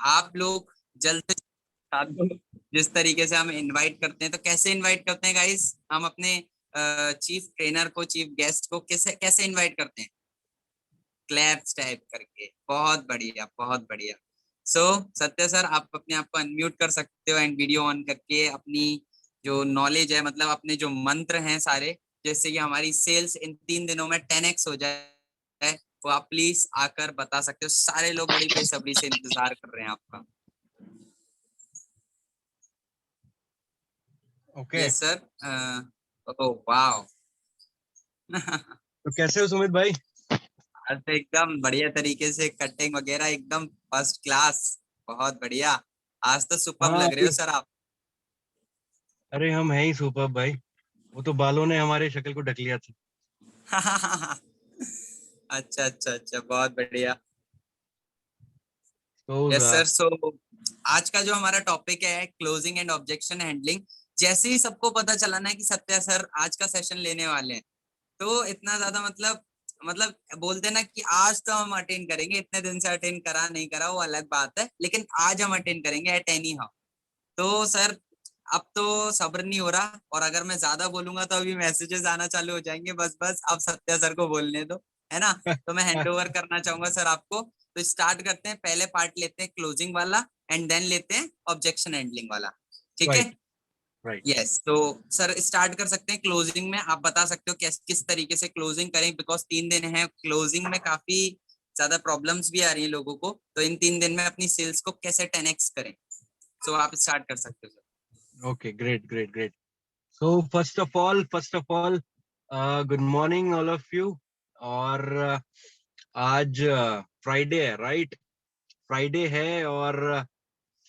आप लोग जल्द से साथ दो। जिस तरीके से हम इनवाइट करते हैं, तो कैसे इनवाइट करते हैं गाइस, हम अपने चीफ ट्रेनर को, चीफ गेस्ट को कैसे कैसे इनवाइट करते हैं? क्लैप्स टाइप करके। बहुत बढ़िया, बहुत बढ़िया। सो सत्य सर, आप अपने आप को अनम्यूट कर सकते हो एंड वीडियो ऑन करके अपनी जो नॉलेज है, मतलब अपने जो मंत्र हैं सारे, जैसे कि हमारी सेल्स इन 3 दिनों में 10x हो जाए, वो आप प्लीज आकर बता सकते हो। सारे लोग बड़ी बेसब्री से इंतजार कर रहे हैं आपका। ओके। Yes sir. ओ वाह। तो कैसे हो सुमित भाई? तो एकदम बढ़िया तरीके से, कटिंग वगैरह एकदम फर्स्ट क्लास। बहुत बढ़िया। आज तो सुपर्ब हाँ लग रहे हो अभी। सर आप। अरे हम हैं ही सुपर भाई। वो तो बालों ने हमारे शक्ल को ढक लिया था। अच्छा अच्छा अच्छा, बहुत बढ़िया। तो यस सर। सो आज का जो हमारा टॉपिक है क्लोजिंग एंड ऑब्जेक्शन हैंडलिंग। जैसे ही सबको पता चला ना कि सत्या सर आज का सेशन लेने वाले हैं, तो इतना ज्यादा मतलब बोलते ना कि आज तो हम अटेंड करेंगे। इतने दिन से अटेंड करा नहीं करा वो अलग बात है, लेकिन आज हम अटेंड करेंगे एट एनी हाउ। तो सर, अब तो सब्र नहीं हो रहा, और अगर मैं ज्यादा बोलूंगा तो अभी मैसेजेस आना चालू हो जाएंगे। बस बस अब सत्या सर को बोलने दो, है ना? तो मैं हैंड ओवर करना चाहूंगा सर आपको। तो स्टार्ट करते हैं। पहले पार्ट लेते हैं क्लोजिंग वाला, एंड देन लेते हैं ऑब्जेक्शन हैंडलिंग वाला। ठीक है? राइट। राइट। यस। तो सर स्टार्ट कर सकते हैं क्लोजिंग में। आप बता सकते हो किस किस तरीके से क्लोजिंग करें, बिकॉज 3 दिन है क्लोजिंग में, काफी ज्यादा प्रॉब्लम्स भी आ रही है लोगों को। तो इन 3 दिन में अपनी सेल्स को कैसे 10x करें? सो आप स्टार्ट कर सकते हो sir. Okay, great great great. So first of all good morning all of you. और आज फ्राइडे है, राइट? फ्राइडे है और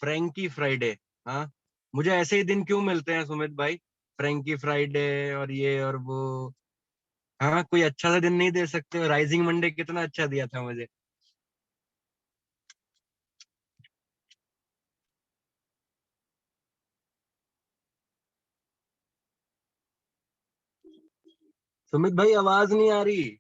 फ्रैंकी फ्राइडे। हाँ, मुझे ऐसे ही दिन क्यों मिलते हैं सुमित भाई? फ्रैंकी फ्राइडे और ये और वो। हाँ, कोई अच्छा सा दिन नहीं दे सकते हो? राइजिंग मंडे कितना अच्छा दिया था मुझे। सुमित भाई आवाज नहीं आ रही।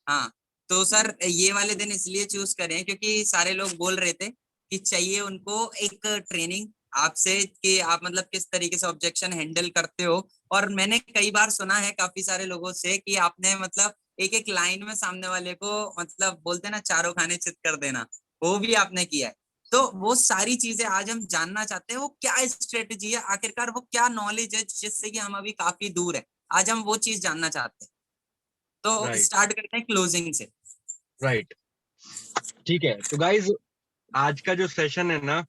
हाँ, तो सर ये वाले दिन इसलिए चूज करें क्योंकि सारे लोग बोल रहे थे कि चाहिए उनको एक ट्रेनिंग आपसे, कि आप मतलब किस तरीके से ऑब्जेक्शन हैंडल करते हो। और मैंने कई बार सुना है काफी सारे लोगों से कि आपने मतलब एक एक लाइन में सामने वाले को, मतलब बोलते ना, चारों खाने चित कर देना, वो भी आपने किया है। तो वो सारी चीजें आज हम जानना चाहते हैं, वो क्या स्ट्रेटेजी है आखिरकार, वो क्या नॉलेज है जिससे कि हम अभी काफी दूर है। आज हम वो चीज जानना चाहते हैं। तो राइट। स्टार्ट करते हैं क्लोजिंग से। राइट। ठीक है, तो गाइज आज का जो सेशन है ना,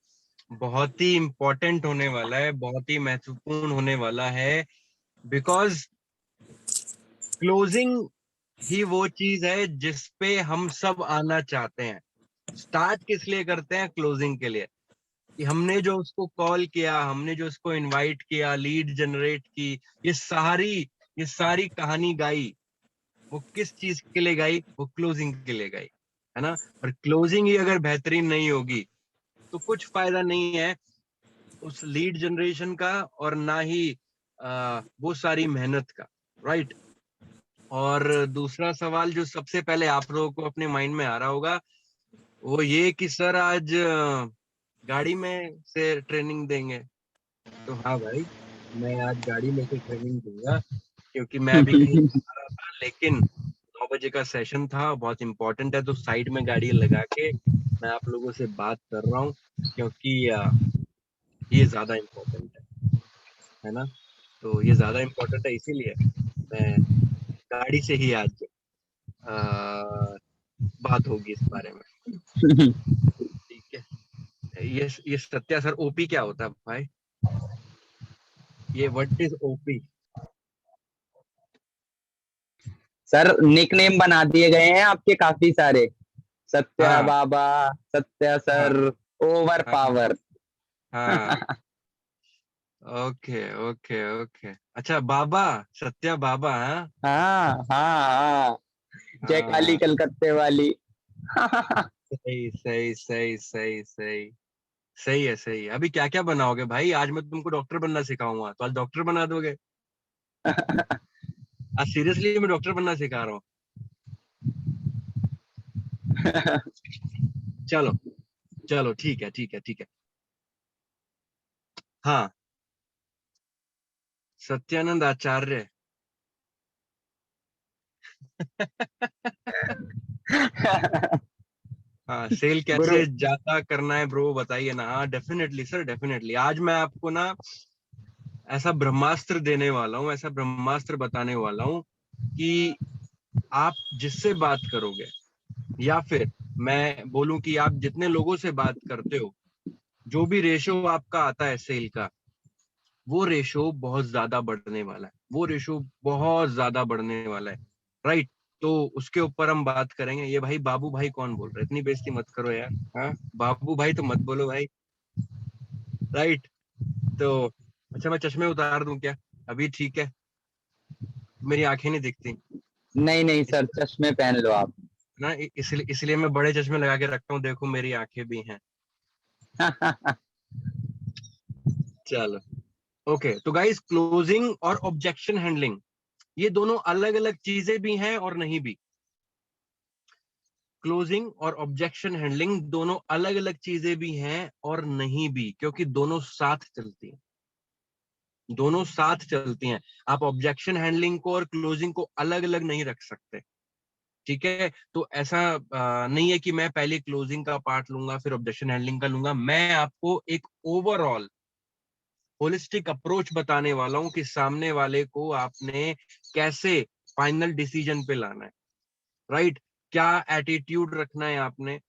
बहुत ही इम्पोर्टेंट होने वाला है, बहुत ही महत्वपूर्ण होने वाला है। बिकॉज क्लोजिंग ही वो चीज है जिस पे हम सब आना चाहते हैं। स्टार्ट किस लिए करते हैं? क्लोजिंग के लिए। कि हमने जो उसको कॉल किया, हमने जो उसको इनवाइट किया, लीड जनरेट की, ये सारी ये सारी कहानी गाई, वो किस चीज के लिए गाई? वो क्लोजिंग के लिए गाई, है ना? और क्लोजिंग ही अगर बेहतरीन नहीं होगी तो कुछ फायदा नहीं है उस लीड जनरेशन का, और ना ही वो सारी मेहनत का। राइट। और दूसरा सवाल जो सबसे पहले आप लोगों को अपने माइंड में आ रहा होगा, वो ये कि सर आज गाड़ी में से ट्रेनिंग देंगे? तो हाँ भाई, मैं आज गाड़ी में से ट्रेनिंग दूंगा, क्योंकि मैं अभी कहीं जा रहा था, लेकिन 9 बजे का सेशन था, बहुत इंपॉर्टेंट है, तो साइड में गाड़ी लगा के मैं आप लोगों से बात कर रहा हूँ, क्योंकि ये ज्यादा इम्पोर्टेंट है ना? तो ये ज्यादा इम्पोर्टेंट है, इसीलिए मैं गाड़ी से ही आज अ, बात होगी इस बारे में। ठीक है। ये सत्या सर, ओपी क्या होता है भाई? ये what is OP? Sir nickname बना दिए गए हैं आपके काफी सारे। सत्या हाँ बाबा, सत्या हाँ सर, ओवर हाँ पावर। हाँ। ओके ओके ओके, अच्छा बाबा, सत्या बाबा, हाँ। हाँ हाँ हाँ, जय काली हाँ, कलकत्ते वाली। सही सही सही सही सही। सही है, सही है। अभी क्या क्या बनाओगे भाई? आज मैं तुमको डॉक्टर बनना सिखाऊंगा, तो आज डॉक्टर बना दोगे? आज सीरियसली मैं डॉक्टर बनना सिखा रहा हूँ। चलो चलो, ठीक है ठीक है ठीक है। हाँ, सत्यानंद आचार्य। हाँ, सेल गुरु। कैसे ज्यादा करना है ब्रो, बताइए ना। हाँ डेफिनेटली सर, डेफिनेटली। आज मैं आपको ना ऐसा ब्रह्मास्त्र देने वाला हूँ, ऐसा ब्रह्मास्त्र बताने वाला हूँ कि आप जिससे बात करोगे, या फिर मैं बोलूं कि आप जितने लोगों से बात करते हो, जो भी रेशो आपका आता है सेल का, वो रेशो बहुत ज्यादा बढ़ने वाला है, वो रेशो बहुत ज्यादा बढ़ने वाला है। राइट। तो उसके ऊपर हम बात करेंगे। ये भाई बाबू भाई कौन बोल रहा है? इतनी बेइज्जती मत करो यार। हाँ, बाबू भाई तो मत बोलो भाई। राइट। तो अच्छा, मैं चश्मे उतार दूं क्या? अभी ठीक है? मेरी आंखें नहीं दिखती नहीं नहीं सर, चश्मे पहन लो आप। ना, इसलिए इसलिए मैं बड़े चश्मे लगा के रखता हूँ, देखो मेरी आंखें भी हैं। चलो, ओके। तो गाइस, क्लोजिंग और ऑब्जेक्शन हैंडलिंग, ये दोनों अलग अलग चीजें भी हैं और नहीं भी। क्लोजिंग और ऑब्जेक्शन हैंडलिंग दोनों अलग अलग चीजें भी हैं और नहीं भी, क्योंकि दोनों साथ चलती हैं, दोनों साथ चलती हैं। आप ऑब्जेक्शन हैंडलिंग को और क्लोजिंग को अलग अलग नहीं रख सकते। ठीक है? तो ऐसा नहीं है कि मैं पहले क्लोजिंग का पार्ट लूंगा फिर ऑब्जेक्शन हैंडलिंग का लूंगा। मैं आपको एक ओवरऑल होलिस्टिक अप्रोच बताने वाला हूं कि सामने वाले को आपने कैसे फाइनल डिसीजन पे लाना है। राइट। क्या एटीट्यूड रखना है आपने,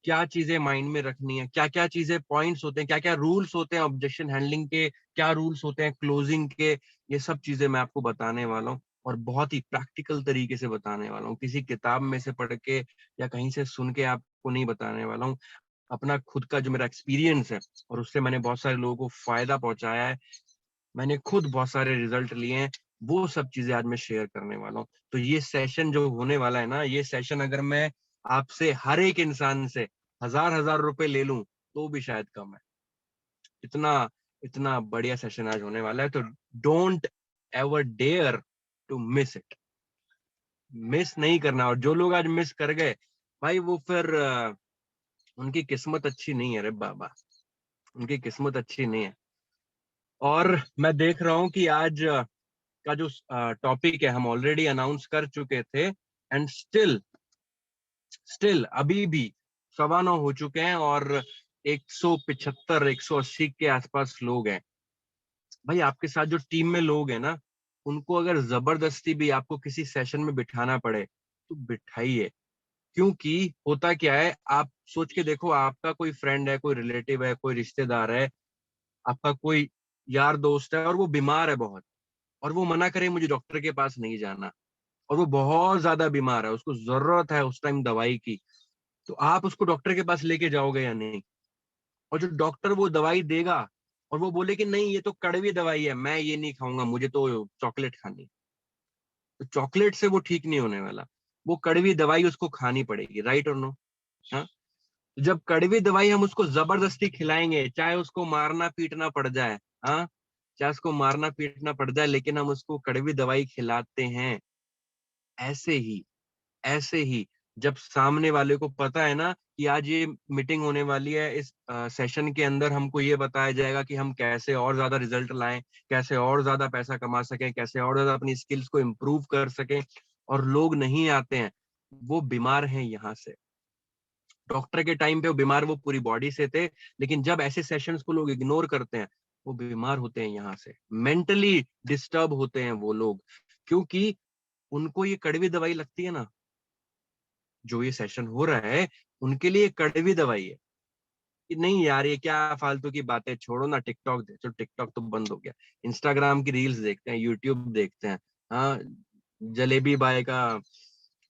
क्या चीजें माइंड में रखनी है, क्या क्या चीजें पॉइंट्स होते हैं, क्या क्या रूल्स होते हैं ऑब्जेक्शन हैंडलिंग के, क्या रूल्स होते हैं क्लोजिंग के। ये सब चीजें मैं आपको बताने वाला हूँ, और बहुत ही प्रैक्टिकल तरीके से बताने वाला हूँ। किसी किताब में से पढ़ के या कहीं से सुन के आपको नहीं बताने वाला हूँ। अपना खुद का जो मेरा एक्सपीरियंस है, और उससे मैंने बहुत सारे लोगों को फायदा पहुंचाया है, मैंने खुद बहुत सारे रिजल्ट लिए हैं, वो सब चीजें आज मैं शेयर करने वाला हूँ। तो ये सेशन जो होने वाला है ना, ये सेशन अगर मैं आपसे हर एक इंसान से हजार हजार रुपए ले लूं तो भी शायद कम है। इतना इतना बढ़िया सेशन आज होने वाला है। तो don't ever dare to miss it. Miss नहीं करना। और जो लोग आज मिस कर गए भाई, वो फिर उनकी किस्मत अच्छी नहीं है रे बाबा, उनकी किस्मत अच्छी नहीं है। और मैं देख रहा हूँ कि आज का जो टॉपिक है हम ऑलरेडी अनाउंस कर चुके थे, एंड स्टिल स्टिल अभी भी 9:15 हो चुके हैं और 175 180 के आसपास लोग हैं। भाई, आपके साथ जो टीम में लोग हैं ना, उनको अगर जबरदस्ती भी आपको किसी सेशन में बिठाना पड़े तो बिठाइए। क्योंकि होता क्या है, आप सोच के देखो, आपका कोई फ्रेंड है, कोई रिलेटिव है, कोई रिश्तेदार है, आपका कोई यार दोस्त है, और वो बीमार है बहुत, और वो मना करे मुझे डॉक्टर के पास नहीं जाना, और वो बहुत ज्यादा बीमार है, उसको जरूरत है उस टाइम दवाई की, तो आप उसको डॉक्टर के पास लेके जाओगे या नहीं? और जो डॉक्टर वो दवाई देगा और वो बोले कि नहीं ये तो कड़वी दवाई है, मैं ये नहीं खाऊंगा, मुझे तो चॉकलेट खानी है, तो चॉकलेट से वो ठीक नहीं होने वाला, वो कड़वी दवाई उसको खानी पड़ेगी। राइट और नो? हाँ। तो जब कड़वी दवाई हम उसको जबरदस्ती खिलाएंगे, चाहे उसको मारना पीटना पड़ जाए, हाँ, चाहे उसको मारना पीटना पड़ जाए, लेकिन हम उसको कड़वी दवाई खिलाते हैं। ऐसे ही जब सामने वाले को पता है ना कि आज ये मीटिंग होने वाली है, इस सेशन के अंदर हमको ये बताया जाएगा कि हम कैसे और ज्यादा रिजल्ट लाएं, कैसे और ज्यादा पैसा कमा सकें, कैसे और ज्यादा अपनी स्किल्स को इम्प्रूव कर सकें, और लोग नहीं आते हैं, वो बीमार हैं यहाँ से। डॉक्टर के टाइम पे वो बीमार वो पूरी बॉडी से थे, लेकिन जब ऐसे सेशंस को लोग इग्नोर करते हैं, वो बीमार होते हैं यहाँ से, मेंटली डिस्टर्ब होते हैं वो लोग, क्योंकि उनको ये कड़वी दवाई लगती है ना। जो ये सेशन हो रहा है, उनके लिए कड़वी दवाई है कि नहीं यार, ये क्या फालतू की बातें, छोड़ो ना, टिकटॉक दे, चलो टिकटॉक तो बंद हो गया, इंस्टाग्राम की रील्स देखते हैं, यूट्यूब देखते हैं, हाँ, जलेबी बाय का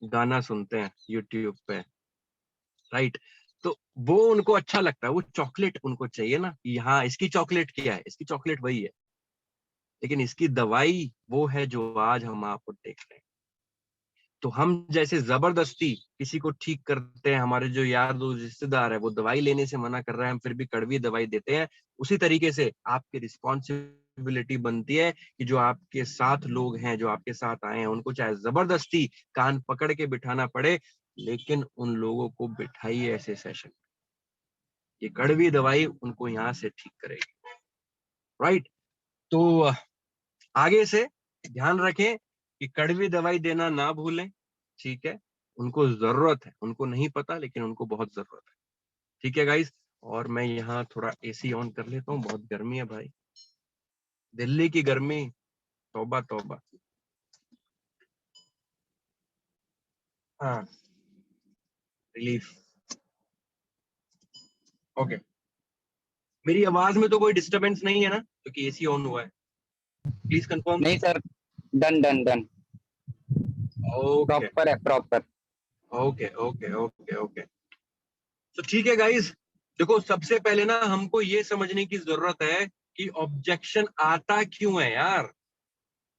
गाना सुनते हैं यूट्यूब पे। राइट। तो वो उनको अच्छा लगता है, वो चॉकलेट उनको चाहिए ना, कि हाँ इसकी चॉकलेट क्या है, इसकी चॉकलेट वही है, लेकिन इसकी दवाई वो है जो आज हम आपको देख रहे हैं। तो हम जैसे जबरदस्ती किसी को ठीक करते हैं, हमारे जो यार दोस्त रिश्तेदार है वो दवाई लेने से मना कर रहे हैं, हम फिर भी कड़वी दवाई देते हैं, उसी तरीके से आपकी रिस्पॉन्सिबिलिटी बनती है कि जो आपके साथ लोग हैं, जो आपके साथ आए हैं, उनको चाहे जबरदस्ती कान पकड़ के बिठाना पड़े, लेकिन उन लोगों को बिठाइए ऐसे सेशन, ये कड़वी दवाई उनको यहाँ से ठीक करेगी, राइट। तो आगे से ध्यान रखें कि कड़वी दवाई देना ना भूलें, ठीक है। उनको जरूरत है, उनको नहीं पता लेकिन उनको बहुत जरूरत है, ठीक है गाइस। और मैं यहाँ थोड़ा एसी ऑन कर लेता हूँ, बहुत गर्मी है भाई, दिल्ली की गर्मी, तौबा तौबा। हाँ, रिलीफ। ओके, मेरी आवाज में तो कोई डिस्टरबेंस नहीं है ना, क्योंकि एसी ऑन हुआ है? Please confirm. नहीं sir, done done done, okay proper है proper. Okay okay okay okay. तो ठीक है गाइस, देखो सबसे पहले ना हमको ये समझने की जरूरत है कि ऑब्जेक्शन आता क्यों है यार।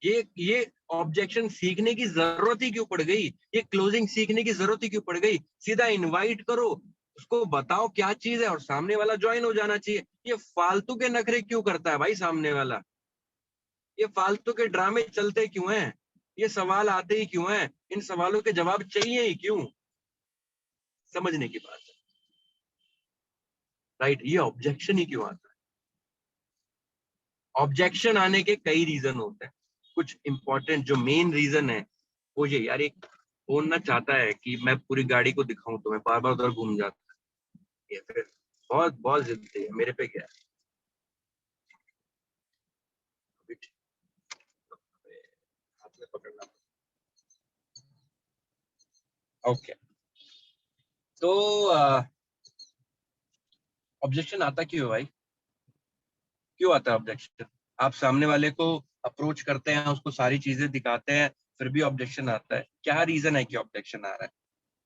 ये ऑब्जेक्शन सीखने की जरूरत ही क्यों पड़ गई, ये क्लोजिंग सीखने की जरूरत ही क्यों पड़ गई। सीधा इनवाइट करो, उसको बताओ क्या चीज है और सामने वाला ज्वाइन हो जाना चाहिए। ये फालतू के नखरे क्यों करता है भाई सामने वाला, ये फालतू के ड्रामे चलते क्यों हैं, ये सवाल आते ही क्यों हैं, इन सवालों के जवाब चाहिए ही क्यों, समझने की बात है, राइट। ये ऑब्जेक्शन ही क्यों आता है। ऑब्जेक्शन आने के कई रीजन होते हैं, कुछ इंपॉर्टेंट जो मेन रीजन है वो ये, यार एक फोन ना चाहता है कि मैं पूरी गाड़ी को दिखाऊं तो मैं बार बार उधर घूम जाता है, ये फिर बहुत बहुत जिद्दी है, मेरे पे क्या है। अभी ठीक, हाथ में पकड़ना। ओके, तो ऑब्जेक्शन आता क्यों है भाई, क्यों आता है ऑब्जेक्शन। आप सामने वाले को अप्रोच करते हैं, उसको सारी चीजें दिखाते हैं, फिर भी ऑब्जेक्शन आता है, क्या रीजन है कि ऑब्जेक्शन आ रहा है।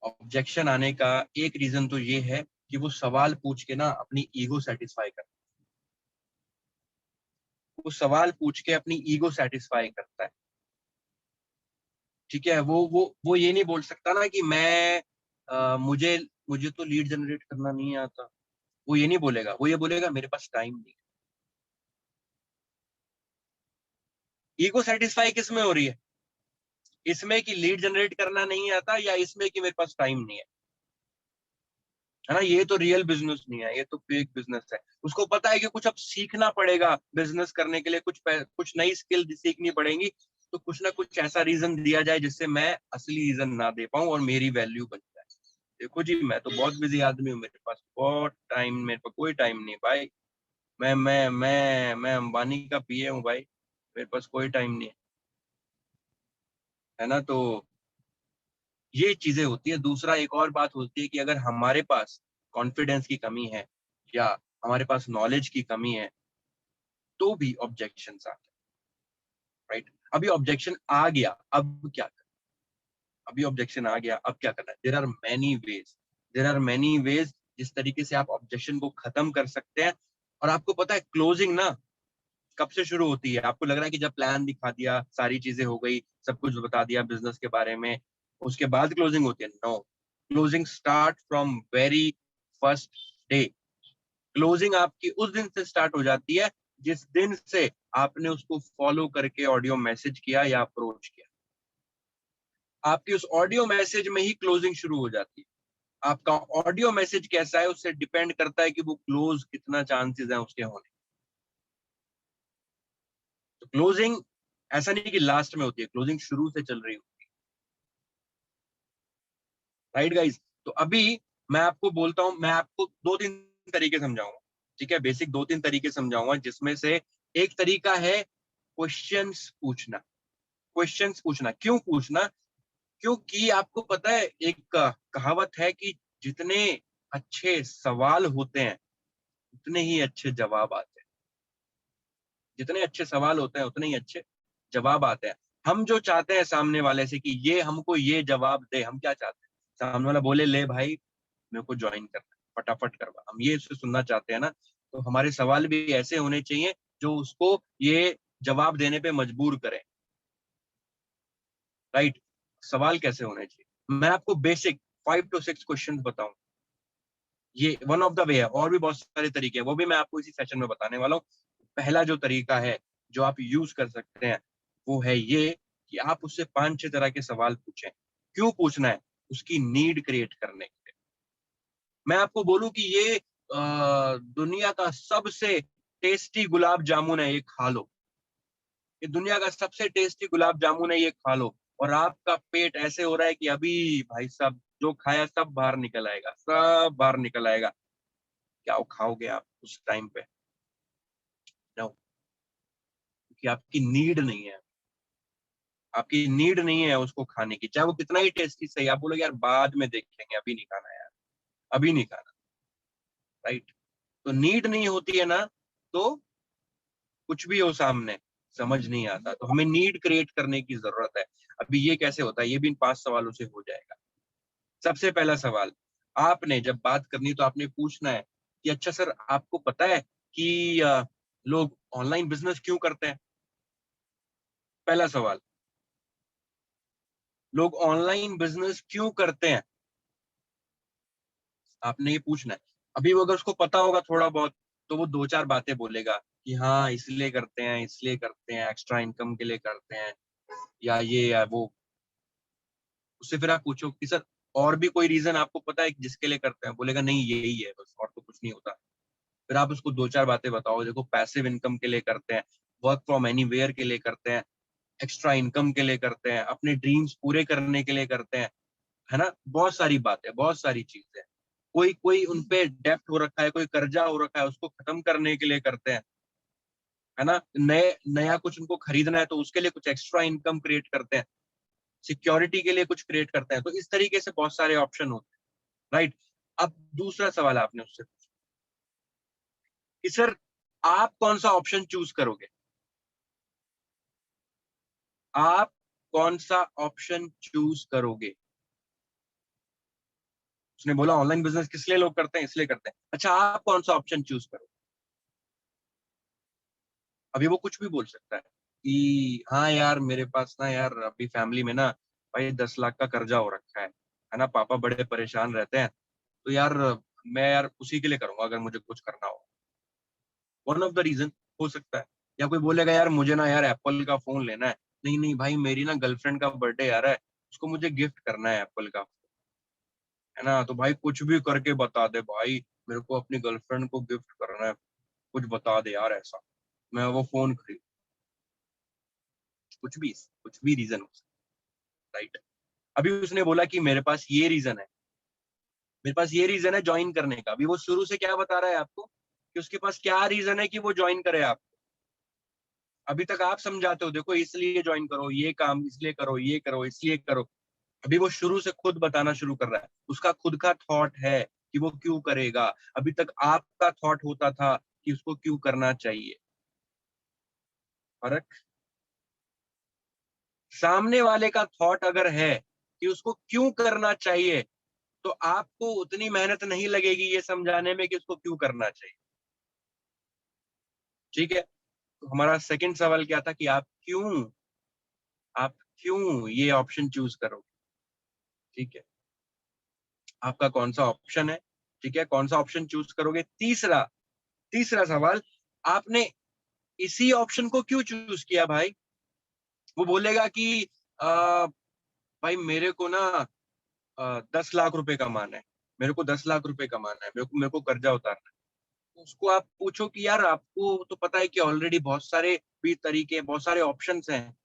ऑब्जेक्शन आने का एक रीजन तो ये है कि वो सवाल पूछ के ना अपनी ईगो सेटिस्फाई करता है, वो सवाल पूछ के अपनी ईगो सेटिस्फाई करता है, ठीक है। वो ये नहीं बोल सकता ना कि मैं मुझे मुझे तो लीड जनरेट करना नहीं आता, वो ये नहीं बोलेगा, वो ये बोलेगा मेरे पास टाइम नहीं। ईगो सेटिस्फाई किस में हो रही है, इसमें कि लीड जनरेट करना नहीं आता या इसमें कि मेरे पास टाइम नहीं है ना। ये तो रियल बिजनेस नहीं है, ये तो फेक बिजनेस है। उसको पता है कि कुछ अब सीखना पड़ेगा बिजनेस करने के लिए, कुछ नई स्किल सीखनी पड़ेगी, तो कुछ ना कुछ ऐसा रीजन दिया जाए जिससे मैं असली रीजन ना दे पाऊं और मेरी वैल्यू बन जाए। देखो जी, मैं तो बहुत बिजी आदमी हूँ, मेरे पास बहुत टाइम, मेरे पास कोई टाइम नहीं भाई। मैं अंबानी का पीए हूँ भाई, मेरे पास कोई टाइम नहीं है ना। तो ये चीजें होती है। दूसरा एक और बात होती है कि अगर हमारे पास कॉन्फिडेंस की कमी है या हमारे पास नॉलेज की कमी है तो भी ऑब्जेक्शन आते हैं, राइट। अभी ऑब्जेक्शन आ गया, अब क्या करना, अभी ऑब्जेक्शन आ गया अब क्या करना है। There are many ways, there are many ways जिस तरीके से आप ऑब्जेक्शन को खत्म कर सकते हैं। और आपको पता है क्लोजिंग ना कब से शुरू होती है। आपको लग रहा है कि जब प्लान दिखा दिया, सारी चीजें हो गई, सब कुछ बता दिया बिजनेस के बारे में, उसके बाद क्लोजिंग होती है? No, closing start from very first day. Closing आपकी उस दिन से स्टार्ट हो जाती है जिस दिन से आपने उसको फॉलो करके ऑडियो मैसेज किया या अप्रोच किया। आपकी उस ऑडियो मैसेज में ही क्लोजिंग शुरू हो जाती है। आपका ऑडियो मैसेज कैसा है उससे डिपेंड करता है कि वो क्लोज कितना चांसेस है उसके होने। तो क्लोजिंग ऐसा नहीं कि लास्ट में होती है, क्लोजिंग शुरू से चल रही होती है, राइट गाइस। तो अभी मैं आपको बोलता हूं, मैं आपको दो तीन तरीके समझाऊंगा, ठीक है, बेसिक दो तीन तरीके समझाऊंगा, जिसमें से एक तरीका है क्वेश्चंस पूछना। क्वेश्चंस पूछना क्यों पूछना, क्योंकि आपको पता है एक कहावत है कि जितने अच्छे सवाल होते हैं उतने ही अच्छे जवाब आते हैं, जितने अच्छे सवाल होते हैं उतने ही अच्छे जवाब आते हैं। हम जो चाहते हैं सामने वाले से कि ये हमको ये जवाब दे, हम क्या चाहते हैं, सामने वाला बोले ले भाई मेरे को ज्वाइन करना है, फटाफट करवा, हम ये उससे सुनना चाहते हैं ना। तो हमारे सवाल भी ऐसे होने चाहिए जो उसको ये जवाब देने पे मजबूर करें, राइट। सवाल कैसे होने चाहिए, मैं आपको बेसिक 5 to 6 क्वेश्चन बताऊं, ये वन ऑफ द वे है, और भी बहुत सारे तरीके हैं, वो भी मैं आपको इसी सेशन में बताने वाला हूँ। पहला जो तरीका है जो आप यूज कर सकते हैं वो है ये कि आप उससे 5-6 तरह के सवाल पूछें। क्यों पूछना है, उसकी नीड क्रिएट करने के लिए। मैं आपको बोलूं कि ये दुनिया का सबसे टेस्टी गुलाब जामुन है, ये खा लो। ये दुनिया का सबसे टेस्टी गुलाब जामुन है, ये खा लो, और आपका पेट ऐसे हो रहा है कि अभी भाई साहब जो खाया सब बाहर निकल आएगा, सब बाहर निकल आएगा। क्या खाओगे आप उस टाइम पे? नो, क्योंकि आपकी नीड नहीं है, आपकी नीड नहीं है उसको खाने की, चाहे वो कितना ही टेस्टी सही। आप बोलोगे यार बाद में देख लेंगे, अभी नहीं खाना यार, अभी नहीं खाना, राइट? तो नीड नहीं होती है ना, तो कुछ भी हो सामने समझ नहीं आता। तो हमें नीड क्रिएट करने की जरूरत है। अभी ये कैसे होता है, ये भी इन 5 सवालों से हो जाएगा। सबसे पहला सवाल, आपने जब बात करनी तो आपने पूछना है कि अच्छा सर, आपको पता है कि लोग ऑनलाइन बिजनेस क्यों करते हैं? पहला सवाल, लोग ऑनलाइन बिजनेस क्यों करते हैं, आपने ये पूछना है। अभी वो अगर उसको पता होगा थोड़ा बहुत, तो वो 2-4 बातें बोलेगा कि हाँ इसलिए करते हैं, इसलिए करते हैं, एक्स्ट्रा इनकम के लिए करते हैं, या ये या वो। उससे फिर आप पूछो कि सर और भी कोई रीजन आपको पता है जिसके लिए करते हैं? बोलेगा नहीं यही है बस, और तो कुछ नहीं होता। फिर आप उसको 2-4 बातें बताओ, देखो पैसिव इनकम के लिए करते हैं, वर्क फ्रॉम एनीवेयर के लिए करते हैं, एक्स्ट्रा इनकम के लिए करते हैं, अपने ड्रीम्स पूरे करने के लिए करते हैं, है ना? बहुत सारी बातें, बहुत सारी चीजें। कोई कोई उनपे डेप्ट हो रखा है, कोई कर्जा हो रखा है, उसको खत्म करने के लिए करते हैं, है ना? नया कुछ उनको खरीदना है तो उसके लिए कुछ एक्स्ट्रा इनकम क्रिएट करते हैं, सिक्योरिटी के लिए कुछ क्रिएट करते हैं। तो इस तरीके से बहुत सारे ऑप्शन होते हैं, राइट? अब दूसरा सवाल आपने उससे पूछा कि सर आप कौन सा ऑप्शन चूज करोगे? आप कौन सा ऑप्शन चूज करोगे? उसने बोला ऑनलाइन बिजनेस किस लिए लोग करते हैं, इसलिए करते हैं। अच्छा, आप कौन सा ऑप्शन चूज करोगे? अभी वो कुछ भी बोल सकता है कि हाँ यार मेरे पास ना यार अभी फैमिली में ना भाई 10 लाख का कर्जा हो रखा है ना, पापा बड़े परेशान रहते हैं, तो यार मैं यार उसी के लिए करूंगा अगर मुझे कुछ करना हो। वन ऑफ द रीजन हो सकता है। या कोई बोलेगा यार मुझे ना यार एप्पल का फोन लेना है, नहीं नहीं भाई मेरी ना गर्लफ्रेंड का बर्थडे आ रहा है, उसको मुझे गिफ्ट करना है एप्पल का, है ना? तो भाई कुछ भी करके बता दे भाई, मेरे को अपनी गर्लफ्रेंड को गिफ्ट करना है, कुछ बता दे यार ऐसा, मैं वो फोन खरीद। कुछ भी रीजन हो सकता है, राइट? अभी उसने बोला कि मेरे पास ये रीजन है, मेरे पास ये रीजन है ज्वाइन करने का। अभी वो शुरू से क्या बता रहा है आपको कि उसके पास क्या रीजन है कि वो ज्वाइन करे आप। अभी तक आप समझाते हो देखो इसलिए ज्वाइन करो, ये काम इसलिए करो, ये करो इसलिए करो। अभी वो शुरू से खुद बताना शुरू कर रहा है, उसका खुद का थॉट है कि वो क्यों करेगा। अभी तक आपका थॉट होता था कि उसको क्यों करना चाहिए। फर्क, सामने वाले का थॉट अगर है कि उसको क्यों करना चाहिए, तो आपको उतनी मेहनत नहीं लगेगी ये समझाने में कि उसको क्यों करना चाहिए। ठीक है? तो हमारा सेकंड सवाल क्या था कि आप क्यों ये ऑप्शन चूज करोगे? ठीक है, आपका कौन सा ऑप्शन है? ठीक है, कौन सा ऑप्शन चूज करोगे? तीसरा तीसरा सवाल, आपने इसी ऑप्शन को क्यों चूज किया भाई? वो बोलेगा कि भाई मेरे को ना 10 लाख रुपए कमाना है, मेरे को 10 लाख रुपए कमाना है, मेरे को कर्जा उतारना है। तो उसको आप पूछो कि यार आपको तो पता है कि ऑलरेडी बहुत सारे भी तरीके, बहुत सारे ऑप्शंस हैं,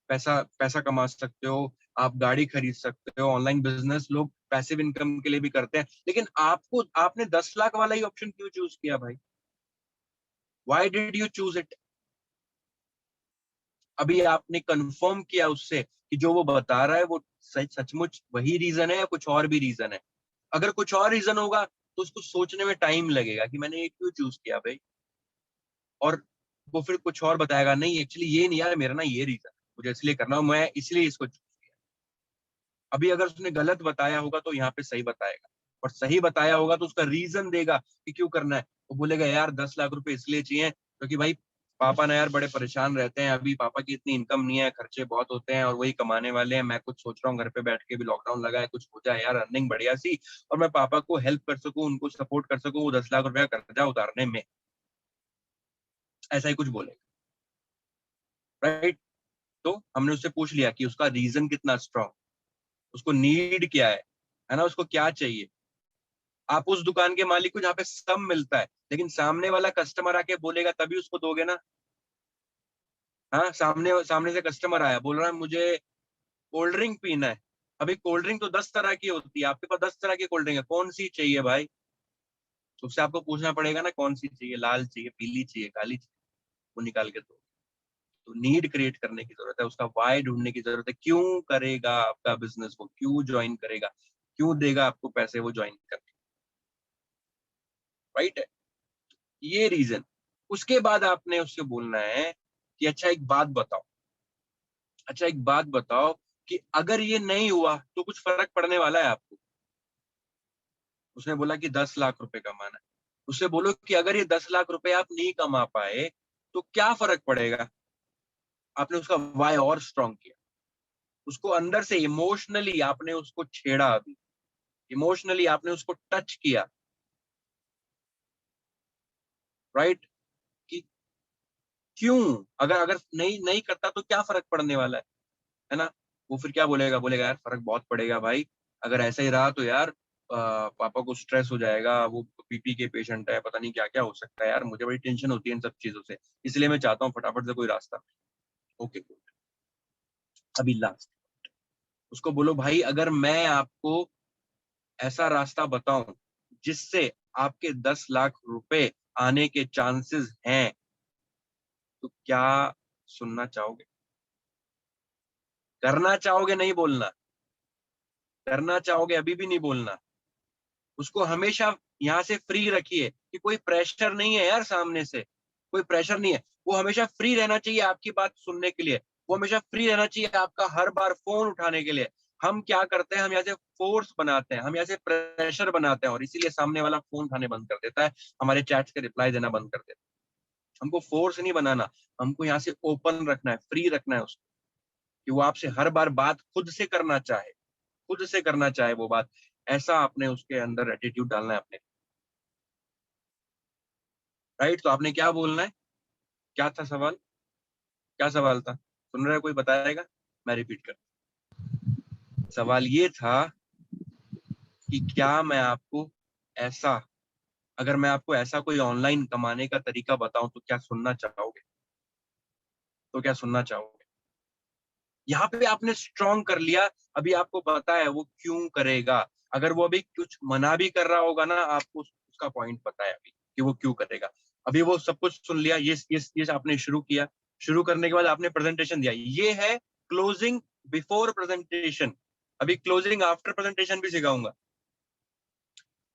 पैसा पैसा कमा सकते हो, आप गाड़ी खरीद सकते हो, ऑनलाइन बिजनेस लोग पैसिव इनकम के लिए भी करते हैं, लेकिन आपने 10 लाख वाला ही ऑप्शन क्यों चूज किया भाई? Why did you choose it? अभी आपने कंफर्म किया उससे कि जो वो बता रहा है वो सचमुच वही रीजन है या कुछ और भी रीजन है? अगर कुछ और रीजन होगा तो उसको सोचने में टाइम लगेगा कि मैंने ये क्यों चूज किया भाई, और वो फिर कुछ और बताएगा, नहीं एक्चुअली ये नहीं यार, मेरा ना ये रीजन मुझे इसलिए करना हो, मैं इसलिए इसको चूज किया। अभी अगर उसने गलत बताया होगा तो यहाँ पे सही बताएगा, और सही बताया होगा तो उसका रीजन देगा कि क्यों करना है। वो बोलेगा यार 10 लाख रुपए इसलिए चाहिए क्योंकि भाई पापा ना यार बड़े परेशान रहते हैं, अभी पापा की इतनी इनकम नहीं है, खर्चे बहुत होते हैं और वही कमाने वाले हैं। मैं कुछ सोच रहा हूँ घर पे बैठ के भी, लॉकडाउन लगा है, कुछ हो जाए यार अर्निंग बढ़िया सी, और मैं पापा को हेल्प कर सकूं, उनको सपोर्ट कर सकूं वो 10 लाख रुपया कर्जा उतारने में। ऐसा ही कुछ बोलेगा, राइट? तो हमने उससे पूछ लिया कि उसका रीजन कितना स्ट्रांग, उसको नीड क्या है, है ना, उसको क्या चाहिए। आप उस दुकान के मालिक को जहाँ पे सब मिलता है, लेकिन सामने वाला कस्टमर आके बोलेगा तभी उसको दोगे ना। हाँ, सामने सामने से कस्टमर आया, बोल रहा है मुझे कोल्ड ड्रिंक पीना है। अभी कोल्ड ड्रिंक तो 10 तरह की होती है, आपके पास 10 तरह की कोल्ड ड्रिंक है, कौन सी चाहिए भाई। तो उससे आपको पूछना पड़ेगा ना कौन सी चाहिए, लाल चाहिए, पीली चाहिए, काली चाहिए, वो निकाल के दो। तो नीड क्रिएट करने की जरूरत है, उसका वाई ढूंढने की जरूरत है, क्यों करेगा आपका बिजनेस, वो क्यों ज्वाइन करेगा, क्यों देगा आपको पैसे वो ज्वाइन करने। राइट है, ये रीजन। उसके बाद आपने उससे बोलना है कि अच्छा एक बात बताओ, अच्छा एक बात बताओ कि अगर ये नहीं हुआ तो कुछ फर्क पड़ने वाला है आपको। उसने बोला कि 10 लाख रुपए कमाना है। उससे बोलो कि अगर ये 10 लाख रुपए आप नहीं कमा पाए तो क्या फर्क पड़ेगा। आपने उसका वाई और स्ट्रॉन्ग किया, उसको अंदर से इमोशनली आपने उसको छेड़ा, अभी इमोशनली आपने उसको टच किया। राइट, कि क्यों, अगर अगर नहीं नहीं करता तो क्या फर्क पड़ने वाला है ना। वो फिर क्या बोलेगा, बोलेगा यार फर्क बहुत पड़ेगा भाई, अगर ऐसा ही रहा तो यार पापा को स्ट्रेस हो जाएगा, वो बीपी के पेशेंट है, पता नहीं क्या क्या हो सकता है यार, मुझे बड़ी टेंशन होती है इन सब चीजों से, इसलिए मैं चाहता हूँ फटाफट से कोई रास्ता। Okay good. अभी लास्ट, उसको बोलो भाई अगर मैं आपको ऐसा रास्ता बताऊं जिससे आपके 10 लाख रुपए आने के चांसेस हैं, तो क्या सुनना चाहोगे, करना चाहोगे, नहीं बोलना, करना चाहोगे अभी भी नहीं बोलना। उसको हमेशा यहाँ से फ्री रखिए कि कोई प्रेशर नहीं है यार, सामने से कोई प्रेशर नहीं है। वो हमेशा फ्री रहना चाहिए आपकी बात सुनने के लिए, वो हमेशा फ्री रहना चाहिए आपका हर बार फोन उठाने के लिए। हम क्या करते हैं, हम यहाँ से फोर्स बनाते हैं, हम यहाँ से प्रेशर बनाते हैं, और इसीलिए सामने वाला फोन उठाने बंद कर देता है, हमारे चैट्स के रिप्लाई देना बंद कर देता है। हमको फोर्स नहीं बनाना, हमको यहाँ से ओपन रखना है, फ्री रखना है उसको, कि वो आपसे हर बार बात खुद से करना चाहे, खुद से करना चाहे वो बात। ऐसा आपने उसके अंदर एटीट्यूड डालना है अपने। राइट, तो आपने क्या बोलना है, क्या था सवाल, क्या सवाल था, सुन रहे कोई बताएगा, मैं रिपीट कर। सवाल ये था कि क्या मैं आपको ऐसा, अगर मैं आपको ऐसा कोई ऑनलाइन कमाने का तरीका बताऊं तो क्या सुनना चाहोगे, तो क्या सुनना चाहोगे। यहाँ पे आपने स्ट्रॉन्ग कर लिया, अभी आपको पता है वो क्यों करेगा। अगर वो अभी कुछ मना भी कर रहा होगा ना, आपको उसका पॉइंट पता है अभी कि वो क्यों करेगा। अभी वो सब कुछ सुन लिया, ये आपने शुरू किया, शुरू करने के बाद आपने प्रेजेंटेशन दिया, ये है क्लोजिंग बिफोर प्रेजेंटेशन। अभी क्लोजिंग आफ्टर प्रेजेंटेशन भी सिखाऊंगा।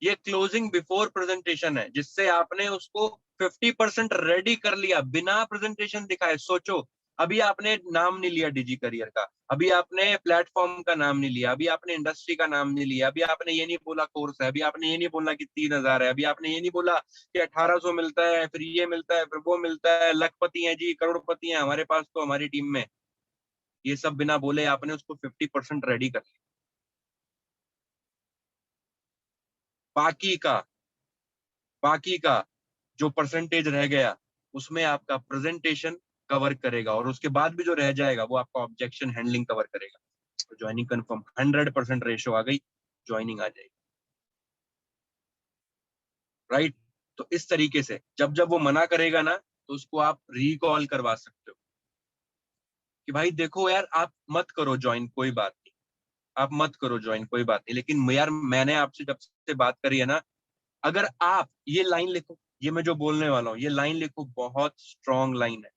ये क्लोजिंग बिफोर प्रेजेंटेशन है, जिससे आपने उसको 50% रेडी कर लिया बिना प्रेजेंटेशन दिखाए। सोचो, अभी आपने नाम नहीं लिया डिजी करियर का, अभी आपने प्लेटफॉर्म का नाम नहीं लिया, अभी आपने इंडस्ट्री का नाम नहीं लिया, अभी आपने ये नहीं बोला कोर्स है, अभी आपने ये नहीं बोला कि 3,000 है, अभी आपने ये नहीं बोला कि 1,800 मिलता है, फिर ये मिलता है, फिर वो मिलता है, लखपति है जी, करोड़पति है हमारे पास तो हमारी टीम में। ये सब बिना बोले आपने उसको 50% रेडी कर लिया। बाकी का, बाकी का जो परसेंटेज रह गया उसमें आपका प्रेजेंटेशन कवर करेगा, और उसके बाद भी जो रह जाएगा वो आपका ऑब्जेक्शन हैंडलिंग कवर करेगा। तो ज्वाइनिंग कंफर्म, 100% रेशो आ गई, ज्वाइनिंग आ जाएगी। राइट, तो इस तरीके से जब जब वो मना करेगा ना, तो उसको आप रिकॉल करवा सकते हो कि भाई देखो यार आप मत करो ज्वाइन, कोई बात नहीं, आप मत करो ज्वाइन, कोई बात नहीं, लेकिन यार मैंने आपसे जब से बात करी है ना, अगर आप ये लाइन लिखो, ये मैं जो बोलने वाला हूँ ये लाइन लिखो, बहुत स्ट्रॉन्ग लाइन है,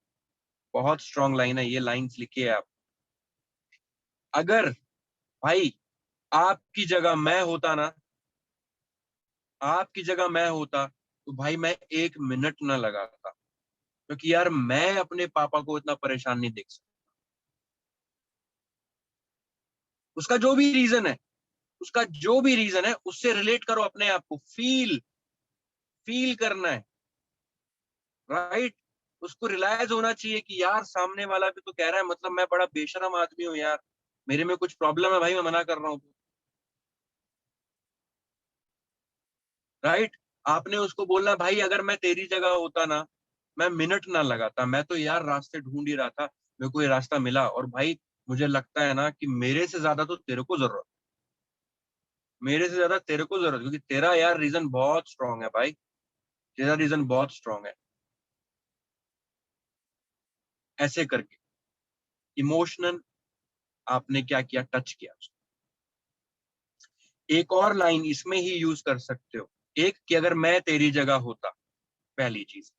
बहुत स्ट्रॉन्ग लाइन है, ये लाइंस लिखिए आप। अगर भाई आपकी जगह मैं होता ना, आपकी जगह मैं होता तो भाई मैं 1 मिनट ना लगाता, क्योंकि यार मैं अपने पापा को इतना परेशान नहीं देख सकता। उसका जो भी रीजन है, उसका जो भी रीजन है उससे रिलेट करो अपने आप को, फील फील करना है। राइट, उसको रियलाइज होना चाहिए कि यार सामने वाला भी तो कह रहा है, मतलब मैं बड़ा बेशरम आदमी हूँ यार, मेरे में कुछ प्रॉब्लम है भाई, मैं मना कर रहा हूँ। राइट, आपने उसको बोलना भाई अगर मैं तेरी जगह होता ना, मैं मिनट ना लगाता, मैं तो यार रास्ते ढूंढ ही रहा था, मेरे को ये रास्ता मिला, और भाई मुझे लगता है ना कि मेरे से ज्यादा तो तेरे को जरूरत, मेरे से ज्यादा तेरे को जरूरत, क्योंकि तेरा यार रीजन बहुत स्ट्रांग है भाई, तेरा रीजन बहुत स्ट्रांग है। ऐसे करके इमोशनल आपने क्या किया, टच किया उसको। एक और लाइन इसमें ही यूज कर सकते हो, एक कि अगर मैं तेरी जगह होता, पहली चीज।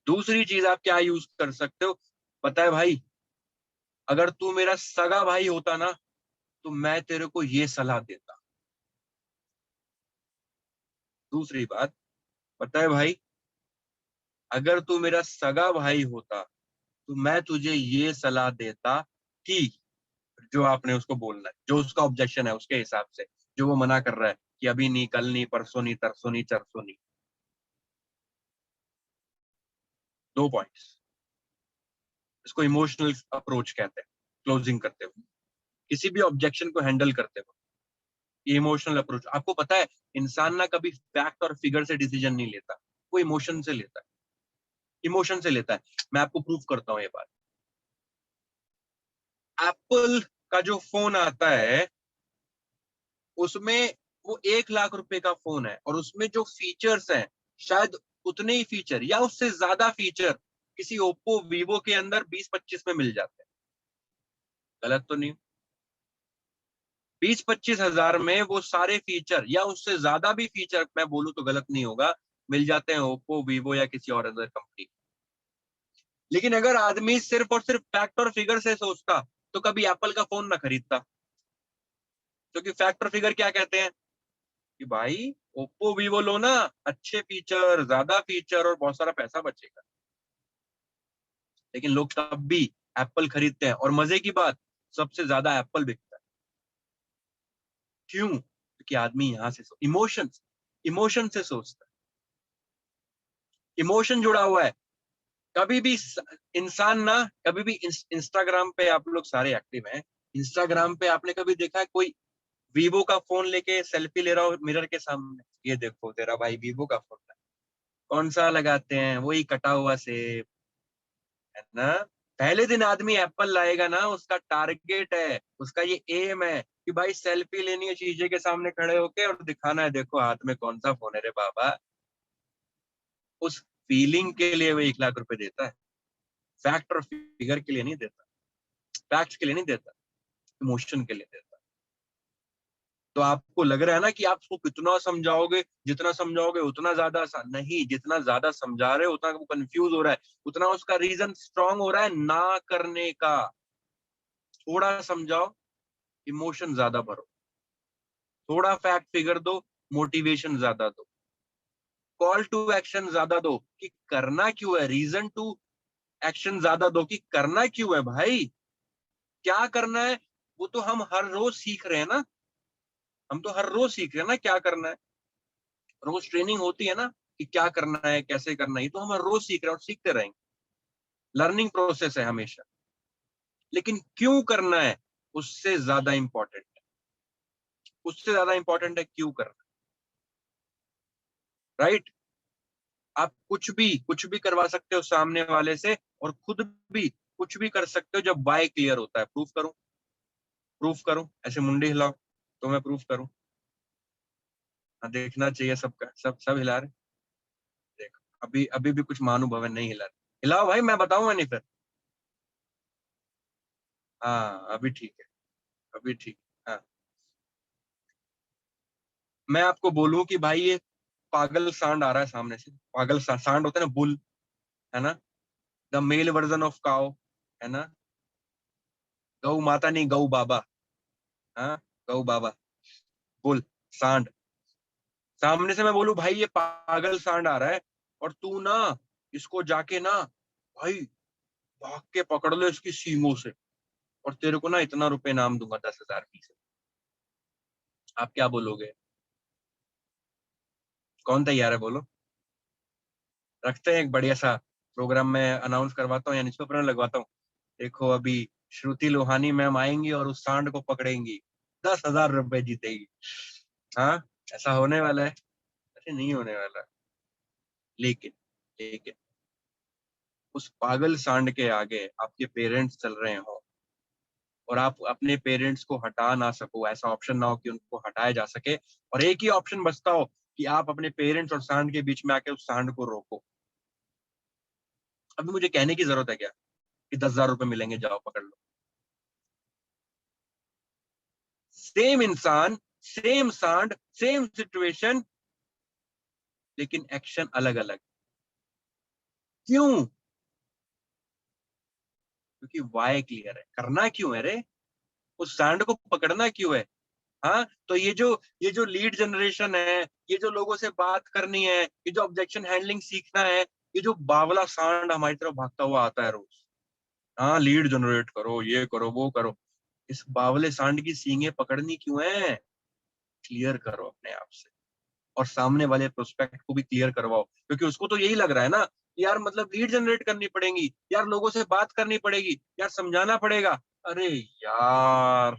दूसरी चीज आप क्या यूज कर सकते हो, पता है भाई, अगर तू मेरा सगा भाई होता ना तो मैं तेरे को ये सलाह देता। दूसरी बात, पता है भाई, अगर तू मेरा सगा भाई होता तो मैं तुझे ये सलाह देता कि, जो आपने उसको बोलना है, जो उसका ऑब्जेक्शन है उसके हिसाब से, जो वो मना कर रहा है कि अभी नहीं, कल नहीं, परसों नहीं, तरसों नहीं, चरसों नहीं। 2 पॉइंट्स, इसको इमोशनल अप्रोच कहते हैं क्लोजिंग करते हुए, किसी भी ऑब्जेक्शन को हैंडल करते हुए। ये इमोशनल अप्रोच, आपको पता है इंसान ना कभी फैक्ट और फिगर से डिसीजन नहीं लेता, वो इमोशन से लेता है, इमोशन से लेता है। मैं आपको प्रूफ करता हूँ ये बात। एप्पल का जो फोन आता है उसमें, वो 1 लाख रुपए का फोन है, और उसमें जो फीचर्स हैं शायद उतने ही फीचर या उससे ज्यादा फीचर किसी ओप्पो वीवो के अंदर 20-25 में मिल जाते हैं। गलत तो नहीं? 20-25 हजार में वो सारे फीचर या उससे ज्यादा भी फीचर, मैं बोलूं तो गलत नहीं होगा, मिल जाते हैं ओप्पो वीवो या किसी और अदर कंपनी। लेकिन अगर आदमी सिर्फ और सिर्फ फैक्ट और फिगर से सोचता तो कभी एप्पल का फोन ना खरीदता, क्योंकि फैक्ट और फिगर क्या कहते हैं कि भाई ओप्पो वीवो लो ना, अच्छे फीचर, ज्यादा फीचर और बहुत सारा पैसा बचेगा। लेकिन लोग तब भी एप्पल खरीदते हैं, और मजे की बात, सबसे ज्यादा एप्पल बिकता है। क्यों? क्योंकि आदमी यहां से इमोशन, इमोशन से सोचता है, इमोशन जुड़ा हुआ है। कभी भी इंसान ना, कभी भी इंस्टाग्राम पे आप लोग सारे एक्टिव हैं, इंस्टाग्राम पे आपने कभी देखा है कोई वीवो का फोन लेके सेल्फी ले रहा हो मिरर के सामने, ये देखो तेरा भाई वीवो का फोन है, कौन सा लगाते हैं, वही कटा हुआ से, है ना? पहले दिन आदमी एप्पल लाएगा ना, उसका टारगेट है, उसका ये एम है कि भाई सेल्फी लेनी है शीशे के सामने खड़े होके और दिखाना है, देखो हाथ में कौन सा फोन है रे बाबा। उस फीलिंग के लिए वो 1 लाख रुपए देता है, फैक्ट और फिगर के लिए नहीं देता, फैक्ट्स के लिए नहीं देता, इमोशन के लिए देता। तो आपको लग रहा है ना कि आप उसको कितना समझाओगे, जितना समझाओगे उतना ज्यादा आसान नहीं, जितना ज्यादा समझा रहे हो उतना वो कंफ्यूज हो रहा है, उतना उसका रीजन स्ट्रांग हो रहा है ना करने का। थोड़ा समझाओ, इमोशन ज्यादा भरो, थोड़ा फैक्ट फिगर दो, मोटिवेशन ज्यादा दो, कॉल टू एक्शन ज्यादा दो कि करना क्यों है, रीजन टू एक्शन ज्यादा दो कि करना क्यों है भाई, क्या करना है। वो तो हम हर रोज सीख रहे हैं ना, हम तो हर रोज सीख रहे हैं ना क्या करना है। रोज ट्रेनिंग होती है ना कि क्या करना है, कैसे करना है, तो हम हर रोज सीख रहे हैं और सीखते रहेंगे, लर्निंग प्रोसेस है हमेशा। लेकिन क्यों करना है उससे ज्यादा इंपॉर्टेंट है, उससे ज्यादा इंपॉर्टेंट है क्यों करना, राइट? आप कुछ भी करवा सकते हो सामने वाले से, और खुद भी कुछ भी कर सकते हो जब वाई क्लियर होता है। प्रूफ करूं? प्रूफ करूं? ऐसे मुंडी हिलाओ तो मैं प्रूफ करूं? हाँ, देखना चाहिए सबका, सब सब हिला रहे। देखो अभी अभी भी कुछ महानुभव नहीं हिला रहे, हिलाओ भाई, मैं बताऊंगा नहीं फिर। हाँ अभी ठीक है, अभी ठीक। हाँ, मैं आपको बोलूं कि भाई ये पागल सांड आ रहा है सामने से, पागल सांड होता है ना, बुल, है ना, द मेल वर्जन ऑफ काओ, है ना, गौ माता नहीं गौ बाबा, हाँ, गौ बाबा, बुल, सांड। सामने से मैं बोलूं भाई ये पागल सांड आ रहा है, और तू ना इसको जाके ना भाई भाग के पकड़ लो इसकी सींगों से, और तेरे को ना इतना रुपए इनाम दूंगा, 10,000 फीस। आप क्या बोलोगे? कौन तैयार है बोलो? रखते हैं एक बढ़िया सा प्रोग्राम में, अनाउंस करवाता हूँ या न्यूज़पेपर में लगवाता हूँ। देखो अभी श्रुति लोहानी मैम आएंगी और उस सांड को पकड़ेंगी, 10,000 रुपए जीतेगी। हाँ, ऐसा होने वाला है? ऐसे नहीं होने वाला। लेकिन लेकिन उस पागल सांड के आगे आपके पेरेंट्स चल रहे हो, और आप अपने पेरेंट्स को हटा ना सको, ऐसा ऑप्शन ना हो कि उनको हटाया जा सके, और एक ही ऑप्शन बचता हो कि आप अपने पेरेंट्स और सांड के बीच में आके उस सांड को रोको। अभी मुझे कहने की जरूरत है क्या कि 10,000 रुपए मिलेंगे, जाओ पकड़ लो। सेम इंसान, सेम सांड, सेम सिचुएशन, लेकिन एक्शन अलग अलग। क्यों? क्योंकि वाई क्लियर है। करना क्यों है रे? उस सांड को पकड़ना क्यों है? हाँ, तो ये जो लीड जनरेशन है, ये जो लोगों से बात करनी है, ये जो ऑब्जेक्शन हैंडलिंग सीखना है, ये जो बावला सांड हमारी तरफ भागता हुआ आता है रोज, हाँ लीड जनरेट करो, ये करो, वो करो, इस बावले सांड की सींगें पकड़नी क्यों है? क्लियर करो अपने आप से, और सामने वाले प्रोस्पेक्ट को भी क्लियर करवाओ, क्योंकि उसको तो यही लग रहा है ना यार, मतलब लीड जनरेट करनी पड़ेगी यार, लोगों से बात करनी पड़ेगी यार, समझाना पड़ेगा। अरे यार,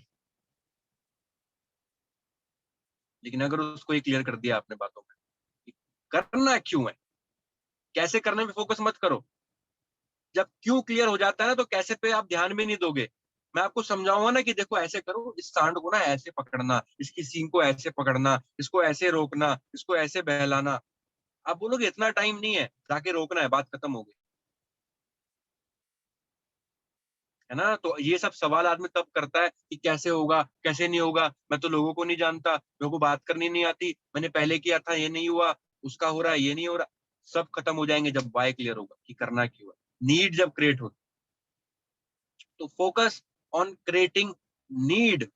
लेकिन अगर उसको ये क्लियर कर दिया आपने बातों में, करना क्यों है, कैसे करने में फोकस मत करो। जब क्यों क्लियर हो जाता है ना, तो कैसे पे आप ध्यान भी नहीं दोगे। मैं आपको समझाऊंगा ना कि देखो ऐसे करो, इस सांड को ना ऐसे पकड़ना, इसकी सींग को ऐसे पकड़ना, इसको ऐसे रोकना, इसको ऐसे बहलाना। आप बोलोगे इतना टाइम नहीं है, जाके रोकना है, बात खत्म हो गई, है ना। तो ये सब सवाल आदमी तब करता है कि कैसे होगा, कैसे नहीं होगा, मैं तो लोगों को नहीं जानता, लोगों को बात करनी नहीं आती, मैंने पहले किया था ये नहीं हुआ, उसका हो रहा है ये नहीं हो रहा। सब खत्म हो जाएंगे जब वाई क्लियर होगा कि करना क्यों है। नीड जब क्रिएट हो, तो focus on creating need.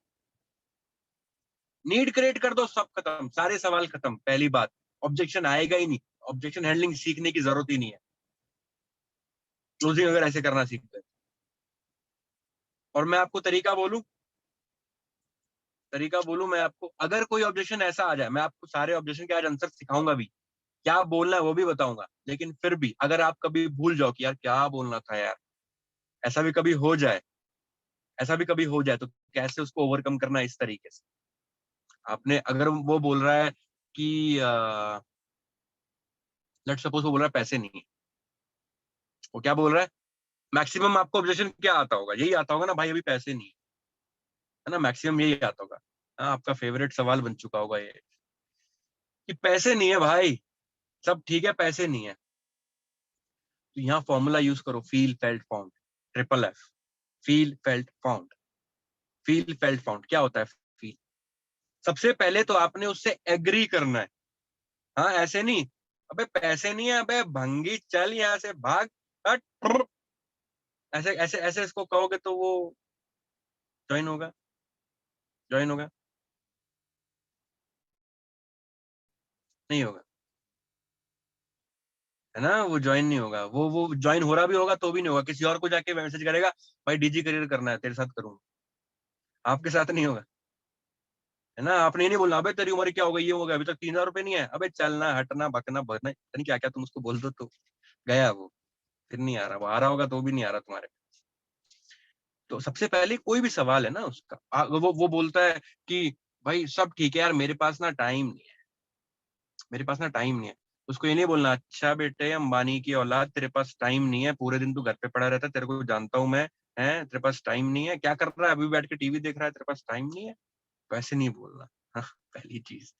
Need create कर दो, सब खत्म, सारे सवाल खत्म। पहली बात, ऑब्जेक्शन आएगा ही नहीं, ऑब्जेक्शन हैंडलिंग सीखने की जरूरत ही नहीं है। क्लोजिंग अगर ऐसे करना सीख गए, और मैं आपको तरीका बोलूं मैं आपको, अगर कोई ऑब्जेक्शन ऐसा आ जाए, मैं आपको सारे ऑब्जेक्शन के आज आंसर सिखाऊंगा भी, क्या बोलना है वो भी बताऊंगा, लेकिन फिर भी अगर आप कभी भूल जाओ कि यार क्या बोलना था यार, ऐसा भी कभी हो जाए, ऐसा भी कभी हो जाए, तो कैसे उसको ओवरकम करना है इस तरीके से। आपने, अगर वो बोल रहा है कि लेट सपोज वो बोल रहा है पैसे नहीं है, वो क्या बोल रहा है, मैक्सिमम आपको ऑब्जेक्शन क्या आता होगा, यही आता होगा ना भाई, अभी पैसे नहीं है ना, मैक्सिमम यही आता होगा। हाँ, आपका फेवरेट सवाल बन चुका होगा ये कि पैसे नहीं है भाई, सब ठीक है, पैसे नहीं है। तो यहाँ फॉर्मूला यूज करो, feel felt found, triple F, feel felt found. Feel felt found क्या होता है? फील, सबसे पहले तो आपने उससे एग्री करना है। हाँ, ऐसे नहीं, अबे पैसे नहीं है, अबे भंगी चल यहाँ से भाग, हट, ऐसे ऐसे ऐसे इसको कहोगे तो वो ज्वाइन होगा, ज्वाइन होगा नहीं होगा, है ना, वो ज्वाइन नहीं होगा। वो ज्वाइन हो रहा भी होगा तो भी नहीं होगा, किसी और को जाके मैसेज करेगा, भाई डीजी करियर करना है, तेरे साथ करूंगा, आपके साथ नहीं होगा, है ना। आपने ये नहीं बोलना, अबे तेरी उम्र क्या हो गई, ये हो गया, अभी तक 3,000 रुपए नहीं है, अबे चलना, हटना, भगना भगना, नहीं क्या क्या तुम उसको बोल दो तो गया वो, फिर नहीं आ रहा, वो आ रहा होगा तो भी नहीं आ रहा तुम्हारे। तो सबसे पहले कोई भी सवाल है ना उसका, वो बोलता है कि भाई सब ठीक है यार, मेरे पास ना टाइम नहीं है, मेरे पास ना टाइम नहीं है। उसको ये नहीं बोलना, अच्छा बेटे अंबानी की औलाद, तेरे पास टाइम नहीं है, पूरे दिन तू घर पे पड़ा रहता है, तेरे को जानता हूं मैं, है तेरे पास टाइम नहीं है, क्या कर रहा है अभी बैठ के टीवी देख रहा है, तेरे पास टाइम नहीं है, वैसे नहीं बोलना। हाँ, पहली चीज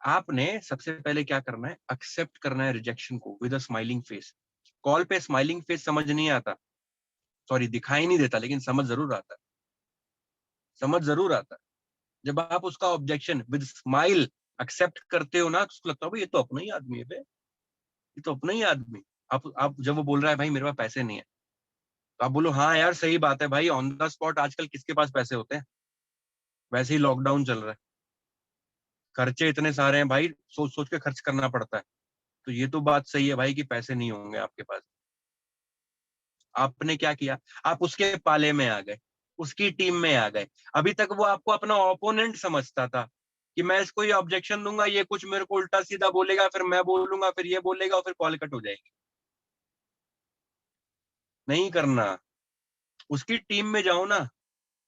आपने सबसे पहले क्या करना है, एक्सेप्ट करना है रिजेक्शन को with a smiling face. Call पे स्माइलिंग फेस समझ नहीं आता, सॉरी दिखाई नहीं देता, लेकिन समझ जरूर आता है, समझ जरूर आता है। जब आप उसका ऑब्जेक्शन विद स्माइल एक्सेप्ट करते हो ना, तो उसको लगता है भाई ये तो अपना ही आदमी है बे, ये तो अपना ही आदमी। आप जब वो बोल रहा है भाई मेरे पास पैसे नहीं है, तो आप बोलो हाँ यार सही बात है भाई, ऑन द स्पॉट आजकल किसके पास पैसे होते हैं, वैसे ही लॉकडाउन चल रहा है, खर्चे इतने सारे हैं भाई, सोच सोच के खर्च करना पड़ता है, तो ये तो बात सही है भाई कि पैसे नहीं होंगे आपके पास। आपने क्या किया, आप उसके पाले में आ गए, उसकी टीम में आ गए। अभी तक वो आपको अपना ओपोनेंट समझता था कि मैं इसको ये ऑब्जेक्शन दूंगा, ये कुछ मेरे को उल्टा सीधा बोलेगा, फिर मैं बोलूंगा, फिर ये बोलेगा, और फिर कॉल कट हो जाएगी। नहीं करना, उसकी टीम में जाओ ना,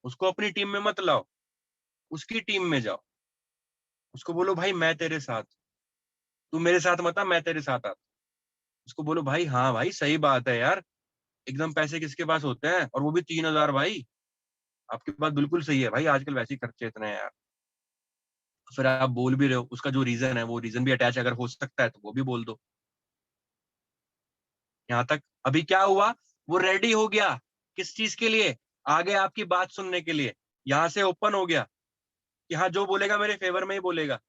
उसको अपनी टीम में मत लाओ, उसकी टीम में जाओ, उसको बोलो भाई मैं तेरे साथ, तू मेरे साथ मत आ, मैं तेरे साथ आता। उसको बोलो भाई हाँ भाई सही बात है यार, एकदम पैसे किसके पास होते हैं, और वो भी 3,000 भाई, आपकी बात बिल्कुल सही है भाई, आजकल वैसे ही खर्चे इतने हैं यार। फिर आप बोल भी रहे हो, उसका जो रीजन है वो रीजन भी अटैच अगर हो सकता है तो वो भी बोल दो। यहाँ तक अभी क्या हुआ, वो रेडी हो गया किस चीज के लिए, आगे आपकी बात सुनने के लिए। यहाँ से ओपन हो गया कि हाँ जो बोलेगा मेरे फेवर में ही बोलेगा,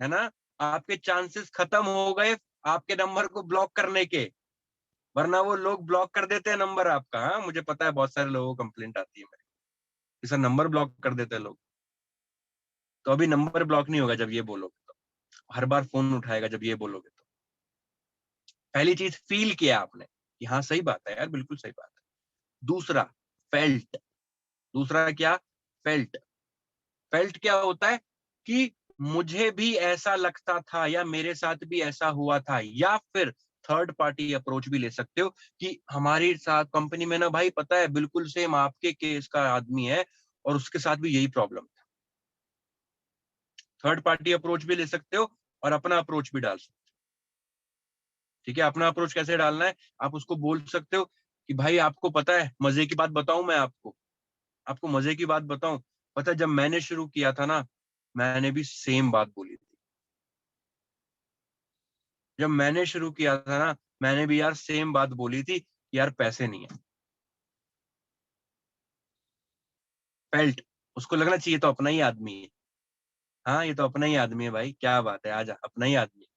है ना। आपके चांसेस खत्म हो गए आपके नंबर को ब्लॉक करने के, वरना वो लोग ब्लॉक कर देते हैं नंबर आपका। हाँ मुझे पता है, बहुत सारे लोगों को कंप्लेंट आती है मेरी, इसे नंबर ब्लॉक कर देते हैं लोग। तो अभी नंबर ब्लॉक नहीं होगा जब ये बोलोगे तो, हर बार फोन उठाएगा जब ये बोलोगे तो। पहली चीज फील किया आपने कि हाँ सही बात है यार, बिल्कुल सही बात है। दूसरा फेल्ट। दूसरा क्या, फेल्ट। फेल्ट क्या होता है कि मुझे भी ऐसा लगता था, या मेरे साथ भी ऐसा हुआ था, या फिर थर्ड पार्टी अप्रोच भी ले सकते हो कि हमारी साथ कंपनी में ना भाई पता है बिल्कुल सेम आपके केस का आदमी है और उसके साथ भी यही प्रॉब्लम था। थर्ड पार्टी अप्रोच भी ले सकते हो और अपना अप्रोच भी डाल सकते हो। ठीक है, अपना अप्रोच कैसे डालना है, आप उसको बोल सकते हो कि भाई आपको पता है, मजे की बात बताऊं मैं आपको, आपको मजे की बात बताऊं, पता है जब मैंने शुरू किया था ना, मैंने भी सेम बात बोली थी। जब मैंने शुरू किया था ना, मैंने भी यार सेम बात बोली थी, यार पैसे नहीं है। फेल्ट, उसको लगना चाहिए तो अपना ही आदमी है। हाँ ये तो अपना ही आदमी है भाई, क्या बात है, आजा अपना ही आदमी है।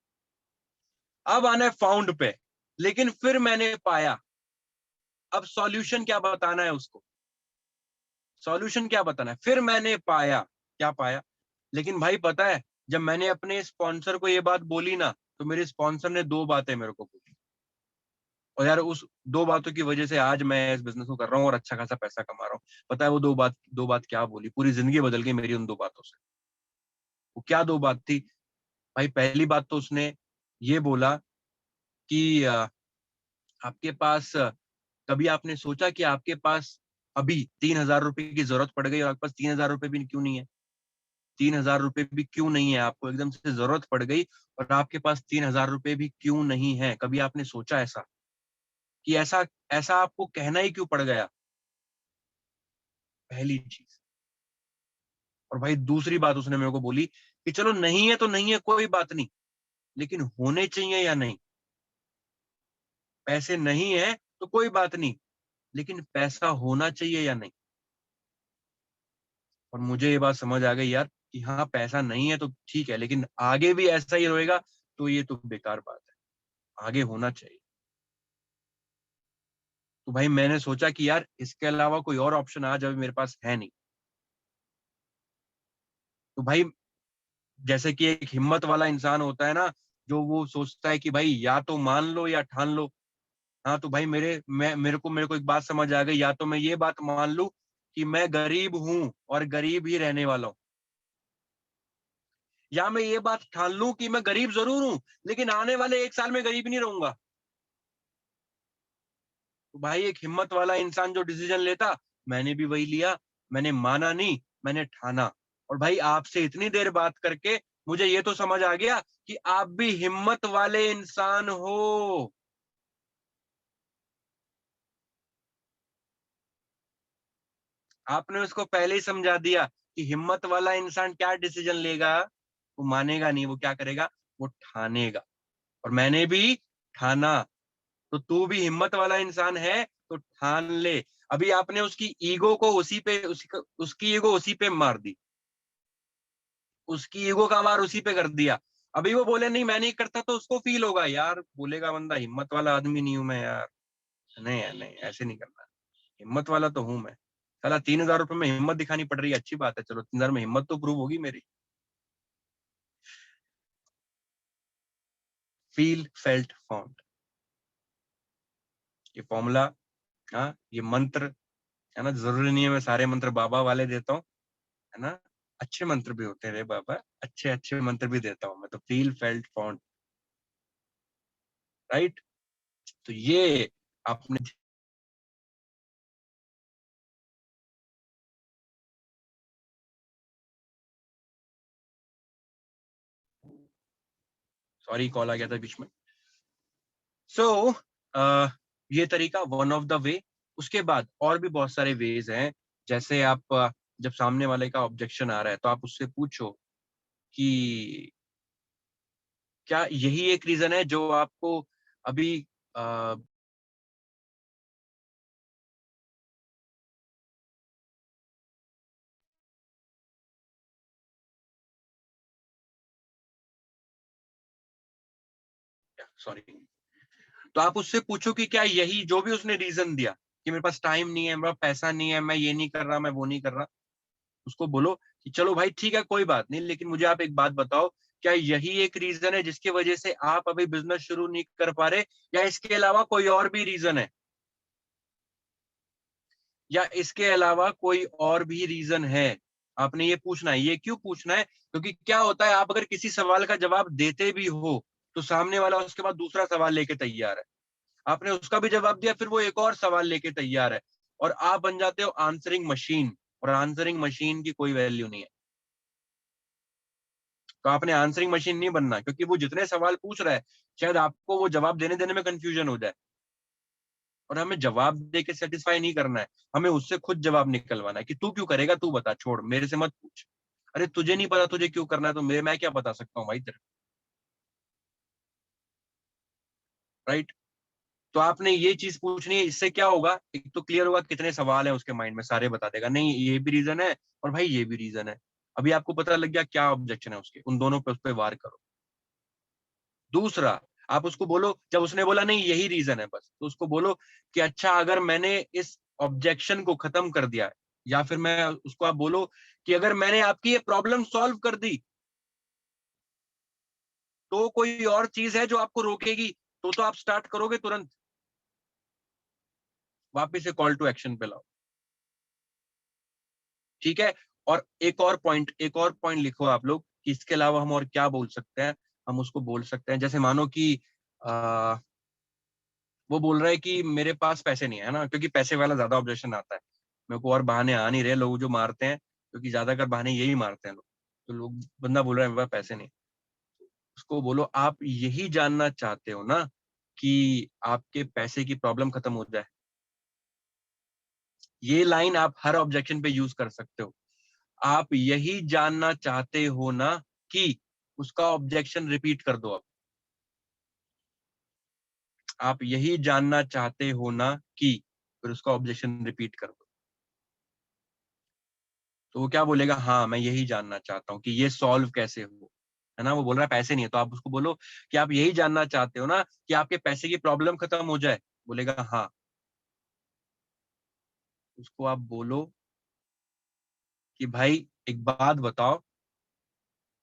अब आना है फाउंड पे, लेकिन फिर मैंने पाया, अब सॉल्यूशन क्या बताना है उसको, सॉल्यूशन क्या बताना है, फिर मैंने पाया, क्या पाया, लेकिन भाई पता है जब मैंने अपने स्पॉन्सर को ये बात बोली ना, तो मेरे स्पॉन्सर ने दो बातें मेरे को बोली, और यार उस दो बातों की वजह से आज मैं इस बिजनेस को कर रहा हूँ और अच्छा खासा पैसा कमा रहा हूँ। पता है वो दो बात क्या बोली, पूरी जिंदगी बदल गई मेरी उन दो बातों से। वो क्या दो बात थी भाई, पहली बात तो उसने ये बोला कि आपके पास कभी आपने सोचा कि आपके पास अभी 3,000 रुपए की जरूरत पड़ गई और आपके पास 3,000 रुपए भी क्यों नहीं है, 3,000 रुपए भी क्यों नहीं है, आपको एकदम से जरूरत पड़ गई और आपके पास 3,000 रुपए भी क्यों नहीं है, कभी आपने सोचा ऐसा कि ऐसा ऐसा आपको कहना ही क्यों पड़ गया, पहली चीज। और भाई दूसरी बात उसने मेरे को बोली कि चलो नहीं है तो नहीं है कोई बात नहीं, लेकिन होने चाहिए या नहीं, पैसे नहीं है तो कोई बात नहीं, लेकिन पैसा होना चाहिए या नहीं। और मुझे ये बात समझ आ गई यार कि हाँ पैसा नहीं है तो ठीक है, लेकिन आगे भी ऐसा ही रहेगा तो ये तो बेकार बात है, आगे होना चाहिए। तो भाई मैंने सोचा कि यार इसके अलावा कोई और ऑप्शन आज अभी मेरे पास है नहीं। तो भाई जैसे कि एक हिम्मत वाला इंसान होता है ना, जो वो सोचता है कि भाई या तो मान लो या ठान लो। हाँ तो भाई मेरे को एक बात समझ आ गई, या तो मैं ये बात मान लूं कि मैं गरीब हूं और गरीब ही रहने वाला हूं, या मैं ये बात ठान लूं कि मैं गरीब जरूर हूं लेकिन आने वाले 1 साल में गरीब नहीं रहूंगा। तो भाई एक हिम्मत वाला इंसान जो डिसीजन लेता, मैंने भी वही लिया। मैंने माना नहीं, मैंने ठाना। और भाई आपसे इतनी देर बात करके मुझे ये तो समझ आ गया कि आप भी हिम्मत वाले इंसान हो। आपने उसको पहले ही समझा दिया कि हिम्मत वाला इंसान क्या डिसीजन लेगा, वो मानेगा नहीं, वो क्या करेगा, वो ठानेगा। और मैंने भी ठाना। तो तू भी हिम्मत वाला इंसान है तो ठान ले। अभी आपने उसकी ईगो को उसकी ईगो उसी पे मार दी, उसकी ईगो का वार उसी पे कर दिया। अभी वो बोले नहीं मैं नहीं करता तो उसको फील होगा, यार बोलेगा बंदा हिम्मत वाला आदमी नहीं हूं मैं यार, नहीं है नहीं ऐसे नहीं करना, हिम्मत वाला तो हूं मैं। साला 3,000 रुपए में हिम्मत दिखानी पड़ रही है, अच्छी बात है, चलो 3,000 में हिम्मत तो प्रूव होगी मेरी। फील फेल्ट फाउंड, ये फॉर्मूला, हाँ ये मंत्र, है ना, जरूरी नहीं है मैं सारे मंत्र बाबा वाले देता हूँ, है ना, अच्छे मंत्र भी होते हैं रे बाबा, अच्छे अच्छे मंत्र भी देता हूँ मैं तो। Feel felt found, right. तो ये आपने, सॉरी कॉल आ गया था बीच में। सो ये तरीका वन ऑफ द वे उसके बाद और भी बहुत सारे वेज हैं, जैसे आप जब सामने वाले का ऑब्जेक्शन आ रहा है तो आप उससे पूछो कि क्या यही एक रीजन है जो आपको अभी सॉरी, तो आप उससे पूछो कि क्या यही जो भी उसने रीजन दिया कि मेरे पास टाइम नहीं है, मेरा पैसा नहीं है, मैं ये नहीं कर रहा, मैं वो नहीं कर रहा, उसको बोलो कि चलो भाई ठीक है कोई बात नहीं, लेकिन मुझे आप एक बात बताओ, क्या यही एक रीजन है जिसकी वजह से आप अभी बिजनेस शुरू नहीं कर पा रहे, या इसके अलावा कोई और भी रीजन है, या इसके अलावा कोई और भी रीजन है? आपने ये पूछना है। ये क्यों पूछना है? क्योंकि क्या होता है, आप अगर किसी सवाल का जवाब देते भी हो तो सामने वाला उसके बाद दूसरा सवाल लेके तैयार है, आपने उसका भी जवाब दिया, फिर वो एक और सवाल लेके तैयार है, और आप बन जाते हो आंसरिंग मशीन, और आंसरिंग मशीन की कोई वैल्यू नहीं है। तो आपने आंसरिंग मशीन नहीं बनना, क्योंकि वो जितने सवाल पूछ रहा है शायद आपको वो जवाब देने देने में कंफ्यूजन हो जाए, और हमें जवाब दे के सेटिस्फाई नहीं करना है, हमें उससे खुद जवाब निकलवाना है कि तू क्यों करेगा, तू बता, छोड़, मेरे से मत पूछ। अरे तुझे नहीं पता तुझे क्यों करना है, तो मैं क्या बता सकता हूँ भाई तेरे, राइट? तो आपने ये चीज पूछनी है, इससे क्या होगा, एक तो क्लियर होगा कितने सवाल है उसके माइंड में, सारे बता देगा, नहीं ये भी रीजन है और भाई ये भी रीजन है। अभी आपको पता लग गया क्या ऑब्जेक्शन है उसके, उन दोनों पे उस पर वार करो। दूसरा, आप उसको बोलो, जब उसने बोला नहीं यही रीजन है बस, तो उसको बोलो कि अच्छा अगर मैंने इस ऑब्जेक्शन को खत्म कर दिया है, या फिर मैं उसको आप बोलो कि अगर मैंने आपकी ये प्रॉब्लम सॉल्व कर दी तो कोई और चीज है जो आपको रोकेगी, तो आप स्टार्ट करोगे तुरंत। वापिस से कॉल टू एक्शन पे लाओ, ठीक है? और एक और पॉइंट लिखो आप लोग कि इसके अलावा हम और क्या बोल सकते हैं। हम उसको बोल सकते हैं, जैसे मानो कि आ, वो बोल रहा है कि मेरे पास पैसे नहीं है ना, क्योंकि पैसे वाला ज्यादा ऑब्जेक्शन आता है, मेरे को और बहाने आ नहीं रहे, लोग जो मारते हैं, क्योंकि ज्यादातर बहाने यही मारते हैं लोग, तो लोग, बंदा बोल रहा है मेरे पास पैसे नहीं। उसको बोलो आप यही जानना चाहते हो ना कि आपके पैसे की प्रॉब्लम खत्म हो जाए। ये लाइन आप हर ऑब्जेक्शन पे यूज कर सकते हो। आप यही जानना चाहते हो ना कि, उसका ऑब्जेक्शन रिपीट कर दो। आप यही जानना चाहते हो ना कि, फिर उसका ऑब्जेक्शन रिपीट कर दो। तो वो क्या बोलेगा, हाँ मैं यही जानना चाहता हूँ कि ये सॉल्व कैसे हो, है ना? वो बोल रहा है पैसे नहीं है, तो आप उसको बोलो कि आप यही जानना चाहते हो ना कि आपके पैसे की प्रॉब्लम खत्म हो जाए। बोलेगा हाँ। उसको आप बोलो कि भाई एक बात बताओ,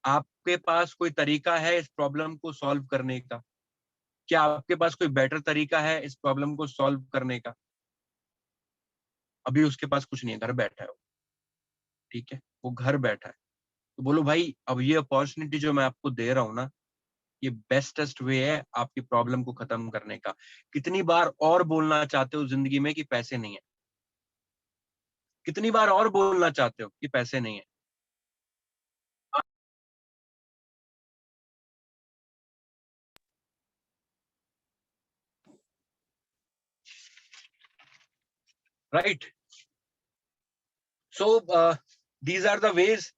आपके पास कोई तरीका है इस प्रॉब्लम को सॉल्व करने का? क्या आपके पास कोई बेटर तरीका है इस प्रॉब्लम को सॉल्व करने का? अभी उसके पास कुछ नहीं है, घर बैठा है वो, ठीक है, वो घर बैठा है। तो बोलो भाई अब ये अपॉर्चुनिटी जो मैं आपको दे रहा हूँ ना, ये बेस्टेस्ट वे है आपकी प्रॉब्लम को खत्म करने का। कितनी बार और बोलना चाहते हो जिंदगी में कि पैसे नहीं है? कितनी बार और बोलना चाहते हो कि पैसे नहीं है? Right? So these are the ways,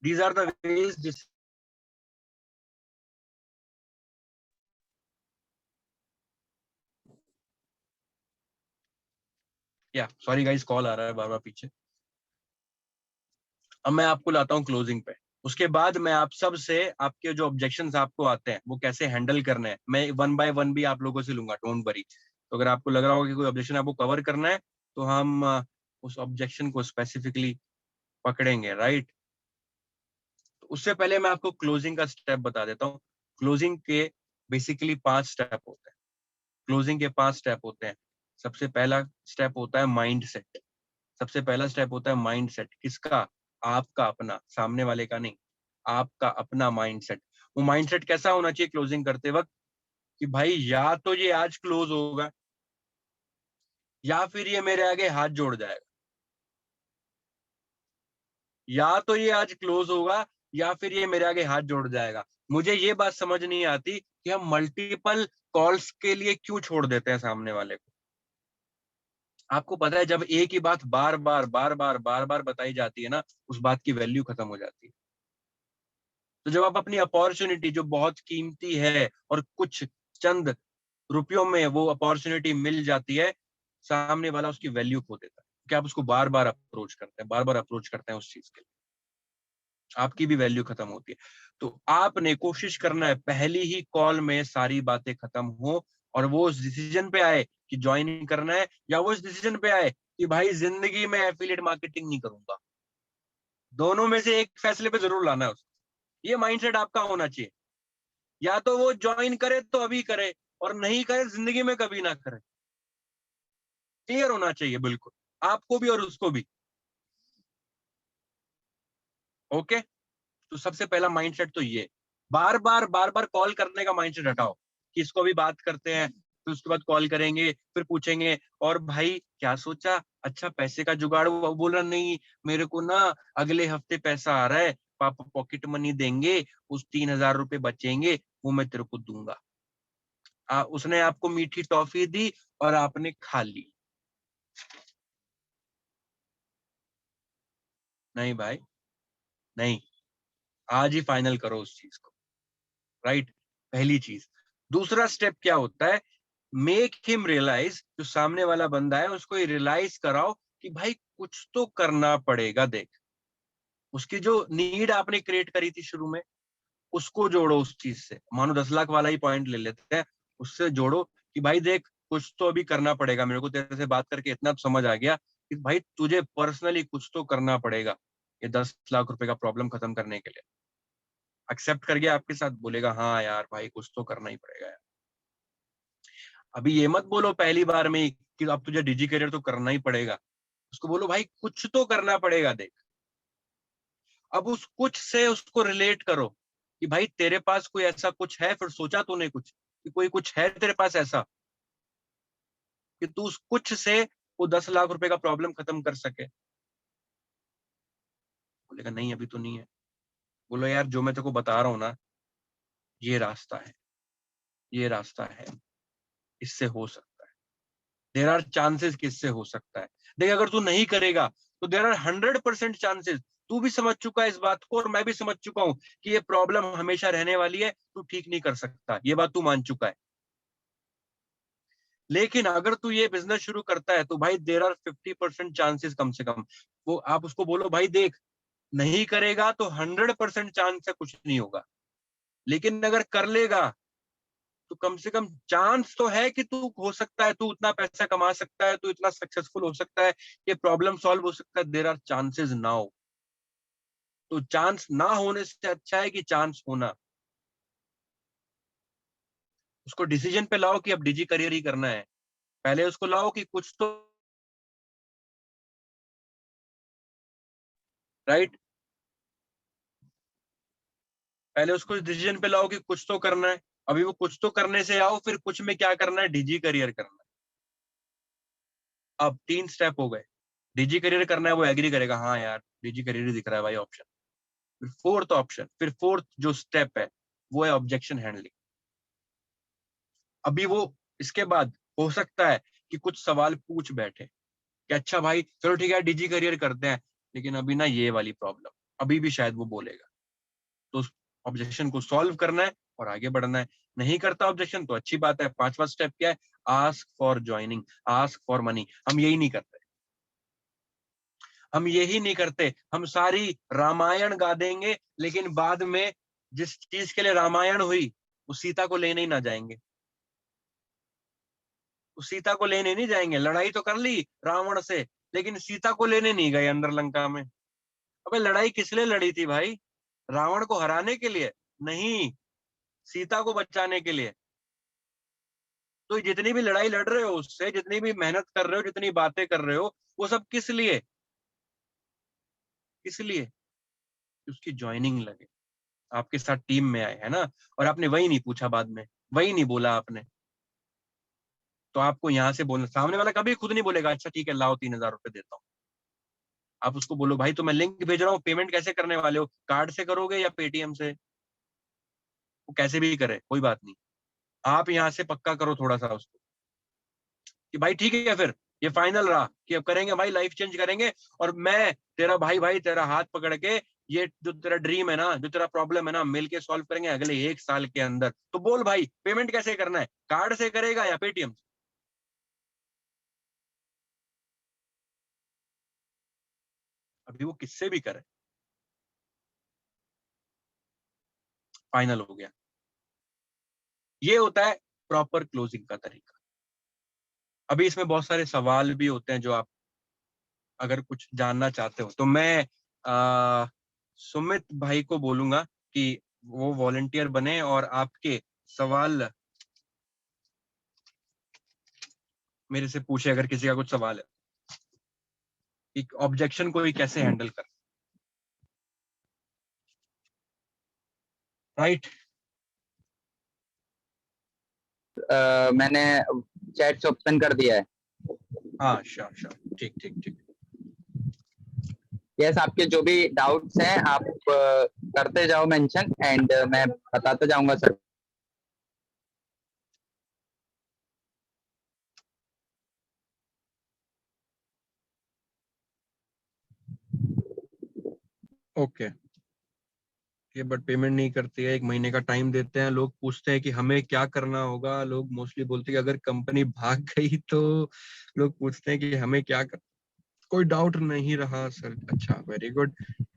these are the ways जिस, या सॉरी गाइस कॉल आ रहा है बार बार पीछे। अब मैं आपको लाता हूँ क्लोजिंग पे। उसके बाद मैं आप सब से आपके जो ऑब्जेक्शंस आपको आते हैं वो कैसे हैंडल करने हैं, मैं वन बाय वन भी आप लोगों से लूंगा, डोंट वरी। तो अगर आपको लग रहा होगा कि कोई ऑब्जेक्शन आपको कवर करना है, तो हम उस ऑब्जेक्शन को स्पेसिफिकली पकड़ेंगे, राइट? तो उससे पहले मैं आपको क्लोजिंग का स्टेप बता देता हूँ। क्लोजिंग के बेसिकली 5 स्टेप होते हैं। क्लोजिंग के 5 स्टेप होते हैं। सबसे पहला स्टेप होता है माइंड सेट। सबसे पहला स्टेप होता है माइंड सेट। किसका? आपका अपना, सामने वाले का नहीं। आपका अपना माइंड सेट। वो माइंड सेट कैसा होना चाहिए क्लोजिंग करते वक्त, कि भाई या तो ये आज क्लोज होगा, या फिर ये मेरे आगे हाथ जोड़ जाएगा। या तो ये आज क्लोज होगा, या फिर ये मेरे आगे हाथ जोड़ जाएगा। मुझे ये बात समझ नहीं आती कि हम मल्टीपल कॉल्स के लिए क्यों छोड़ देते हैं सामने वाले को। आपको पता है जब एक ही बात बार बार बताई जाती है ना, उस बात की वैल्यू खत्म हो जाती है। तो जब आप अपनी अपॉर्चुनिटी जो बहुत कीमती है और कुछ चंद रुपयों में वो अपॉर्चुनिटी मिल जाती है, सामने वाला उसकी वैल्यू खो देता है, कि आप उसको बार बार अप्रोच करते हैं उस चीज के लिए, आपकी भी वैल्यू खत्म होती है। तो आपने कोशिश करना है पहली ही कॉल में सारी बातें खत्म हो और वो उस डिसीजन पे आए कि ज्वाइन करना है, या वो इस डिसीजन पे आए कि भाई जिंदगी में एफिलिएट मार्केटिंग नहीं करूंगा। दोनों में से एक फैसले पे जरूर लाना है उसको। ये माइंडसेट आपका होना चाहिए। या तो वो ज्वाइन करे तो अभी करे, और नहीं करे जिंदगी में कभी ना करे। क्लियर होना चाहिए बिल्कुल, आपको भी और उसको भी। ओके, तो सबसे पहला माइंडसेट तो ये, बार बार कॉल करने का माइंडसेट हटाओ कि इसको भी बात करते हैं, फिर उसके बाद कॉल करेंगे, फिर पूछेंगे और भाई क्या सोचा, अच्छा पैसे का जुगाड़ हुआ? वो बोल रहा नहीं मेरे को ना अगले हफ्ते पैसा आ रहा है, पापा पॉकेट मनी देंगे, उस 3,000 रुपए बचेंगे वो मैं तेरे को दूंगा। उसने आपको मीठी टॉफी दी और आपने खा ली। नहीं भाई, नहीं, आज ही फाइनल करो उस चीज को। राइट, पहली चीज। दूसरा स्टेप क्या होता है, मेक हिम रियलाइज, जो सामने वाला बंदा है उसको ये रियलाइज कराओ कि भाई कुछ तो करना पड़ेगा। देख, उसकी जो नीड आपने क्रिएट करी थी शुरू में, उसको जोड़ो उस चीज से। मानो 10 लाख वाला ही पॉइंट ले लेते हैं, उससे जोड़ो कि भाई देख कुछ तो अभी करना पड़ेगा, मेरे को तेरे से बात करके इतना तो समझ आ गया कि भाई तुझे पर्सनली कुछ तो करना पड़ेगा ये 10 लाख रुपए का प्रॉब्लम खत्म करने के लिए। एक्सेप्ट कर गया आपके साथ, बोलेगा हाँ यार भाई कुछ तो करना ही पड़ेगा यार। अभी ये मत बोलो पहली बार में ही कि अब तुझे डिजी करियर तो करना ही पड़ेगा। उसको बोलो भाई कुछ तो करना पड़ेगा देख। अब उस कुछ से उसको रिलेट करो कि भाई तेरे पास कोई ऐसा कुछ है, फिर सोचा तूने कुछ कि कोई कुछ है तेरे पास ऐसा कि तू उस कुछ से वो 10 लाख रुपए का प्रॉब्लम खत्म कर सके। बोलेगा नहीं अभी तो नहीं है। बोलो यार जो मैं तेरे को बता रहा हूँ ना, ये रास्ता है, ये रास्ता है, इससे हो सकता है। देर आर चांसेस कि इससे हो सकता है। देख अगर तू नहीं करेगा तो देर आर 100% चांसेस, तू भी समझ चुका है इस बात को और मैं भी समझ चुका हूं कि ये प्रॉब्लम हमेशा रहने वाली है, तू ठीक नहीं कर सकता, ये बात तू मान चुका है। लेकिन अगर तू ये बिजनेस शुरू करता है तो भाई देर आर 50% चांसेस कम से कम। वो आप उसको बोलो भाई देख, नहीं करेगा तो 100% चांस है कुछ नहीं होगा, लेकिन अगर कर लेगा तो कम से कम चांस तो है कि तू हो सकता है, तू उतना पैसा कमा सकता है, तू इतना सक्सेसफुल हो सकता है, ये प्रॉब्लम सॉल्व हो सकता है। There are chances now. तो चांस ना होने से अच्छा है कि चांस होना। उसको डिसीजन पे लाओ कि अब डिजी करियर ही करना है। पहले उसको लाओ कि कुछ तो, राइट, पहले उसको डिसीजन पे लाओ कि कुछ तो करना है। अभी वो कुछ तो करने से आओ, फिर कुछ में क्या करना है, डिजी करियर करना है। अब 3 स्टेप हो गए। डिजी करियर करना है, वो एग्री करेगा हाँ यार डिजी करियर ही दिख रहा है भाई ऑप्शन। फिर फोर्थ ऑप्शन, फिर फोर्थ जो स्टेप है वो है ऑब्जेक्शन हैंडलिंग। अभी वो इसके बाद हो सकता है कि कुछ सवाल पूछ बैठे कि अच्छा भाई चलो ठीक है डिजी करियर करते हैं, लेकिन अभी ना ये वाली प्रॉब्लम, अभी भी शायद वो बोलेगा। तो उस ऑब्जेक्शन को सॉल्व करना है और आगे बढ़ना है। नहीं करता ऑब्जेक्शन तो अच्छी बात है। 5वां स्टेप क्या है, ask for joining, ask for money. हम यही नहीं करते, हम यही नहीं करते। हम सारी रामायण गा देंगे लेकिन बाद में जिस चीज के लिए रामायण हुई वो सीता को लेने ही ना जाएंगे। उस सीता को लेने नहीं जाएंगे। लड़ाई तो कर ली रावण से, लेकिन सीता को लेने नहीं गए अंदर लंका में। अबे लड़ाई किस लिए लड़ी थी भाई? रावण को हराने के लिए नहीं, सीता को बचाने के लिए। तो जितनी भी लड़ाई लड़ रहे हो उससे, जितनी भी मेहनत कर रहे हो, जितनी बातें कर रहे हो, वो सब किस लिए? इसलिए कि उसकी ज्वाइनिंग लगे, आपके साथ टीम में आए, है ना। और आपने वही नहीं पूछा बाद में, वही नहीं बोला आपने। तो आपको यहाँ से बोलना, सामने वाला कभी खुद नहीं बोलेगा अच्छा ठीक है लाओ 3,000 रुपए देता हूँ। आप उसको बोलो भाई तो मैं लिंक भेज रहा हूँ, पेमेंट कैसे करने वाले हो, कार्ड से करोगे या पेटीएम से? वो कैसे भी करे कोई बात नहीं, आप यहाँ से पक्का करो थोड़ा सा उसको कि भाई ठीक है, फिर ये फाइनल रहा कि अब करेंगे भाई, लाइफ चेंज करेंगे, और मैं तेरा भाई तेरा हाथ पकड़ के ये जो तेरा ड्रीम है ना, जो तेरा प्रॉब्लम है ना, मिलके सॉल्व करेंगे अगले 1 साल के अंदर। तो बोल भाई, पेमेंट कैसे करना है, कार्ड से करेगा या पेटीएम से? अभी वो किससे भी करे, फाइनल हो गया। ये होता है प्रॉपर क्लोजिंग का तरीका। अभी इसमें बहुत सारे सवाल भी होते हैं जो आप अगर कुछ जानना चाहते हो तो मैं सुमित भाई को बोलूंगा कि वो वॉलंटियर बने और आपके सवाल मेरे से पूछे, अगर किसी का कुछ सवाल है कि ऑब्जेक्शन को ही कैसे हैंडल कर। राइट, मैंने चैट्स ओपन कर दिया है। हाँ श्योर श्योर, ठीक ठीक ठीक। यस, आपके जो भी डाउट्स हैं आप करते जाओ मेंशन, एंड मैं बताते जाऊंगा सर। ओके, ये बट पेमेंट नहीं करती है, 1 महीने का टाइम देते हैं। लोग पूछते हैं कि हमें क्या करना होगा, लोग मोस्टली बोलते हैं कि अगर कंपनी भाग गई तो लोग पूछते हैं कि हमें क्या कर। कोई डाउट नहीं रहा सर, अच्छा वेरी गुड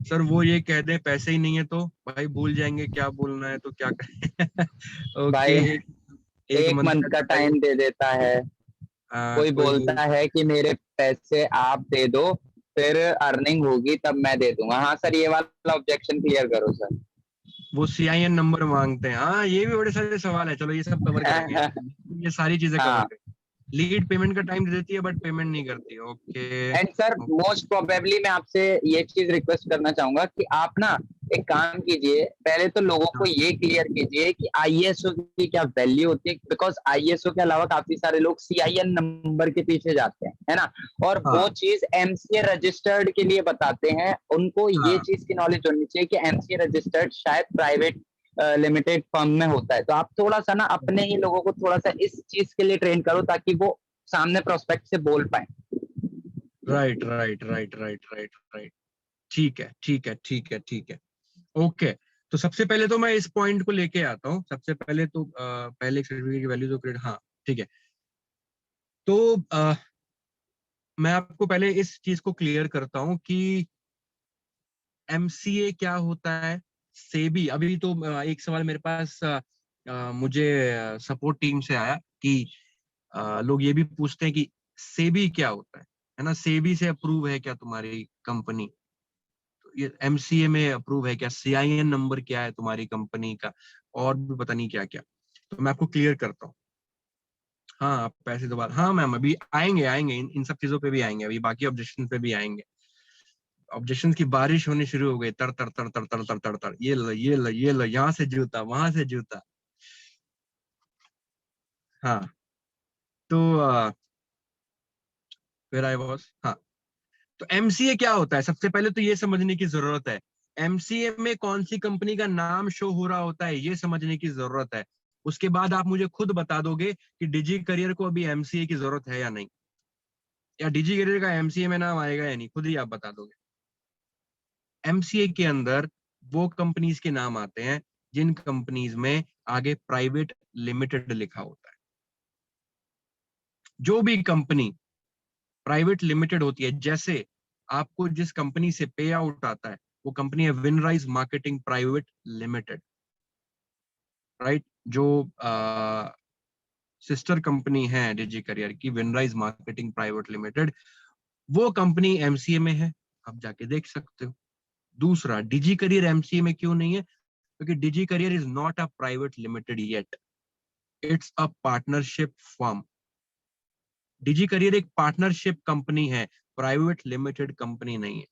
सर। वो ये कह दें पैसे ही नहीं है तो भाई भूल जाएंगे क्या बोलना है, तो क्या करें। ओके, भाई एक एक मंथ मंथ का का टाइम। टाइम दे देता है, कोई कोई बोलता है कि मेरे पैसे आप दे दो, फिर अर्निंग होगी तब मैं दे दूंगा। हाँ सर, ये वाला ऑब्जेक्शन क्लियर करो सर। वो सीआईएन नंबर मांगते हैं, हाँ ये भी बड़े सारे सवाल है, चलो ये सब कवर करेंगे यार, ये सारी चीजें कवर हाँ, करेंगे। लीड पेमेंट का टाइम दे देती है बट पेमेंट नहीं करती, okay. And sir most probably मैं आपसे ये चीज रिक्वेस्ट करना चाहूंगा कि आप ना एक काम कीजिए, पहले तो लोगों को ये क्लियर कीजिए कि आईएसओ की क्या वैल्यू होती है, बिकॉज आईएसओ के अलावा काफी सारे लोग सीआईएन नंबर के पीछे जाते हैं, है ना, और हाँ वो चीज एमसीए रजिस्टर्ड के लिए बताते हैं। उनको ये हाँ चीज की नॉलेज होनी चाहिए कि एमसीए रजिस्टर्ड शायद प्राइवेट लिमिटेड फर्म में होता है। तो आप थोड़ा सा ना अपने ही लोगों को थोड़ा सा इस चीज के लिए ट्रेन करो ताकि वो सामने प्रोस्पेक्ट से बोल पाए। Right right right right right right, ठीक है ठीक है ठीक है ठीक है, ओके। तो सबसे पहले तो मैं इस पॉइंट को लेके आता हूँ। सबसे पहले तो पहले एक सर्टिफिकेट की वैल्यू तो क्रेडिट, हाँ ठीक है। तो मैं आपको पहले इस चीज को क्लियर करता हूँ कि एमसीए क्या होता है। सेबी, अभी तो एक सवाल मेरे पास मुझे सपोर्ट टीम से आया कि लोग ये भी पूछते हैं कि सेबी क्या होता है ना, सेबी से अप्रूव है क्या तुम्हारी कंपनी, तो ये एमसीए में अप्रूव है क्या, सीआईएन नंबर क्या है तुम्हारी कंपनी का, और भी पता नहीं क्या क्या। तो मैं आपको क्लियर करता हूँ। हाँ आप पैसे दोबारा, हाँ मैम अभी आएंगे आएंगे, इन सब चीजों पे भी आएंगे, अभी बाकी ऑब्जेक्शन पे भी आएंगे। ऑब्जेक्शन की बारिश होनी शुरू हो गई, तर तर तर तर तर तर तर तर, ये लो ये लो ये लो, यहाँ से जूता वहां से जूता। हाँ, तो फिर आई वॉज, हाँ। तो एमसीए क्या होता है, सबसे पहले तो ये समझने की जरूरत है। एमसीए में कौन सी कंपनी का नाम शो हो रहा होता है ये समझने की जरूरत है। उसके बाद आप मुझे खुद बता दोगे कि डिजी करियर को अभी एमसीए की जरूरत है या नहीं, या डिजी करियर का एमसीए में नाम आएगा या नहीं, खुद ही आप बता दोगे। एमसीए के अंदर वो कंपनीज के नाम आते हैं जिन कंपनीज में आगे प्राइवेट लिमिटेड लिखा होता है। जो भी कंपनी प्राइवेट लिमिटेड होती है, जैसे आपको जिस कंपनी से पे आउट आता है वो कंपनी है विनराइज मार्केटिंग प्राइवेट लिमिटेड, राइट। जो सिस्टर कंपनी है डिजी करियर की, विनराइज मार्केटिंग प्राइवेट लिमिटेड, वो कंपनी एमसीए में है, आप जाके देख सकते हो। दूसरा, डिजी करियर एमसीए में क्यों नहीं है, क्योंकि Digi Career is not a private limited yet, it's a partnership firm. Digi Career एक पार्टनरशिप कंपनी है, प्राइवेट लिमिटेड कंपनी नहीं है।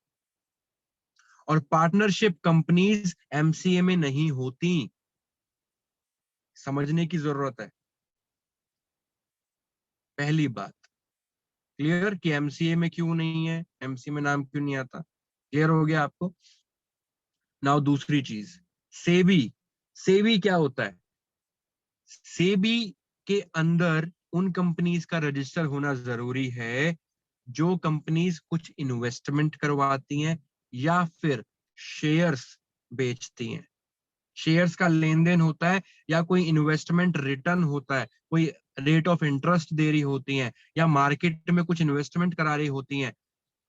और पार्टनरशिप कंपनीज एमसीए में नहीं होती, समझने की जरूरत है। पहली बात क्लियर कि एमसीए में क्यों नहीं है, एमसीए में नाम क्यों नहीं आता, क्लियर हो गया आपको। नाउ दूसरी चीज, सेबी। सेबी क्या होता है, सेबी के अंदर उन कंपनीज का रजिस्टर होना जरूरी है जो कंपनीज कुछ इन्वेस्टमेंट करवाती हैं या फिर शेयर्स बेचती हैं। शेयर्स का लेन देन होता है या कोई इन्वेस्टमेंट रिटर्न होता है, कोई रेट ऑफ इंटरेस्ट दे रही होती हैं या मार्केट में कुछ इन्वेस्टमेंट करा रही होती हैं,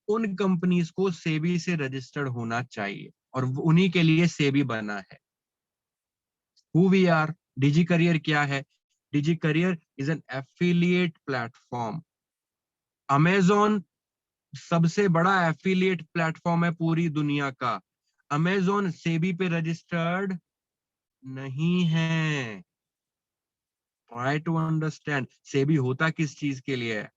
उन कंपनीज को सेबी से रजिस्टर्ड होना चाहिए और उन्हीं के लिए सेबी बना है। Who we are, Digi Career क्या है? Digi Career is an affiliate platform. Amazon सबसे बड़ा एफिलिएट प्लेटफॉर्म है पूरी दुनिया का। अमेजोन सेबी पे रजिस्टर्ड नहीं है। ट्राई टू अंडरस्टैंड सेबी होता किस चीज के लिए है,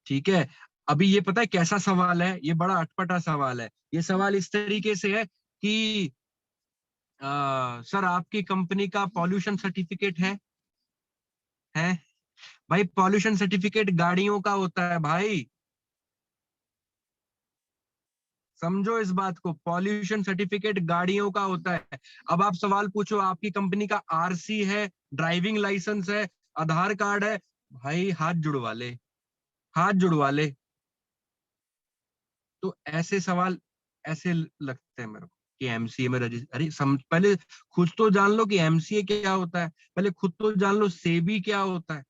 ठीक है। अभी ये पता है कैसा सवाल है, ये बड़ा अटपटा सवाल है। ये सवाल इस तरीके से है कि सर आपकी कंपनी का पॉल्यूशन सर्टिफिकेट है? भाई पॉल्यूशन सर्टिफिकेट गाड़ियों का होता है भाई, समझो इस बात को, पॉल्यूशन सर्टिफिकेट गाड़ियों का होता है। अब आप सवाल पूछो आपकी कंपनी का आरसी है, ड्राइविंग लाइसेंस है, आधार कार्ड है, भाई हाथ जुड़वा ले, हाथ जुड़वा ले। तो ऐसे सवाल ऐसे लगते हैं मेरे को कि एमसीए में रजिस्टर, अरे पहले खुद तो जान लो कि एमसीए क्या होता है, पहले खुद तो जान लो सेबी क्या होता है,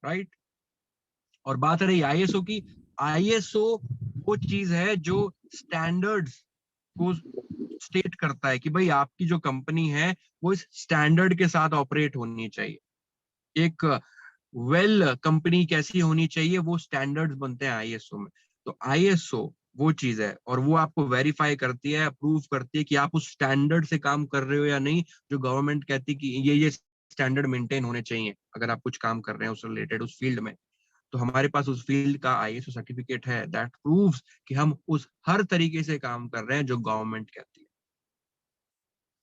राइट। और बात रही आईएसओ की, आईएसओ वो चीज है जो स्टैंडर्ड्स को स्टेट करता है कि भाई आपकी जो कंपनी है वो इस स्टैंडर्ड के साथ ऑपरेट होनी चाहिए। एक वेल कंपनी कैसी होनी चाहिए, वो स्टैंडर्ड्स बनते हैं आईएसओ में। तो आईएसओ वो चीज है और वो आपको वेरीफाई करती है, अप्रूव करती है कि आप उस स्टैंडर्ड से काम कर रहे हो या नहीं, जो गवर्नमेंट कहती है कि ये स्टैंडर्ड मेंटेन होने चाहिए अगर आप कुछ काम कर रहे हैं उस रिलेटेड उस फील्ड में। तो हमारे पास उस फील्ड का आईएसओ सर्टिफिकेट है दैट प्रूव्स कि हम उस हर तरीके से काम कर रहे हैं जो गवर्नमेंट कहती है।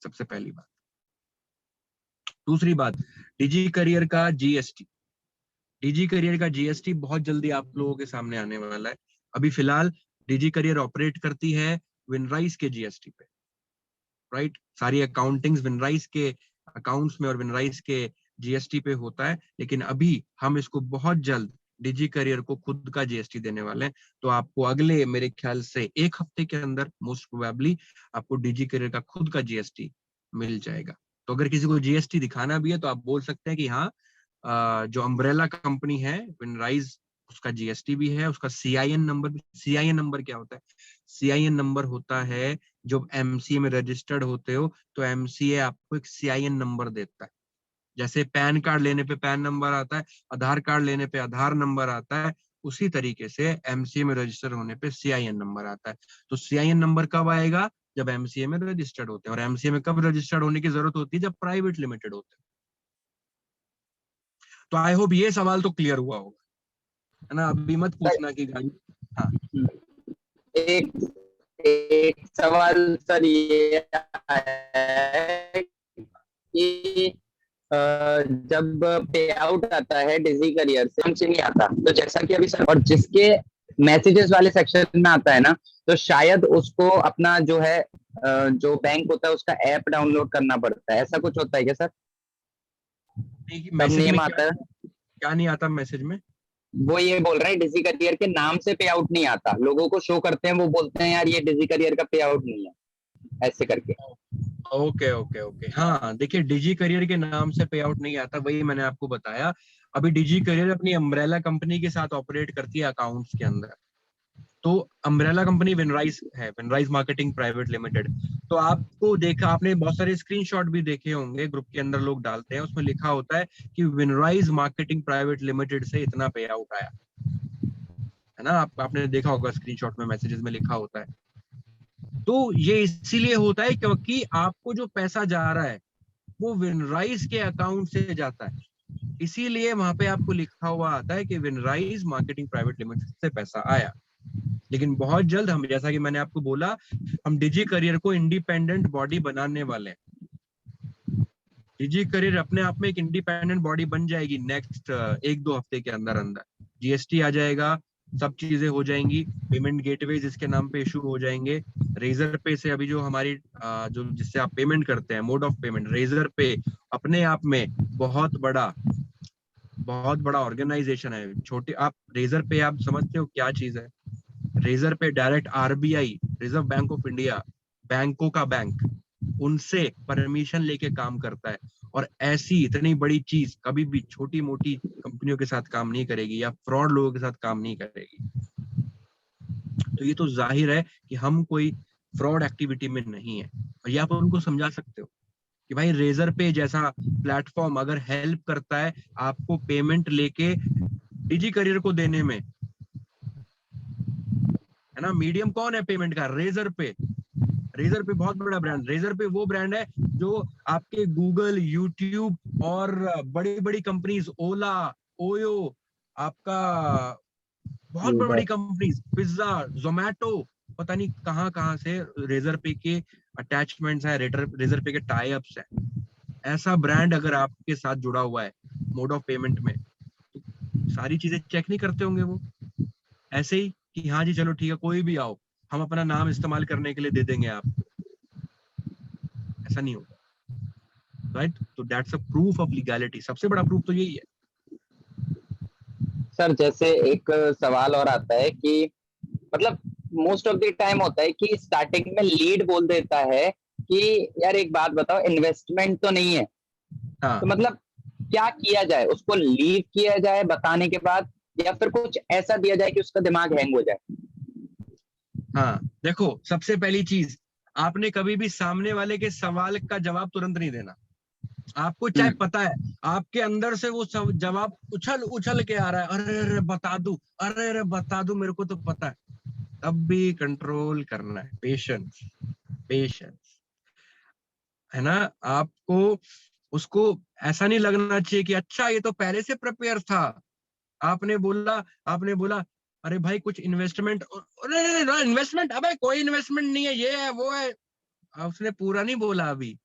सबसे पहली बात। दूसरी बात, डिजी करियर का जीएसटी। डिजी करियर का जीएसटी बहुत जल्दी आप लोगों के सामने आने वाला है। अभी फिलहाल डिजी करियर ऑपरेट करती है विनराइज के जीएसटी पे, राइट। सारी अकाउंटिंग्स विनराइज के अकाउंट्स में और विनराइज के जीएसटी पे होता है, लेकिन अभी हम इसको बहुत जल्द डिजी करियर को खुद का जीएसटी देने वाले हैं। तो आपको अगले मेरे ख्याल से एक हफ्ते के अंदर मोस्ट प्रोबेबली आपको डिजी करियर का खुद का जीएसटी मिल जाएगा। तो अगर किसी को जीएसटी दिखाना भी है तो आप बोल सकते हैं कि हाँ, जो अम्ब्रेला कंपनी है विनराइज, उसका जीएसटी भी है, उसका सीआईएन नंबर भी। सीआईएन नंबर क्या होता है? सीआईएन नंबर होता है जब एमसीए में रजिस्टर्ड होते हो तो एमसीए आपको एक सीआईएन नंबर देता है। जैसे पैन कार्ड लेने पे पैन नंबर आता है, आधार कार्ड लेने पे आधार नंबर आता है, उसी तरीके से एमसीए में रजिस्टर होने पे सीआईएन नंबर आता है। तो सीआईएन नंबर कब आएगा? जब एमसीए में रजिस्टर्ड होते हैं। और एमसीए में कब रजिस्टर्ड होने की जरूरत होती है? जब प्राइवेट लिमिटेड होते हैं। तो आई होप ये सवाल तो क्लियर हुआ होगा, है ना। अभी मत पूछना कि गाड़ी। हाँ, एक एक सवाल सर ये है कि जब पे आउट आता है डिजी करियर से हमसे नहीं आता, तो जैसा कि अभी सर, और जिसके मैसेजेस वाले सेक्शन में आता है ना, तो शायद उसको अपना जो है जो बैंक होता है उसका ऐप डाउनलोड करना पड़ता है, ऐसा कुछ होता है क्या सर? तब मैसेज नेम में आता है। क्या नहीं आता मैसेज में? वो ये बोल रहे हैं डिजी करियर के नाम से पे आउट नहीं आता, लोगों को शो करते हैं, वो बोलते हैं यार ये डिजी करियर का पे आउट नहीं है, ऐसे करके। ओके ओके ओके, हाँ देखिए, डिजी करियर के नाम से पे आउट नहीं आता, वही मैंने आपको बताया। अभी डिजी करियर अपनी अम्ब्रेला कंपनी के साथ ऑपरेट करती है अकाउंट्स के अंदर। तो अम्ब्रेला कंपनी विनराइज है, विनराइज मार्केटिंग प्राइवेट लिमिटेड। तो आपको देखा, आपने बहुत सारे स्क्रीनशॉट भी देखे होंगे, ग्रुप के अंदर लोग डालते हैं, उसमें लिखा होता है कि विनराइज मार्केटिंग प्राइवेट लिमिटेड से इतना पे आउट आया, है ना। आपने देखा होगा स्क्रीनशॉट में, मैसेजेस में लिखा होता है। तो ये इसीलिए होता है क्योंकि आपको जो पैसा जा रहा है वो विनराइज के अकाउंट से जाता है, इसीलिए वहां पे आपको लिखा हुआ आता है कि विनराइज मार्केटिंग प्राइवेट लिमिटेड से पैसा आया। लेकिन बहुत जल्द हम, जैसा कि मैंने आपको बोला, हम डिजी करियर को इंडिपेंडेंट बॉडी बनाने वाले हैं। डिजी करियर अपने आप में एक इंडिपेंडेंट बॉडी बन जाएगी नेक्स्ट 1-2 हफ्ते के अंदर अंदर। जीएसटी आ जाएगा, सब चीजें हो जाएंगी, पेमेंट गेटवे जिसके नाम पे इशू हो जाएंगे। रेजर पे से अभी जो हमारी जो जिससे आप पेमेंट करते हैं, मोड ऑफ पेमेंट, रेजर पे अपने आप में बहुत बड़ा ऑर्गेनाइजेशन है। छोटे आप रेजर पे आप समझते हो क्या चीज है? रेजर पे direct RBI, reserve bank of India, बैंकों का बैंक, उनसे परमिशन लेके काम करता है। और ऐसी इतनी बड़ी चीज कभी भी छोटी मोटी कंपनियों के साथ काम नहीं करेगी या फ्रॉड लोगों के साथ काम नहीं करेगी। तो ये तो जाहिर है कि हम कोई फ्रॉड एक्टिविटी में नहीं है। और ये आप उनको समझा सकते हो कि भाई रेजर पे जैसा प्लेटफॉर्म अगर हेल्प करता है आपको पेमेंट लेके डिजी करियर को देने में, है ना, मीडियम कौन है पेमेंट का? रेजर पे। रेजर पे बहुत बड़ा ब्रांड, रेजर पे वो ब्रांड है जो आपके गूगल, यूट्यूब और बड़ी बड़ी कंपनीज, ओला, ओयो, आपका बहुत बड़ी बड़ी कंपनीज, पिज्जा, जोमैटो, पता नहीं कहां कहां से रेजर पे के अटैचमेंट्स है, रेजर पे के टाई अप्स है। ऐसा ब्रांड अगर आपके साथ जुड़ा हुआ है मोड ऑफ पेमेंट में, तो सारी चीजें चेक नहीं करते होंगे वो? ऐसे ही कि हाँ जी चलो ठीक है, कोई भी आओ, हम अपना नाम इस्तेमाल करने के लिए दे देंगे आपको। ऐसा नहीं होगा, राइट? तो that's a proof of legality. सबसे बड़ा प्रूफ तो यही है। सर जैसे एक सवाल और आता है कि मतलब मोस्ट ऑफ द टाइम होता है कि स्टार्टिंग में लीड बोल देता है कि यार एक बात बताओ, इन्वेस्टमेंट तो नहीं है, हाँ तो मतलब क्या किया जाए? उसको लीव किया जाए बताने के बाद, या फिर कुछ ऐसा दिया जाए कि उसका दिमाग हैंग हो जाए? हाँ, देखो सबसे पहली चीज, आपने कभी भी सामने वाले के सवाल का जवाब तुरंत नहीं देना। आपको चाहे पता है आपके अंदर से वो जवाब उछल उछल के आ रहा है, अरे अरे बता दू, अरे अरे बता दू, मेरे को तो पता है, तब भी कंट्रोल करना है। पेशेंस, पेशेंस, है ना? आपको उसको ऐसा नहीं लगना चाहिए कि अच्छा ये तो पहले से प्रिपेयर था। आपने बोला अरे भाई कुछ इन्वेस्टमेंट, अरे इन्वेस्टमेंट, अबे कोई इन्वेस्टमेंट नहीं है, ये है वो है। उसने पूरा नहीं बोला अभी,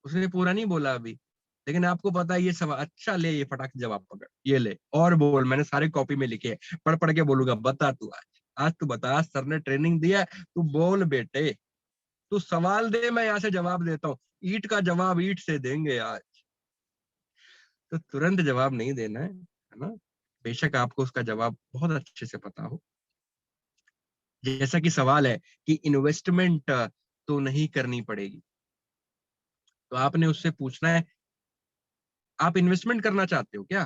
उसने पूरा नहीं बोला अभी, लेकिन आपको पता है ये सब। अच्छा ले ये फटाक से जवाब पकड़, ये ले और बोल, मैंने सारे कॉपी में लिखे हैं, पढ़ पढ़ के बोलूंगा। बता तू आज, आज तू बता, आज सर ने ट्रेनिंग दिया है, तू बोल बेटे, तू सवाल दे, मैं यहाँ से जवाब देता हूँ। ईंट का जवाब ईंट से देंगे आज, तो तुरंत जवाब नहीं देना है ना? बेशक आपको उसका जवाब बहुत अच्छे से पता हो। जैसा कि सवाल है कि इन्वेस्टमेंट तो नहीं करनी पड़ेगी, तो आपने उससे पूछना है आप इन्वेस्टमेंट करना चाहते हो क्या?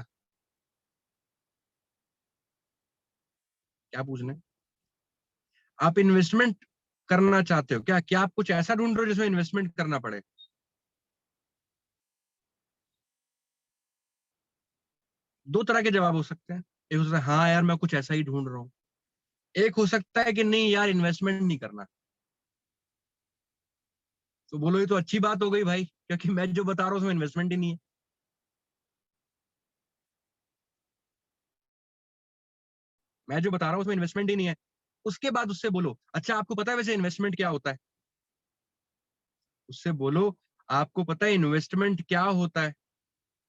क्या पूछना है? आप इन्वेस्टमेंट करना चाहते हो क्या? क्या आप कुछ ऐसा ढूंढ रहे हो जिसमें इन्वेस्टमेंट करना पड़े? दो तरह के जवाब हो सकते हैं। एक हो सकता है हाँ यार मैं कुछ ऐसा ही ढूंढ रहा हूँ, एक हो सकता है कि नहीं यार इन्वेस्टमेंट नहीं करना। तो बोलो ये तो अच्छी बात हो गई भाई, क्योंकि मैं जो बता रहा हूँ उसमें इन्वेस्टमेंट ही नहीं है। मैं जो बता रहा हूँ उसमें इन्वेस्टमेंट ही नहीं है। उसके बाद उससे बोलो अच्छा आपको पता है वैसे इन्वेस्टमेंट क्या होता है? उससे बोलो आपको पता है इन्वेस्टमेंट क्या होता है?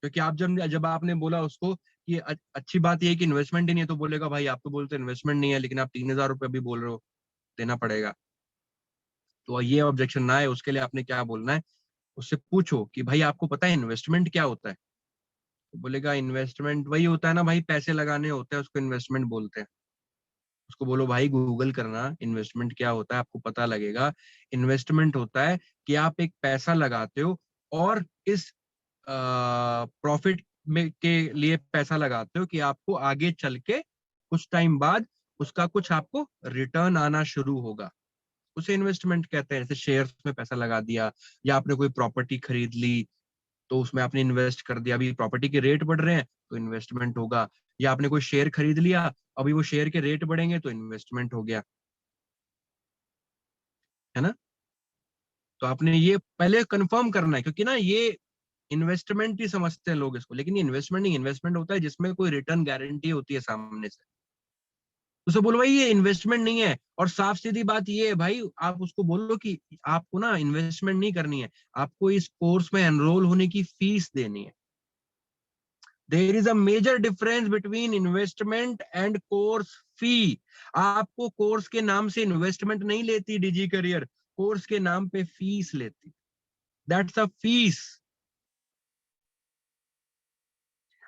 क्योंकि आप जब जब आपने बोला उसको कि अच्छी बात यह है कि इन्वेस्टमेंट ही नहीं है, तो बोलेगा भाई आप तो बोलते इन्वेस्टमेंट नहीं है, लेकिन आप 3,000 रुपये भी बोल रहे हो, देना पड़ेगा। तो ये ऑब्जेक्शन ना है, उसके लिए आपने क्या बोलना है? उससे पूछो कि भाई आपको पता है इन्वेस्टमेंट क्या होता है? तो बोलेगा इन्वेस्टमेंट वही होता है ना भाई, पैसे लगाने होते हैं, उसको इन्वेस्टमेंट बोलते हैं। उसको बोलो भाई गूगल करना इन्वेस्टमेंट क्या होता है, आपको पता लगेगा। इन्वेस्टमेंट होता है कि आप एक पैसा लगाते हो और इस प्रॉफिट में के लिए पैसा लगाते हो कि आपको आगे चल के कुछ टाइम बाद उसका कुछ आपको रिटर्न आना शुरू होगा। उसे इन्वेस्टमेंट कहते हैं। जैसे शेयर्स में पैसा लगा दिया, या आपने कोई प्रॉपर्टी खरीद ली तो उसमें आपने इन्वेस्ट कर दिया, अभी प्रॉपर्टी के रेट बढ़ रहे हैं तो इन्वेस्टमेंट होगा। या आपने कोई शेयर खरीद लिया, अभी वो शेयर के रेट बढ़ेंगे तो इन्वेस्टमेंट हो गया, है ना? तो आपने ये पहले कंफर्म करना है, क्योंकि ना ये इन्वेस्टमेंट ही समझते हैं लोग इसको, लेकिन ये इन्वेस्टमेंट नहीं। इन्वेस्टमेंट होता है जिसमें कोई रिटर्न गारंटी होती है सामने से। तो उसे बोलो भाई ये इन्वेस्टमेंट नहीं है। और साफ सीधी बात ये है भाई, आप उसको बोलो कि आपको ना इन्वेस्टमेंट नहीं करनी है, आपको इस कोर्स में एनरोल होने की फीस देनी है। There is a major difference between investment and course फी। आपको कोर्स के नाम से इन्वेस्टमेंट नहीं लेती डिजी करियर, कोर्स के नाम पे फीस लेती, दैट्स अ फीस।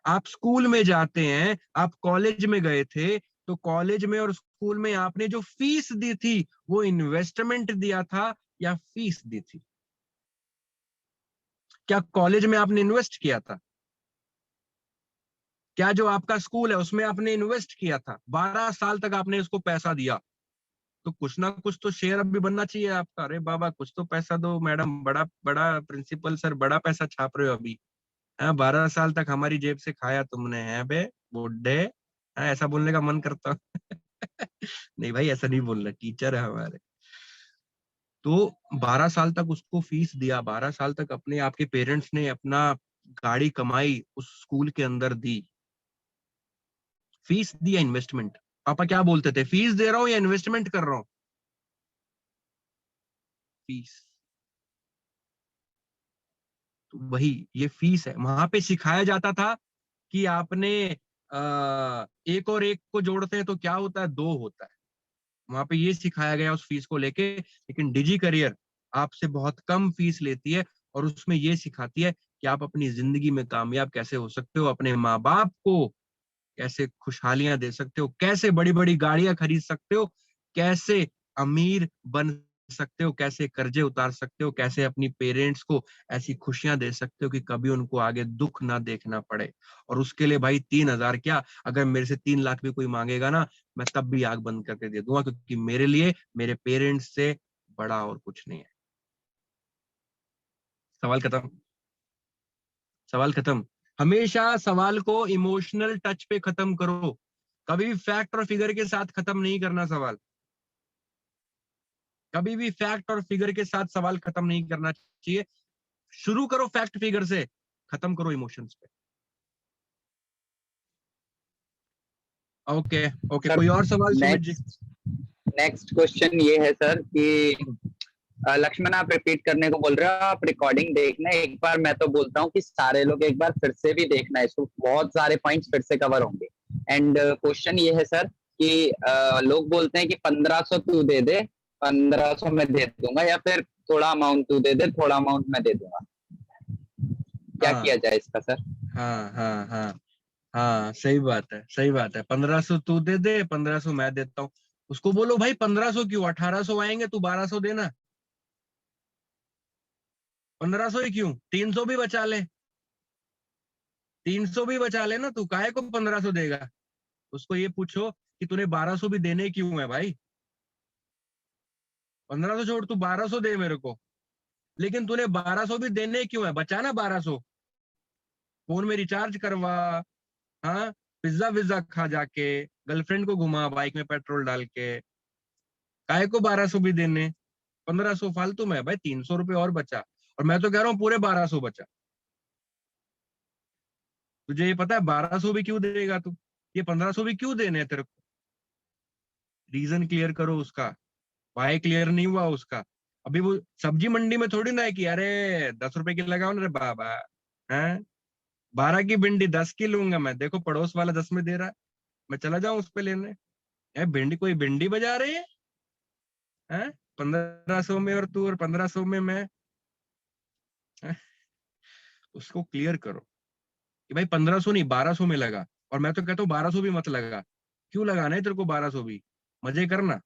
आप स्कूल में जाते हैं, आप कॉलेज में गए थे, तो कॉलेज में और स्कूल में आपने जो फीस दी थी वो इन्वेस्टमेंट दिया था या फीस दी थी? क्या कॉलेज में आपने इन्वेस्ट किया था? क्या जो आपका स्कूल है उसमें आपने इन्वेस्ट किया था? 12 साल तक आपने उसको पैसा दिया, तो कुछ ना कुछ तो शेयर अब भी बनना चाहिए आपका। अरे बाबा कुछ तो पैसा दो मैडम, बड़ा बड़ा प्रिंसिपल सर बड़ा पैसा छाप रहे हो अभी। 12 साल तक हमारी जेब से खाया तुमने है बे बुड्ढे। ऐसा बोलने का मन करता नहीं भाई, ऐसा नहीं बोलना, टीचर है हमारे। तो 12 साल तक उसको फीस दिया, 12 साल तक अपने आपके पेरेंट्स ने अपना गाड़ी कमाई उस स्कूल के अंदर दी, फीस दिया, इन्वेस्टमेंट। पापा क्या बोलते थे, फीस दे रहा हूं या इन्वेस्टमेंट कर रहा हूं? फीस। तो वही ये फीस है। वहां पे सिखाया जाता था कि आपने एक और एक को जोड़ते हैं तो क्या होता है, दो होता है। वहां पे ये सिखाया गया उस फीस को लेके। लेकिन डिजी करियर आपसे बहुत कम फीस लेती है और उसमें ये सिखाती है कि आप अपनी जिंदगी में कामयाब कैसे हो सकते हो, अपने माँ बाप को कैसे खुशहालियां दे सकते हो, कैसे बड़ी बड़ी गाड़ियां खरीद सकते हो, कैसे अमीर बन सकते हो, कैसे कर्जे उतार सकते हो, कैसे अपनी पेरेंट्स को ऐसी खुशियां दे सकते हो कि कभी उनको आगे दुख ना देखना पड़े। और उसके लिए भाई 3,000 क्या, अगर मेरे से 3 लाख भी कोई मांगेगा ना, मैं तब भी आग बंद करके दे दूंगा, क्योंकि मेरे लिए मेरे पेरेंट्स से बड़ा और कुछ नहीं है। सवाल खत्म। सवाल खत्म। हमेशा सवाल को इमोशनल टच पे खत्म करो, कभी भी फैक्ट और फिगर के साथ खत्म नहीं करना सवाल। कभी भी फैक्ट और फिगर के साथ सवाल खत्म नहीं करना चाहिए। शुरू करो फैक्ट फिगर से, खत्म करो इमोशंस पे। ओके ओके, सर कोई और सवाल Sumit ji? Next next question ये है सर कि लक्ष्मण आप रिपीट करने को बोल रहे हो, आप रिकॉर्डिंग देखना एक बार। मैं तो बोलता हूँ कि सारे लोग एक बार फिर से भी देखना है इसको, बहुत सारे पॉइंट्स फिर से कवर होंगे। एंड क्वेश्चन ये है सर कि लोग बोलते हैं कि 1500 तू दे दे, 1500 मैं दे दूंगा, या फिर थोड़ा अमाउंट तू दे दे, थोड़ा अमाउंट मैं दे दूंगा। क्या हाँ किया जाए इसका सर? हाँ हाँ हाँ हाँ, सही बात है, सही बात है। 1500 तू दे दे, 1500 मैं देता हूँ। उसको बोलो भाई 1500 क्यों, 1800 आएंगे, तू 1200 देना। 1500 ही क्यों, 300 भी बचा ले, 300 भी बचा ले ना, तू काहे को 1500 देगा। उसको ये पूछो कि तूने 1200 भी देने क्यों है भाई। 1500 छोड़, तू 1200 दे मेरे को, लेकिन तूने 1200 भी देने क्यों है, बचा ना 1200। फोन में रिचार्ज करवा, हाँ, पिज्जा विज्जा खा जाके, गर्लफ्रेंड को घुमा बाइक में पेट्रोल डाल के, काहे को 1200 भी देने। 1500 फालतू में है भाई, 300 रुपये और बचा। और मैं तो कह रहा हूँ पूरे 1200 बचा। तुझे ये पता है 1200 भी क्यों देगा तू, ये 1500 भी क्यों देने हैं तेरे को? रीजन क्लियर करो उसका। वाई क्लियर नहीं हुआ उसका। अभी वो सब्जी मंडी में थोड़ी ना है कि अरे 10 रुपए की लगाओ ना रे बाबा, है 12 की भिंडी 10 की लूंगा मैं, देखो पड़ोस वाला 10 में दे रहा है, मैं चला जाऊं उस पे लेने। यार भिंडी, कोई भिंडी बजा रही है 1500 में और तू, और 1500 में मैं, हैं? उसको क्लियर करो कि भाई 1500 नहीं 1200 में लगा। और मैं तो कहता हूँ 1200 भी मत लगा। क्यों लगाना है तेरे को 1200 भी, मजे करना।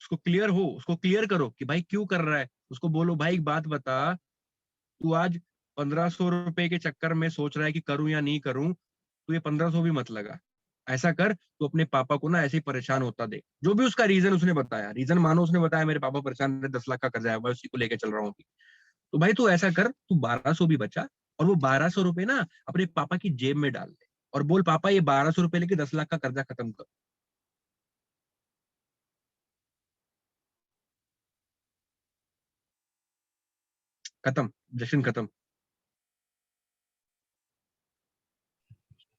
उसको क्लियर हो, उसको क्लियर करो कि भाई क्यों कर रहा है। उसको बोलो भाई एक बात बता, तू आज 1500 रुपए के चक्कर में सोच रहा है कि करूं या नहीं करूं, तू ये 1500 भी मत लगा। ऐसा कर, तू अपने पापा को ना ऐसे ही परेशान होता दे, जो भी उसका रीजन उसने बताया, रीजन मानो उसने बताया मेरे पापा परेशान है, 10 लाख का कर्जा है, मैं उसी को लेके चल रहा हूँ अभी। तो भाई तू ऐसा कर, तू 1200 भी बचा, और वो 1200 रुपए ना अपने पापा की जेब में डाल दे, और बोल पापा ये 1200 रुपए लेके 10 लाख का कर्जा खत्म कर। खत्म, जश्न खत्म।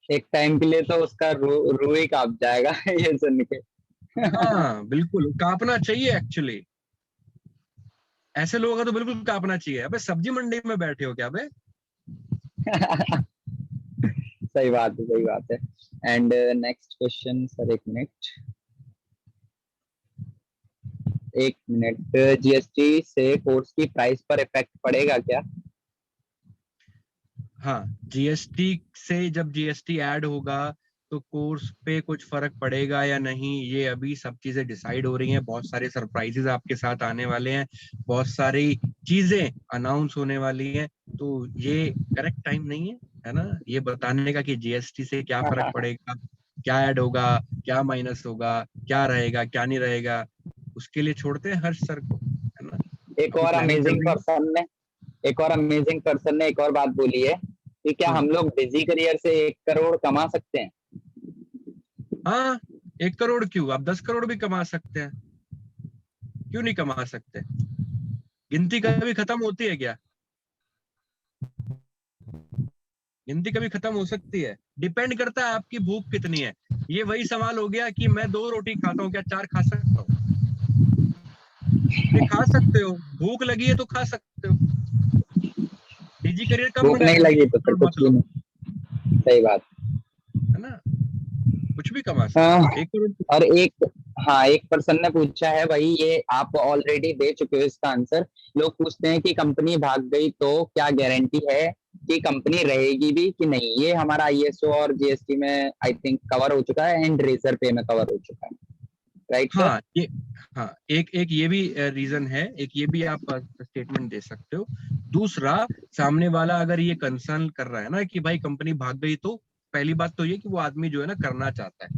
एक टाइम के लिए तो उसका रू ही कांप जाएगा ये सुन के। हाँ बिल्कुल कांपना चाहिए एक्चुअली। ऐसे लोगों का तो बिल्कुल कांपना चाहिए। अबे सब्जी मंडी में बैठे हो क्या बे? सही बात है, सही बात है। एंड नेक्स्ट क्वेश्चन सर, एक मिनट, जीएसटी से कोर्स की प्राइस पर इफेक्ट पड़ेगा क्या? हाँ, जीएसटी से जब जीएसटी ऐड होगा तो कोर्स पे कुछ फर्क पड़ेगा या नहीं, ये अभी सब चीजें डिसाइड हो रही हैं। बहुत सारे सरप्राइजेस आपके साथ आने वाले हैं, बहुत सारी चीजें अनाउंस होने वाली हैं। तो ये करेक्ट टाइम नहीं है ना, ये बताने का कि जीएसटी से क्या फर्क पड़ेगा, क्या ऐड होगा, क्या माइनस होगा, क्या रहेगा क्या नहीं रहेगा, उसके लिए छोड़ते हैं हर्ष सर को, है ना। एक अभी और प्लानिंग चल अमेजिंग रही है। पर्सन ने एक और बात बोली है कि क्या हम लोग बिजी करियर से 1 करोड़ कमा सकते हैं? हाँ, 1 करोड़ क्यों, आप 10 करोड़ भी कमा सकते हैं, क्यों नहीं कमा सकते। गिनती कभी खत्म होती है क्या, गिनती कभी खत्म हो सकती है। डिपेंड करता है आपकी भूख कितनी है। ये वही सवाल हो गया कि मैं 2 रोटी खाता हूँ, क्या 4 खा सकता हूँ। ये खा सकते हो, भूख लगी है तो खा सकते हो। निजी करियर कम भूख बना नहीं करके लगी तो फिर 1 करोड़ कुछ मत भी लो, नहीं। सही बात। है ना, कुछ भी कमा सकते हाँ, हो 1 करोड़। और एक पर्सन ने पूछा है भाई, ये आप ऑलरेडी दे चुके हो इसका आंसर। लोग पूछते हैं कि कंपनी भाग गई तो क्या गारंटी है कि कंपनी रहेगी भी कि नहीं? ये हमारा आईएसओ और जीएसटी में आई थिंक कवर हो चुका है, एंड रेजर पे में कवर हो चुका है, राइट सर? हाँ ये, हाँ एक एक ये भी रीजन है, एक ये भी आप स्टेटमेंट दे सकते हो। दूसरा, सामने वाला अगर ये कंसर्न कर रहा है ना कि भाई कंपनी भाग गई, तो पहली बात तो ये कि वो आदमी जो है ना करना चाहता है,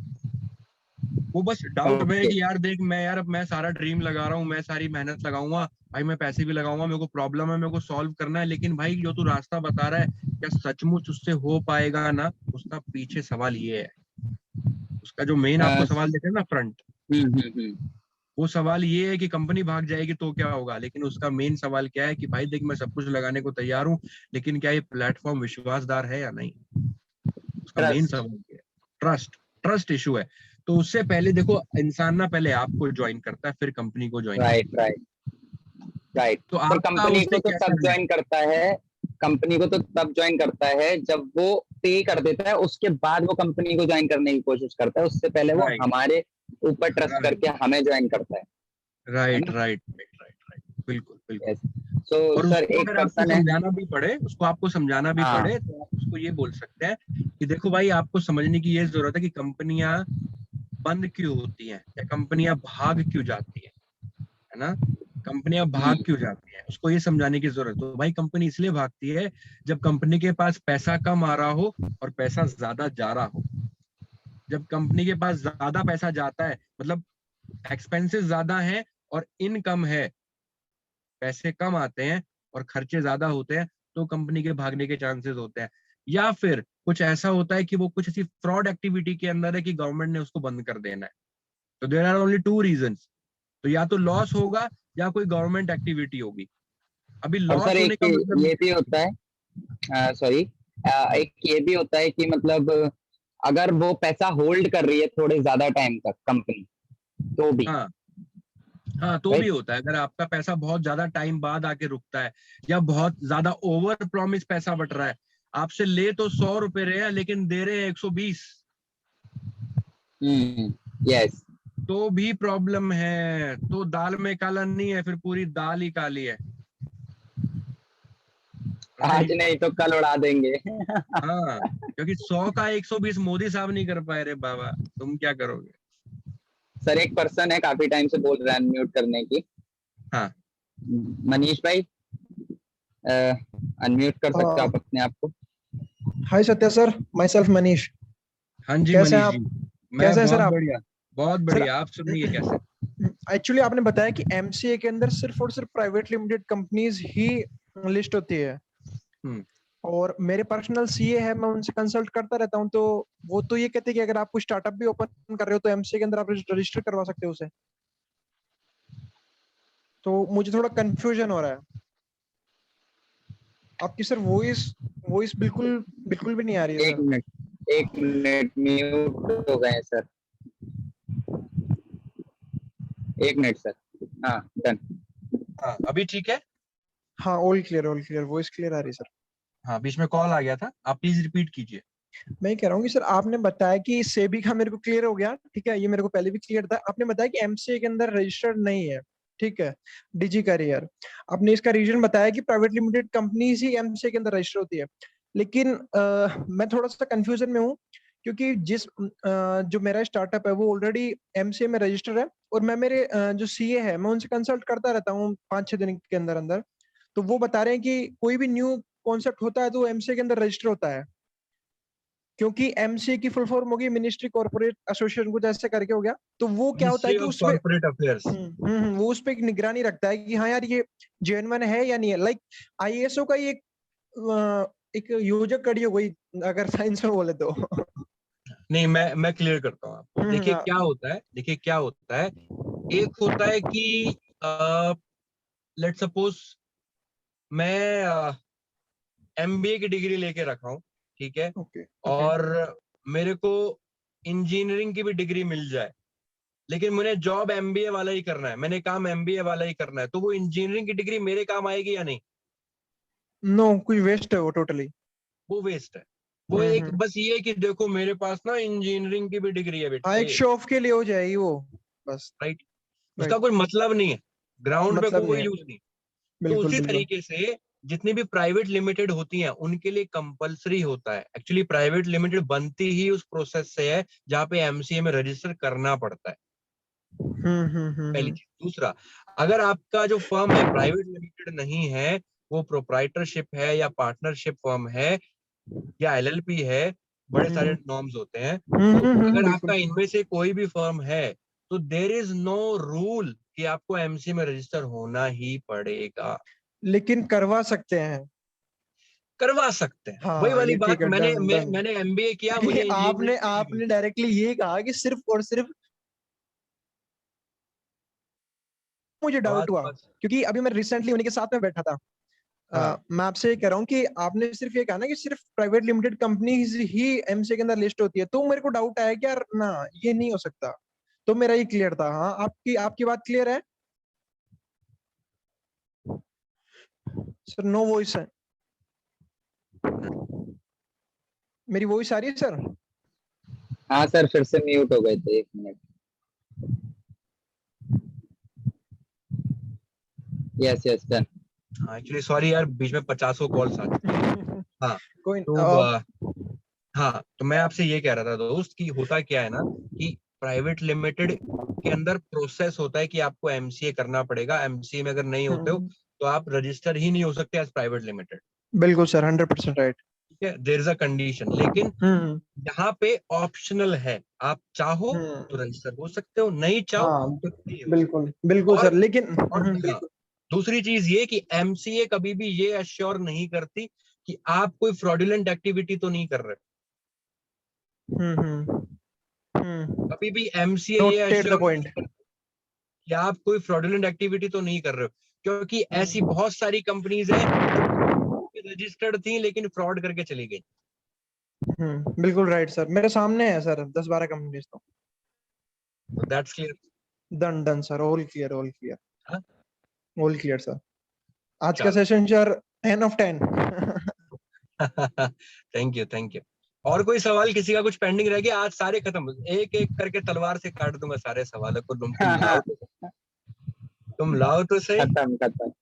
वो बस डाउट में है ओके। कि यार देख, मैं यार अब मैं सारा ड्रीम लगा रहा हूँ, मैं सारी मेहनत लगाऊंगा भाई, मैं पैसे भी लगाऊंगा, मेरे को प्रॉब्लम है, मेरे को सॉल्व करना है, लेकिन भाई जो तू रास्ता बता रहा है क्या सचमुच उससे हो पाएगा ना। उसका पीछे सवाल ये है, उसका जो मेन आपको सवाल देते हैं ना फ्रंट, हम्म। वो सवाल ये है कि कंपनी भाग जाएगी तो क्या होगा, लेकिन उसका मेन सवाल क्या है कि भाई देख, मैं सब कुछ लगाने को तैयार हूँ, लेकिन क्या ये प्लेटफॉर्म विश्वासदार है या नहीं। उसका मेन ट्रस्ट। सवाल क्या है, ट्रस्ट, ट्रस्ट इशू है। तो उससे पहले देखो, इंसान ना पहले आपको ज्वाइन करता है, फिर कंपनी को ज्वाइन राइट, करता है। Right, right. तो पर आपका उससे कैसा कंपनी को तो तब ज्वाइन करता है जब वो पे कर देता है, उसके बाद वो कंपनी को ज्वाइन करने की कोशिश करता है। उससे पहले वो राइट हमारे ऊपर ट्रस्ट राइट करके हमें ज्वाइन करता है राइट ना? राइट राइट राइट, बिल्कुल बिल्कुल। यस। सो और सर, उसको एक अगर आपको पर्सन है। समझाना भी पड़े, उसको आपको समझाना भी हाँ। पड़े, तो आप उसको ये बोल सकते हैं कि देखो भाई, आपको समझने की ये जरूरत है कि कंपनियां बंद क्यों होती हैं या कंपनियां भाग क्यों जाती है ना। कंपनियां भाग हम्म। क्यों जाती हैं, उसको ये समझाने की जरूरत है। तो भाई कंपनी इसलिए भागती है जब कंपनी के पास पैसा कम आ रहा हो और पैसा ज्यादा जा रहा हो। जब कंपनी के पास ज्यादा पैसा जाता है, मतलब एक्सपेंसेस ज्यादा है और इनकम है, पैसे कम आते हैं और खर्चे ज्यादा होते हैं, तो कंपनी के भागने के चांसेस होते हैं। या फिर कुछ ऐसा होता है कि वो कुछ ऐसी फ्रॉड एक्टिविटी के अंदर है कि गवर्नमेंट ने उसको बंद कर देना है। तो देयर आर ओनली 2 रीजंस, तो या तो लॉस होगा या कोई गवर्नमेंट एक्टिविटी होगी। अभी और सर, लॉस एक होने का मतलब, ये भी होता है, सॉरी, हम्म, एक ये भी होता है कि मतलब अगर वो पैसा होल्ड कर रही है थोड़े ज्यादा टाइम तक कंपनी, तो भी, हाँ हाँ, तो भी राइट। होता है अगर आपका पैसा बहुत ज्यादा टाइम बाद आके रुकता है, या बहुत ज्यादा ओवर प्रॉमिस पैसा बट रहा है। आपसे ले तो 100 रुपए रहे हैं लेकिन दे रहे हैं 120, यस। तो भी प्रॉब्लम है। तो दाल में काला नहीं है, फिर पूरी दाल ही काली है, आज राइट। नहीं तो कल उड़ा देंगे। हाँ, क्योंकि 100 का 120 मोदी साहब नहीं कर पाए रे बाबा, तुम क्या करोगे। सर, एक पर्सन है काफी टाइम से बोल रहा है अनम्यूट करने की। हाँ मनीष भाई, अनम्यूट कर सकते हो हाँ। आप अपने आप को? Hi Satya sir, myself Manish. हाँ जी कैसे हैं मनीष आप? जी, मैं कैसे हैं सर बहुत आप? बढ़िया, बहुत सर, बढ़िया। आप सुनिए कैसे। एक्चुअली आपने बताया कि एमसीए के अंदर सिर्फ और सिर्फ प्राइवेट लिमिटेड कंपनीज ही लिस्ट होती है, हम्म और मेरे पर्सनल सीए है, मैं उनसे कंसल्ट करता रहता हूँ, तो वो तो ये कहते हैं कि अगर आप कोई स्टार्टअप भी ओपन कर रहे हो तो एमसीए के अंदर आप रजिस्टर करवा सकते हो उसे। तो मुझे थोड़ा कंफ्यूजन हो रहा है। आपकी सर वॉइस वॉइस बिल्कुल बिल्कुल भी नहीं आ रही है एक सर। मिनट, एक मिनट, म्यूट हो गए सर। एक मिनट सर। हाँ, डन। हाँ, अभी ठीक है। हाँ, ऑल क्लियर, वॉइस क्लियर आ रही है सर। हाँ, बीच में कॉल आ गया था, आप प्लीज रिपीट कीजिए। मैं कह रहा हूँ कि सर आपने बताया कि सेबी का मेरे को क्लियर हो गया, ठीक है, ये मेरे को पहले भी क्लियर था। आपने बताया कि एमसीए के अंदर रजिस्टर्ड नहीं है, ठीक है, डिजी करियर। आपने इसका रीजन बताया कि प्राइवेट लिमिटेड कंपनीज ही एमसीए के अंदर रजिस्टर होती है। लेकिन मैं थोड़ा सा कंफ्यूजन में हूँ, क्योंकि जो मेरा स्टार्टअप है वो ऑलरेडी एमसीए में रजिस्टर है, और मैं मेरे जो सीए है मैं उनसे कंसल्ट करता रहता हूँ 5-6 दिन के अंदर अंदर। तो वो बता रहे हैं कि कोई भी न्यू कॉन्सेप्ट होता है तो एमसीए के अंदर रजिस्टर होता है, क्योंकि एमसीए की फुल फॉर्म होगी मिनिस्ट्री कॉर्पोरेट एसोसिएशन, कुछ ऐसे करके हो गया। तो वो क्या होता है मिनिस्ट्री कि ऑफ उसमें कॉर्पोरेट अफेयर्स। वो उस पर एक निगरानी रखता है कि हाँ यार ये जेन्युइन है या नहीं है। लाइक आईएसओ का ही एक योजक कड़ी हो गई, अगर साइंस में बोले तो। नहीं, मैं क्लियर करता हूँ आपको। देखिए हाँ, क्या होता है, देखिए क्या होता है। एक होता है कि लेट सपोज मैं एमबीए की डिग्री लेके रखा हूँ, ठीक है, ओके ओके। और मेरे को इंजीनियरिंग की भी डिग्री मिल जाए, लेकिन मुझे जॉब एमबीए वाला ही करना है, मैंने काम एमबीए वाला ही करना है, तो वो इंजीनियरिंग की डिग्री मेरे काम आएगी या नहीं? नो, कुछ वेस्ट है वो टोटली। वो वेस्ट है। वो एक बस ये कि देखो मेरे पास ना इंजीनियरिंग की भी डिग्री है हाँ, एक बेटे, शो ऑफ के लिए हो जाएगी वो, बस। राइट। उसका राइट, कोई मतलब नहीं है, ग्राउंड पे मतलब नहीं कोई है। यूज नहीं। तो बिल्कुल उसी बिल्कुल। तरीके से जितनी भी प्राइवेट लिमिटेड होती हैं उनके लिए कंपलसरी होता है। एक्चुअली प्राइवेट लिमिटेड बनती ही उस प्रोसेस से है जहाँ पे एमसीए में रजिस्टर करना पड़ता है, पहली चीज। दूसरा, अगर आपका जो फर्म है प्राइवेट लिमिटेड नहीं है, वो प्रोप्राइटरशिप है या पार्टनरशिप फर्म है या एलएलपी है, बड़े सारे नॉर्म्स होते हैं। तो अगर बिल्कुल। आपका इनमें से कोई भी फर्म है तो देर इज नो रूल कि आपको एमसीए में रजिस्टर होना ही पड़ेगा। लेकिन करवा सकते हैं। करवा सकते हैं, वही हाँ, वाली ये ठीक बात। है, डन डन। मैंने एमबीए किया, क्योंकि मुझे इंजीनियरिंग आपने की डिग्री। आपने डायरेक्टली ये कहा कि सिर्फ और सिर्फ मुझे डाउट बात हुआ, बस। क्योंकि अभी मैं रिसेंटली उन्हीं के साथ में बैठा था। हाँ, मैं आपसे ये कह रहा हूँ कि आपने सिर्फ ये कहा ना कि सिर्फ प्राइवेट लिमिटेड कंपनीज ही एमसीए के अंदर लिस्ट होती है, तो मेरे को डाउट आया कि यार ना, ये नहीं हो सकता। तो मेरा ये क्लियर था। हाँ, आपकी आपकी बात क्लियर है सर। नो वॉइस है, मेरी वॉइस आ रही है सर? हाँ सर, फिर से म्यूट हो गए थे, 1 मिनट। Yes yes done. हाँ, एक्चुअली सॉरी यार, बीच में 50 कॉल्स आ चुकी हैं। हाँ, कोई तो अब। हाँ, तो मैं आपसे ये कह रहा था दोस्त कि होता क्या है ना कि प्राइवेट लिमिटेड के अंदर प्रोसेस होता है कि आपको एमसीए करना पड़ेगा। एमसीए में अगर नहीं होते हो तो आप रजिस्टर ही नहीं हो सकते एज प्राइवेट लिमिटेड। बिल्कुल सर, 100% राइट। ठीक है, देयर इज अ कंडीशन। लेकिन हम्म यहाँ पे ऑप्शनल है, आप चाहो तो हम्म। रजिस्टर हो सकते हो, नहीं चाहो हाँ, तो नहीं हो सकते। बिल्कुल बिल्कुल और सर, लेकिन और हाँ, बिल्कुल। दूसरी चीज ये कि एमसीए कभी भी ये अश्योर नहीं करती कि आप कोई फ्रॉडुलेंट एक्टिविटी तो नहीं कर रहे। हम्म हम्म। कभी भी एमसीए ये नोटेड द अश्योर नहीं पॉइंट। करती कि आप कोई फ्रॉडुलेंट एक्टिविटी तो नहीं कर रहे हो, क्योंकि ऐसी बहुत सारी कंपनीज हैं जो रजिस्टर्ड थी लेकिन फ्रॉड करके चली गई। बिल्कुल राइट सर, मेरे सामने है सर 10-12 कंपनीज तो। तो that's clear. Done done sir, all clear all clear. All clear sir. आज का चलो। Session sir 10 of 10। Thank you, thank you. और कोई सवाल किसी का कुछ पेंडिंग रह गया? आज सारे खत्म, एक एक करके तलवार से काट दूंगा सारे सवालों को। तुम लाओ तो, तुम लाओ तो सही। खत्म खत्म।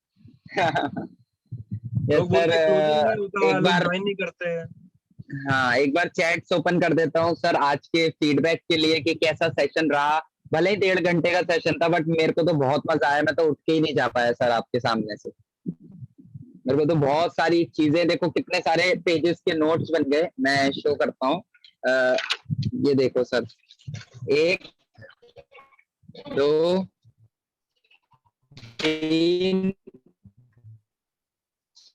यस लोग सर। बोलते क्लोजिंग नहीं होता, एक लोग बार, ज्वाइन नहीं करते हैं। हाँ एक बार चैट्स ओपन कर देता हूँ सर आज के फीडबैक के लिए कि कैसा सेशन रहा। भले ही 1.5 घंटे का सेशन था, बट मेरे को तो बहुत मजा आया। मैं तो उठ के ही नहीं जा पाया सर आपके सामने से। मेरे को तो बहुत सारी चीजें, देखो कितने सारे पेजेस के नोट्स बन गए। मैं शो करता हूँ। ये देखो सर, 1 2 3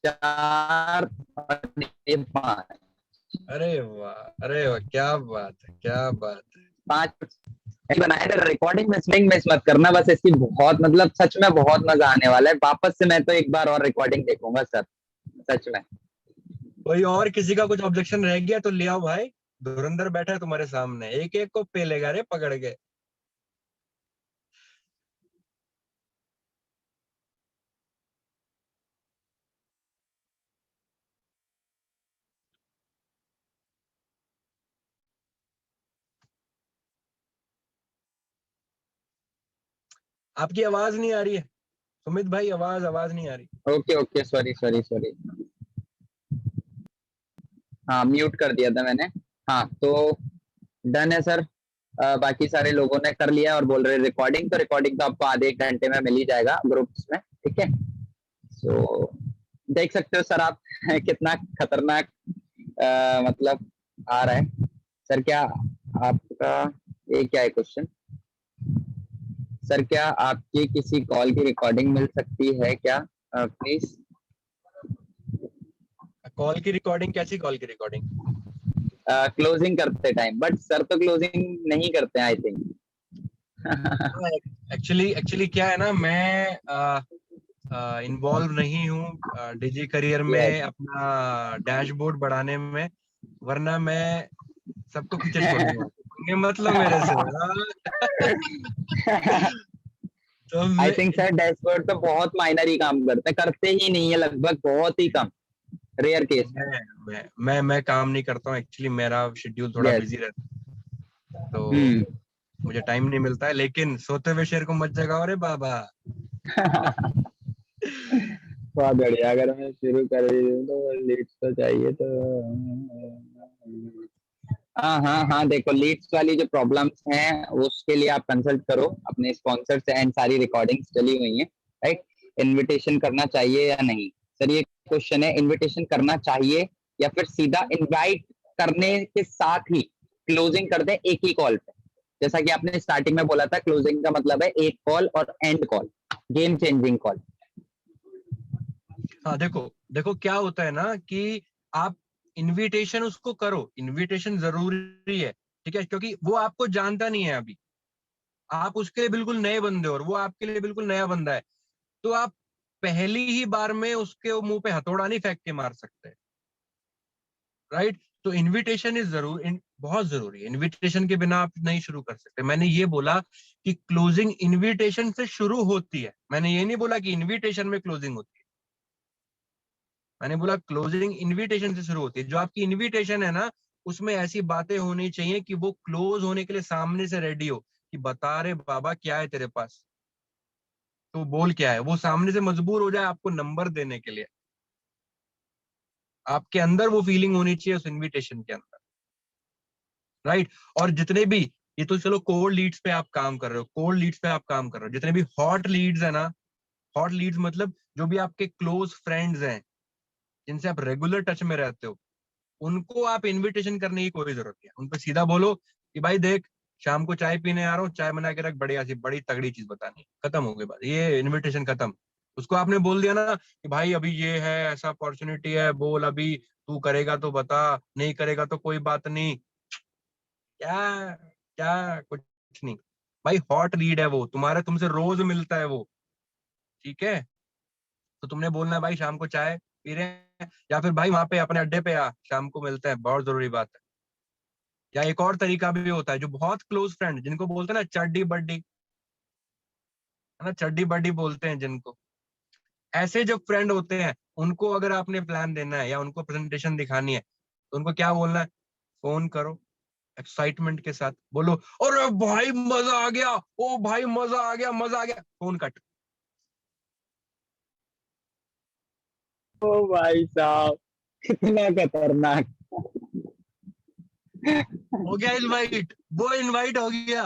4 और ये 5। अरे वाह, अरे वाह, क्या बात है, क्या बात है। 5 बनाए थे। रिकॉर्डिंग में स्विंग मिस मत करना बस। इसकी बहुत, मतलब सच में बहुत मजा आने वाला है। वापस से मैं तो एक बार और रिकॉर्डिंग देखूंगा सर, सच में। कोई और किसी का कुछ ऑब्जेक्शन रह गया तो ले आओ भाई। धुरंधर बैठा है तुम्हारे सामने, एक एक को पेलेगा रे पकड़ के। आपकी आवाज नहीं आ रही है सुमित भाई, आवाज नहीं आ रही। Okay okay, sorry sorry sorry, हाँ म्यूट कर दिया था मैंने। हाँ तो डन है सर। बाकी सारे लोगों ने कर लिया और बोल रहे रिकॉर्डिंग, तो रिकॉर्डिंग तो आपको आधे एक घंटे में मिल ही जाएगा ग्रुप्स में, ठीक है। सो देख सकते हो सर आप कितना खतरनाक मतलब आ रहा है। सर क्या आपका, ये क्या है क्वेश्चन, सर क्या आपकी किसी कॉल की रिकॉर्डिंग मिल सकती है क्या, प्लीज। कॉल की रिकॉर्डिंग? कैसी कॉल की रिकॉर्डिंग? क्लोजिंग करते टाइम, बट सर तो क्लोजिंग नहीं करते हैं आई थिंक। एक्चुअली एक्चुअली क्या है ना, मैं इन्वॉल्व नहीं हूँ डिजी करियर में अपना डैशबोर्ड बढ़ाने में, वरना मैं सबको पीछे छोड़ दूंगा। ये मतलब मेरे से तो आई मैं थिंक सर डैशबोर्ड तो बहुत माइनर ही काम करते ही नहीं है, लगभग बहुत ही कम, रेयर केस। मैं काम नहीं करता हूँ एक्चुअली, मेरा शेड्यूल थोड़ा यस। बिजी रहता है, तो हम्म। मुझे टाइम नहीं मिलता है। लेकिन सोते हुए शेर को मत जगाओ रे बाबा। बहुत बढ़िया, अगर मैं शुरू कर रही हूँ तो लीड्स तो चाहिए तो। हाँ हाँ हाँ, देखो लीड्स वाली जो प्रॉब्लम्स हैं उसके लिए आप कंसल्ट करो अपने स्पॉन्सर से, एंड सारी रिकॉर्डिंग्स चली हुई हैं, राइट। इनविटेशन करना चाहिए या नहीं, सर ये क्वेश्चन है, इनविटेशन करना चाहिए या फिर सीधा इनवाइट करने के साथ ही क्लोजिंग कर दें एक ही कॉल पे। जैसा कि आपने स्टार्टिंग में बोला था, क्लोजिंग का मतलब है एक कॉल और and call, game changing call. हाँ देखो देखो क्या होता है ना कि आप इनविटेशन उसको करो, इनविटेशन जरूरी है, ठीक है, क्योंकि वो आपको जानता नहीं है अभी, आप उसके लिए बिल्कुल नए बंदे हो और वो आपके लिए बिल्कुल नया बंदा है। तो आप पहली ही बार में उसके मुंह पे हथौड़ा नहीं फेंक के मार सकते, राइट। तो इनविटेशन इज बहुत जरूरी है, इनविटेशन के बिना आप नहीं शुरू कर सकते। मैंने ये बोला कि क्लोजिंग इनविटेशन से शुरू होती है, मैंने ये नहीं बोला कि इनविटेशन में क्लोजिंग होती है। मैंने बोला क्लोजिंग इनविटेशन से शुरू होती है। जो आपकी इनविटेशन है ना, उसमें ऐसी बातें होनी चाहिए कि वो क्लोज होने के लिए सामने से रेडी हो, कि बता रे बाबा क्या है तेरे पास, तो बोल क्या है, वो सामने से मजबूर हो जाए आपको नंबर देने के लिए। आपके अंदर वो फीलिंग होनी चाहिए उस इनविटेशन के अंदर, राइट। और जितने भी, ये तो चलो कोल्ड लीड्स पे आप काम कर रहे हो, कोल्ड लीड्स पे आप काम कर रहे हो, जितने भी हॉट लीड्स है ना, हॉट लीड्स मतलब जो भी आपके क्लोज फ्रेंड्स हैं, जिनसे आप रेगुलर टच में रहते हो, उनको आप इनविटेशन करने की कोई जरूरत नहीं है। उनको सीधा बोलो कि भाई देख, शाम को चाय पीने आ रहा हूँ, चाय बना के रख, बढ़िया सी बड़ी तगड़ी चीज बतानी है, खत्म हो गई बात, ये इनविटेशन खत्म। उसको आपने बोल दिया ना कि भाई अभी ये है, ऐसा अपॉर्चुनिटी है, बोल अभी, तू करेगा तो बता, नहीं करेगा तो कोई बात नहीं, क्या क्या कुछ नहीं। भाई हॉट लीड है वो, तुम्हारे तुमसे रोज मिलता है वो, ठीक है। तो तुमने बोलना है भाई शाम को चाय पी रहे हैं, या फिर भाई वहां पे अपने अड्डे पे आ, शाम को मिलते हैं, बहुत जरूरी बात है। या एक और तरीका भी होता है, जो बहुत क्लोज फ्रेंड जिनको बोलते हैं ना चड्डी बड्डी, है ना, चड्डी बड्डी बोलते हैं जिनको, ऐसे जो फ्रेंड होते हैं, उनको अगर आपने प्लान देना है या उनको प्रेजेंटेशन दिखानी है, तो उनको क्या बोलना है, फोन करो, एक्साइटमेंट के साथ बोलो, अरे भाई मजा आ गया, ओ भाई मजा आ गया, मजा आ गया, फोन कट। ओ भाई साहब, कितना खतरनाक। हो गया इनवाइट, वो इनवाइट हो गया।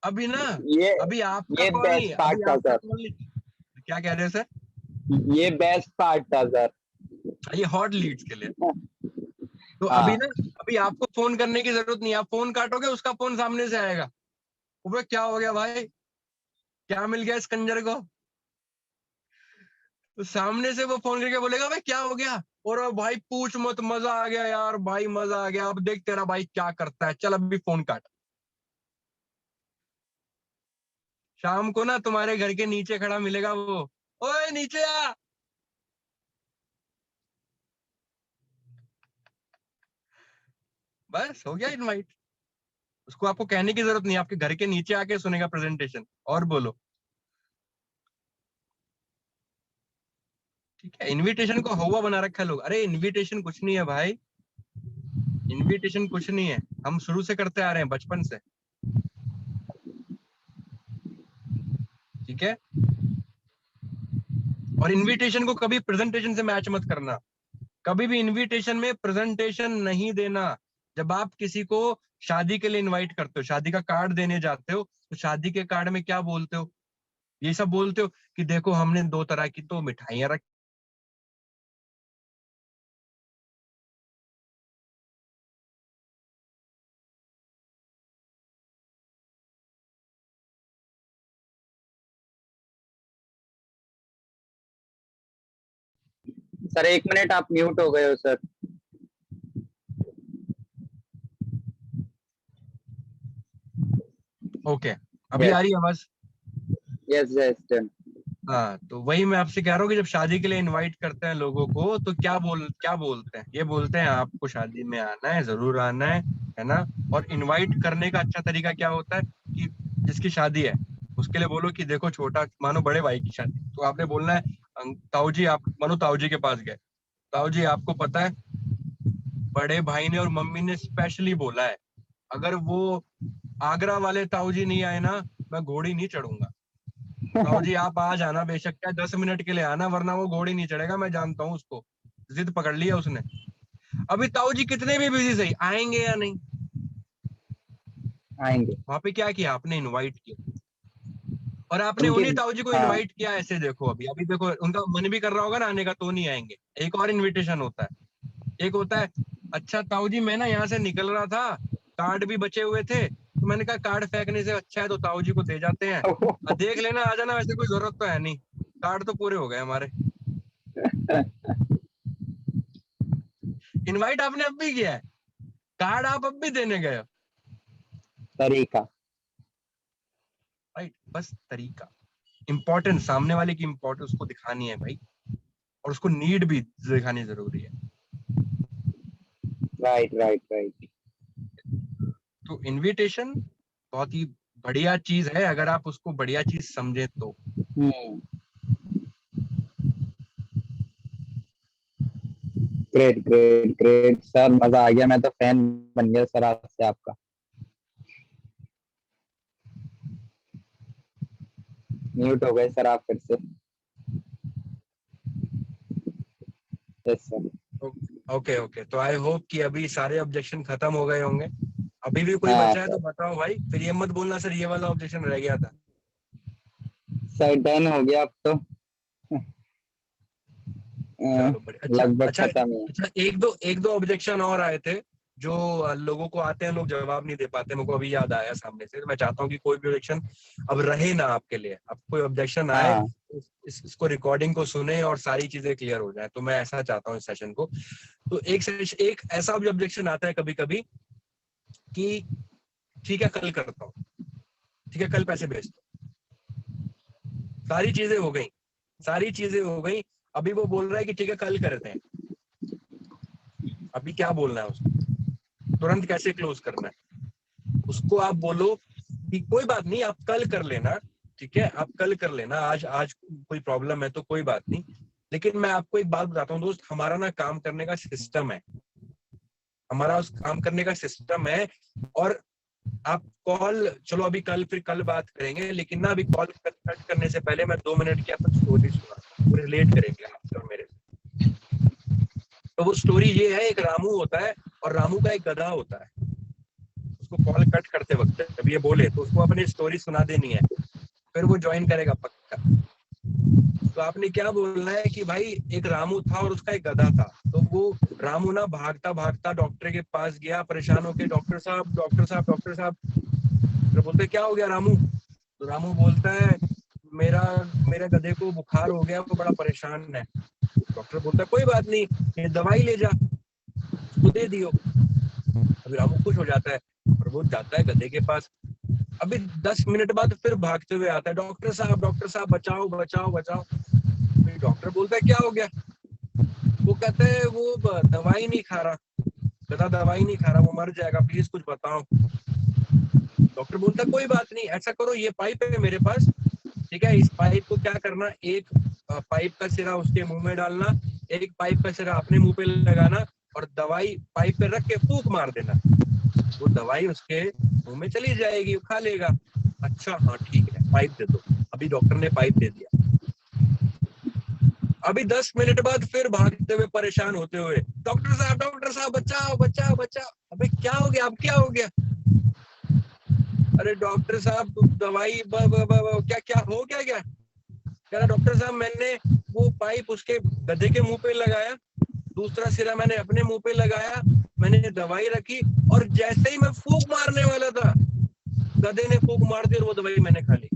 अभी ना, ये अभी आपका ये कॉल नहीं, बेस्ट पार्ट अभी था आपका सर, कॉल नहीं। क्या कह रहे हैं सर? ये बेस्ट पार्ट था सर। ये हॉट लीड्स के लिए। तो अभी हाँ। ना, अभी आपको फोन करने की जरूरत नहीं है, आप फोन काटोगे उसका फोन सामने से आएगा, वो क्या हो गया भाई, क्या मिल गया इस कंजर को, तो सामने से वो फोन करके बोलेगा भाई क्या हो गया, और भाई पूछ मत, मजा आ गया यार भाई, मजा आ गया, अब देख तेरा भाई क्या करता है, चल अभी फोन काट। शाम को ना तुम्हारे घर के नीचे खड़ा मिलेगा वो, ओए नीचे आ। बस हो गया इनवाइट। उसको आपको कहने की जरूरत नहीं, आपके घर के नीचे आके सुनेगा प्रेजेंटेशन, और बोलो, ठीक है। इनविटेशन को हवा बना रखा है लोग, अरे इनविटेशन कुछ नहीं है भाई, इनविटेशन कुछ नहीं है, हम शुरू से करते आ रहे हैं, बचपन से। ठीक है, और इनविटेशन को कभी प्रेजेंटेशन से मैच मत करना। कभी भी इनविटेशन में प्रेजेंटेशन नहीं देना। जब आप किसी को शादी के लिए इनवाइट करते हो, शादी का कार्ड देने जाते हो, तो शादी के कार्ड में क्या बोलते हो? ये सब बोलते हो कि देखो हमने 2 तरह की तो मिठाइयां रखी। सर 1 मिनट, आप म्यूट हो गए हो सर। ओके, अभी Yes. आ रही है आवाज? Yes yes done. हाँ, तो वही मैं आपसे कह रहा हूँ कि जब शादी के लिए इनवाइट करते हैं लोगों को, तो क्या बोलते हैं? ये बोलते हैं आपको शादी में आना है, जरूर आना है ना। और इनवाइट करने का अच्छा तरीका क्या होता है कि जिसकी शादी है उसके लिए बोलो कि देखो, छोटा मानो बड़े भाई की शादी, तो आपने बोलना है ताऊ जी, आप मानो ताऊ जी के पास गए, ताऊ जी आपको पता है बड़े भाई ने और मम्मी ने स्पेशली बोला है, अगर वो आगरा वाले ताऊ जी नहीं आए ना, मैं घोड़ी नहीं चढ़ूंगा। ताऊ जी आप आ जाना, बेशक क्या 10 मिनट के लिए आना, वरना वो घोड़ी नहीं चढ़ेगा, मैं जानता हूँ उसको, जिद पकड़ लिया उसने। अभी ताऊ जी कितने भी बिजी सही, आएंगे या नहीं? आएंगे। वहां पे क्या किया आपने? इनवाइट किया। और आपने उनके उन्हीं ताऊ जी को हाँ इनवाइट किया। ऐसे देखो, अभी अभी देखो, उनका मन भी कर रहा होगा ना आने का, तो नहीं आएंगे। एक और इनविटेशन होता है, एक होता है, अच्छा ताऊ जी मैं ना यहाँ से निकल रहा था, कार्ड भी बचे हुए थे, तो मैंने कहा कार्ड फेंकने से अच्छा है तो ताऊ जी को दे जाते हैं, और देख लेना आ जाना, वैसे कोई जरूरत तो है नहीं, कार्ड तो पूरे हो गए हमारे। इनवाइट आपने अब भी किया है, कार्ड आप अब भी देने गए हो। तरीका। राइट, बस तरीका। इम्पोर्टेंस, सामने वाले की इम्पोर्टेंस उसको दिखानी है भाई, और उसको नीड भी दिखानी जरूरी है। Right right right. तो इनविटेशन बहुत ही बढ़िया चीज है, अगर आप उसको बढ़िया चीज समझे तो। ग्रेट ग्रेट ग्रेट सर, मजा आ गया, मैं तो फैन बन गया सर आज से आपका। म्यूट हो गए सर आप फिर से। Yes sir. ओके ओके, तो आई होप कि अभी सारे ऑब्जेक्शन खत्म हो गए होंगे। अभी भी कोई हाँ बचा है तो सर। बताओ भाई, फिर ये मत बोलना सर ये वाला ऑब्जेक्शन रह गया था। सर डन हो गया अब तो। चलो बढ़िया। अच्छा लगभग अच्छा खत्म है। अच्छा, एक दो ऑब्जेक्शन और आए थे जो लोगों को आते हैं, लोग जवाब नहीं दे पाते। मेरे को अभी याद आया सामने से, तो मैं चाहता हूँ कि कोई भी ऑब्जेक्शन अब रहे ना आपके लिए। अब कोई ऑब्जेक्शन आए, हाँ इसको रिकॉर्डिंग को सुने और सारी चीजें क्लियर हो जाए, तो मैं ऐसा चाहता हूँ इस सेशन को। तो एक ऐसा भी ऑब्जेक्शन आता है कभी कभी कि ठीक है कल करता हूँ, ठीक है कल पैसे भेजता हूँ, सारी चीजें हो गई, अभी वो बोल रहा है कि ठीक है कल करते हैं। अभी क्या बोलना है उसको, तुरंत कैसे क्लोज करना है उसको? आप बोलो कि कोई बात नहीं, आप कल कर लेना, ठीक है आप कल कर लेना, आज कोई प्रॉब्लम है तो कोई बात नहीं, लेकिन मैं आपको एक बात बताता हूँ दोस्त, हमारा ना काम करने का सिस्टम है, हमारा उस काम करने का सिस्टम है। और आप कॉल, चलो अभी कल बात करेंगे, लेकिन ना अभी कॉल कट करने से पहले मैं 2 मिनट की आपको स्टोरी सुना, वो रिलेट करेंगे आपसे और मेरे से। तो वो स्टोरी ये है, एक रामू होता है और रामू का एक गधा होता है। उसको कॉल कट करते वक्त जब ये बोले तो उसको अपनी स्टोरी सुना देनी है, फिर वो ज्वाइन करेगा पक्का। तो आपने क्या बोलना है कि भाई एक रामू था और उसका एक गधा था, तो वो रामू ना भागता भागता डॉक्टर के पास गया, परेशान होके, डॉक्टर साहब डॉक्टर साहब डॉक्टर साहब। तो बोलते क्या हो गया रामू? तो रामू बोलता है मेरे गधे को बुखार हो गया, वो बड़ा परेशान है। डॉक्टर बोलता है कोई बात नहीं, ये दवाई ले जा, उसको दे दियो। अभी रामू खुश हो जाता है और वो जाता है गधे के पास। अभी 10 मिनट बाद फिर भागते हुए आता है, डॉक्टर साहब बचाओ बचाओ बचाओ। डॉक्टर बोलता है क्या हो गया? वो कहते हैं वो दवाई नहीं खा रहा, गधा दवाई नहीं खा रहा, वो मर जाएगा, प्लीज कुछ बताओ। डॉक्टर बोलता है कोई बात नहीं, ऐसा करो ये पाइप है मेरे पास, ठीक है, इस पाइप को क्या करना, एक पाइप का सिरा उसके मुंह में डालना, एक पाइप का सिरा अपने मुंह पे लगाना, और दवाई पाइप पे रख के फूंक मार देना, वो दवाई उसके मुंह में चली जाएगी, वो खा लेगा। अच्छा हाँ ठीक है, पाइप दे दो। अभी डॉक्टर ने पाइप दे दिया, अभी 10 मिनट बाद फिर भागते हुए परेशान होते हुए, डॉक्टर साहब बचाओ बचाओ बचाओ। अबे क्या हो गया, अब क्या हो गया? अरे डॉक्टर साहब दवाई क्या क्या हो गया? क्या कह रहा डॉक्टर साहब, मैंने वो पाइप उसके गधे के मुंह पे लगाया, दूसरा सिरा मैंने अपने मुंह पे लगाया, मैंने दवाई रखी और जैसे ही मैं फूंक मारने वाला था, गधे ने फूंक मार दी और वो दवाई मैंने खा ली।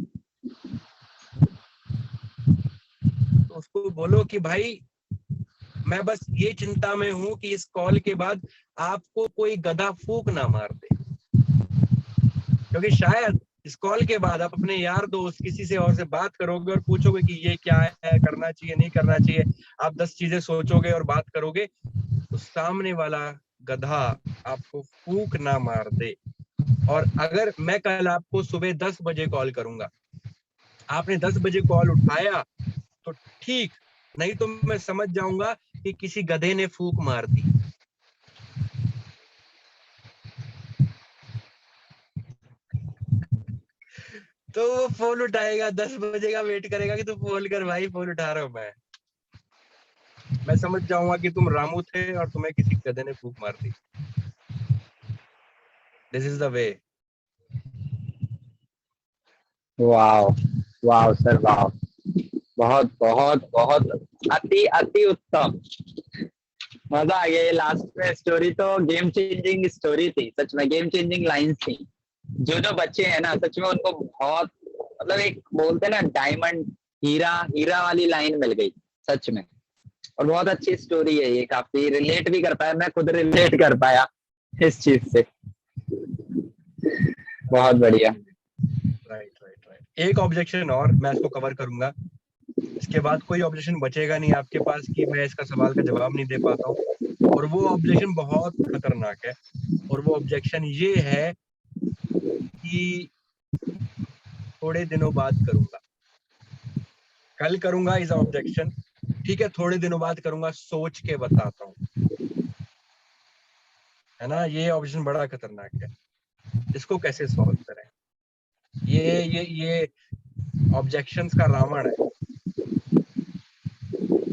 तो उसको बोलो कि भाई मैं बस ये चिंता में हूं कि इस कॉल के बाद आपको कोई गधा फूंक ना मार दे, क्योंकि शायद इस कॉल के बाद आप अपने यार दोस्त किसी से और से बात करोगे और पूछोगे कि ये क्या है, करना चाहिए नहीं करना चाहिए, आप 10 चीजें सोचोगे और बात करोगे, तो सामने वाला गधा आपको फूंक ना मार दे। और अगर मैं कल आपको सुबह 10 बजे कॉल करूंगा, आपने 10 बजे कॉल उठाया तो ठीक, नहीं तो मैं समझ जाऊंगा कि किसी गधे ने फूंक मार दी। तो वो फोन उठाएगा, 10 बजे का वेट करेगा कि तू फोन कर भाई, फोन उठा रहा हूं मैं समझ जाऊंगा कि तुम रामू थे और तुम्हें किसी गधे ने फूंक मार दी। This is the way. Wow wow sir wow, बहुत बहुत बहुत अति अति उत्तम, मजा आ गया। ये लास्ट में स्टोरी तो गेम चेंजिंग स्टोरी थी, सच में गेम चेंजिंग लाइंस थी। जो जो बच्चे हैं ना, सच में उनको बहुत, मतलब एक बोलते हैं ना डायमंड, हीरा हीरा वाली लाइन मिल गई सच में। और बहुत अच्छी स्टोरी है ये, काफी रिलेट भी कर पाया, मैं खुद रिलेट कर पाया इस चीज से। बहुत बढ़िया। राइट। एक ऑब्जेक्शन और मैं इसको कवर करूंगा, इसके बाद कोई ऑब्जेक्शन बचेगा नहीं आपके पास कि मैं इसका सवाल का जवाब नहीं दे पाता हूँ। और वो ऑब्जेक्शन बहुत खतरनाक है, और वो ऑब्जेक्शन ये है कि थोड़े दिनों बाद करूंगा, कल करूंगा इस ऑब्जेक्शन, ठीक है, थोड़े दिनों बाद करूंगा, सोच के बताता हूँ, है ना। ये ऑब्जेक्शन बड़ा खतरनाक है, इसको कैसे सॉल्व करें? ये ऑब्जेक्शंस का रावण है,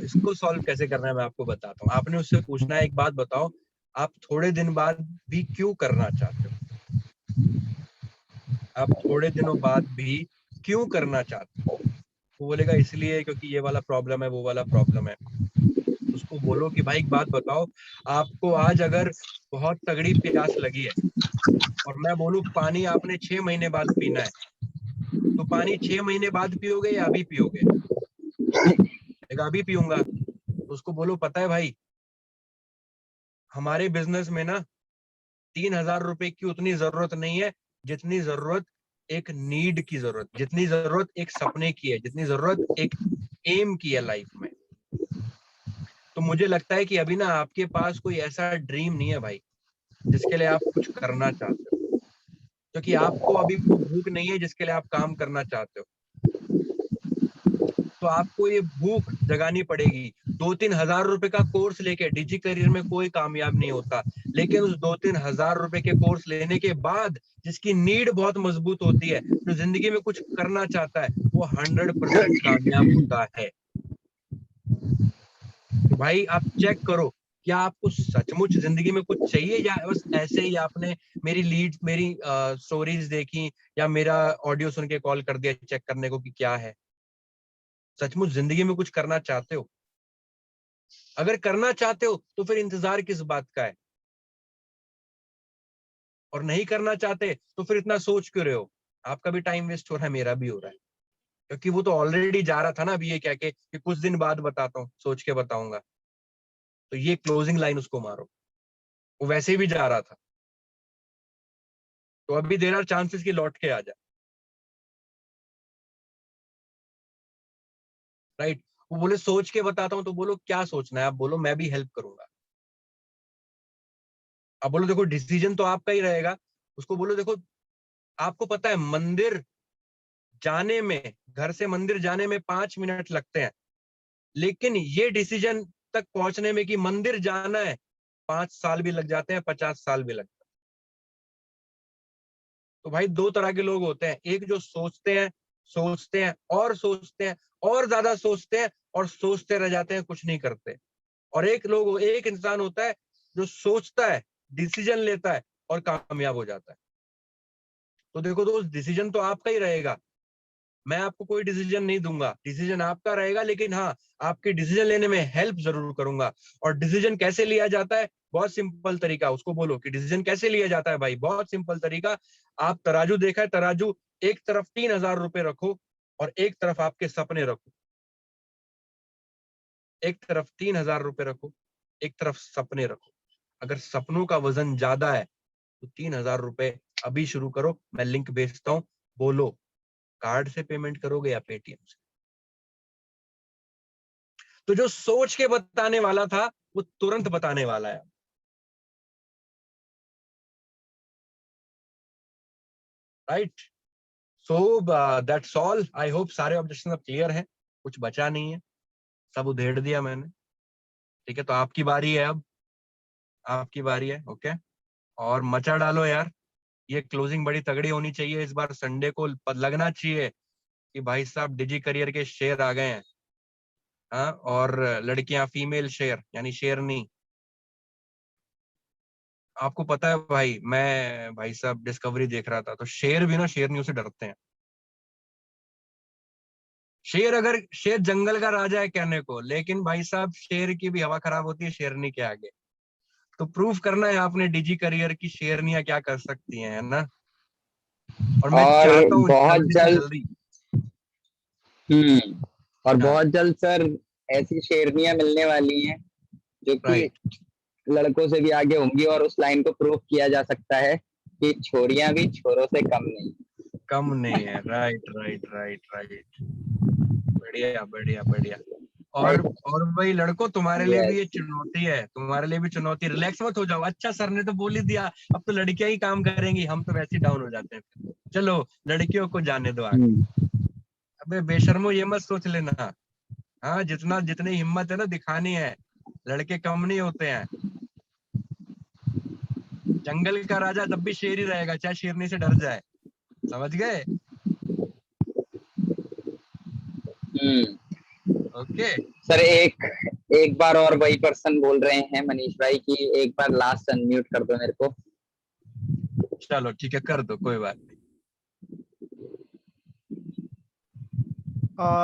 इसको सॉल्व कैसे करना है मैं आपको बताता हूँ। आपने उससे पूछना है, एक बात बताओ, आप थोड़े दिन बाद भी क्यों करना चाहते हो? आप थोड़े दिनों बाद भी क्यों करना चाहते हो? वो बोलेगा इसलिए क्योंकि ये वाला प्रॉब्लम है, वो वाला प्रॉब्लम है। उसको बोलो कि भाई एक बात बताओ, आपको आज अगर बहुत तगड़ी प्यास लगी है और मैं बोलूं पानी आपने 6 महीने बाद पीना है, तो पानी 6 महीने बाद पियोगे या अभी पियोगे? अभी पीऊंगा। उसको बोलो पता है भाई, हमारे बिजनेस में ना 3,000 रुपए की उतनी जरूरत नहीं है जितनी जरूरत एक नीड की जरूरत, जितनी जरूरत एक सपने की है, जितनी जरूरत एक एम की है लाइफ में। तो मुझे लगता है कि अभी ना आपके पास कोई ऐसा ड्रीम नहीं है भाई जिसके लिए आप कुछ करना चाहते हो, क्योंकि आपको अभी वो भूख नहीं है जिसके लिए आप काम करना चाहते हो। तो आपको ये भूख जगानी पड़ेगी। 2-3 हजार रुपए का कोर्स लेके डिजी करियर में कोई कामयाब नहीं होता, लेकिन उस 2-3 हजार रुपए के कोर्स लेने के बाद जिसकी नीड बहुत मजबूत होती है, जो जिंदगी में कुछ करना चाहता है, वो 100% कामयाब होता है। तो भाई आप चेक करो, क्या आपको सचमुच जिंदगी में कुछ चाहिए, या बस ऐसे ही आपने मेरी स्टोरीज देखी या मेरा ऑडियो सुन के कॉल कर दिया चेक करने को कि क्या है? सचमुच जिंदगी में कुछ करना चाहते हो? अगर करना चाहते हो तो फिर इंतजार किस बात का है? और नहीं करना चाहते तो फिर इतना सोच क्यों रहे हो? आपका भी टाइम वेस्ट हो रहा है, मेरा भी हो रहा है, क्योंकि वो तो ऑलरेडी जा रहा था ना अभी ये कह के कि कुछ दिन बाद बताता हूँ, सोच के बताऊंगा। तो ये क्लोजिंग लाइन उसको मारो, वो वैसे भी जा रहा था, तो अभी देर आर चांसेस कि लौट के आ जाए। राइट। वो बोले सोच के बताता हूँ, तो बोलो क्या सोचना है? आप बोलो मैं भी हेल्प करूंगा। आप बोलो देखो डिसीजन तो आपका ही रहेगा। उसको बोलो देखो, आपको पता है मंदिर जाने में, घर से मंदिर जाने में 5 मिनट लगते हैं, लेकिन ये डिसीजन तक पहुंचने में कि मंदिर जाना है 5 साल भी लग जाते हैं, 50 साल भी लगते हैं। तो भाई दो तरह के लोग होते हैं, एक जो सोचते हैं और सोचते हैं और ज्यादा सोचते हैं और सोचते रह जाते हैं, कुछ नहीं करते। और एक इंसान होता है जो सोचता है, डिसीजन लेता है और कामयाब हो जाता है। तो देखो दोस्त, डिसीजन तो आपका ही रहेगा, मैं आपको कोई डिसीजन नहीं दूंगा, डिसीजन आपका रहेगा, लेकिन हाँ, आपके डिसीजन लेने में हेल्प जरूर करूंगा। और डिसीजन कैसे लिया जाता है? बहुत सिंपल तरीका। उसको बोलो कि डिसीजन कैसे लिया जाता है भाई, बहुत सिंपल तरीका। आप तराजू देखा है, तराजू, एक तरफ 3,000 रुपए रखो और एक तरफ आपके सपने रखो। एक तरफ 3,000 रुपए रखो, एक तरफ सपने रखो। अगर सपनों का वजन ज्यादा है तो 3,000 रुपए अभी शुरू करो, मैं लिंक भेजता हूँ। बोलो, कार्ड से पेमेंट करोगे या पेटीएम से? तो जो सोच के बताने वाला था वो तुरंत बताने वाला है। Right, so that's all. I hope सारे ऑब्जेक्शन अब क्लियर हैं, कुछ बचा नहीं है, सब उधेड़ दिया मैंने। ठीक है, तो आपकी बारी है अब, आपकी बारी है। ओके, और मचा डालो यार, ये क्लोजिंग बड़ी तगड़ी होनी चाहिए इस बार। संडे को लगना चाहिए कि भाई साहब डिजी करियर के शेयर आ गए हैं। हाँ, और लड़कियां फीमेल शेयर यानी शेरनी। आपको पता है भाई, मैं भाई साहब डिस्कवरी देख रहा था, तो शेर भी ना शेरनियों से डरते हैं। शेर जंगल का राजा है कहने को, लेकिन भाई साहब शेर की भी हवा खराब होती है शेरनी के आगे। तो प्रूफ करना है आपने डिजी करियर की शेरनियां क्या कर सकती हैं, है ना? और मैं और चाहता हूँ बहुत जल्दी से जल्द जल्दी। और हाँ, बहुत जल्द सर ऐसी शेरनियां मिलने वाली हैं जो कि राइट, लड़कों से भी आगे होंगी, और उस लाइन को प्रूव किया जा सकता है कि छोरियां भी छोरों से कम नहीं। कम नहीं है। राइट राइट राइट राइट, बढ़िया बढ़िया बढ़िया। और राइट। और भाई लड़कों, तुम्हारे लिए भी यस। ये चुनौती है, तुम्हारे लिए भी चुनौती। रिलैक्स मत हो जाओ, अच्छा सर ने तो बोल ही दिया, अब तो लड़कियां ही काम करेंगी, हम तो वैसे ही डाउन हो जाते हैं फिर। चलो, लड़कियों को जाने दो आगे। अबे बेशर्मो, ये मत सोच लेना। हाँ, जितनी हिम्मत है ना दिखानी है, लड़के कम नहीं होते हैं। जंगल का राजा तब भी शेर ही रहेगा, चाहे शेरनी से डर जाए। समझ गए? ओके, सर एक एक बार और वही पर्सन बोल रहे हैं मनीष भाई कि एक बार लास्ट अनम्यूट कर दो मेरे को। चलो ठीक है, कर दो, कोई बात नहीं।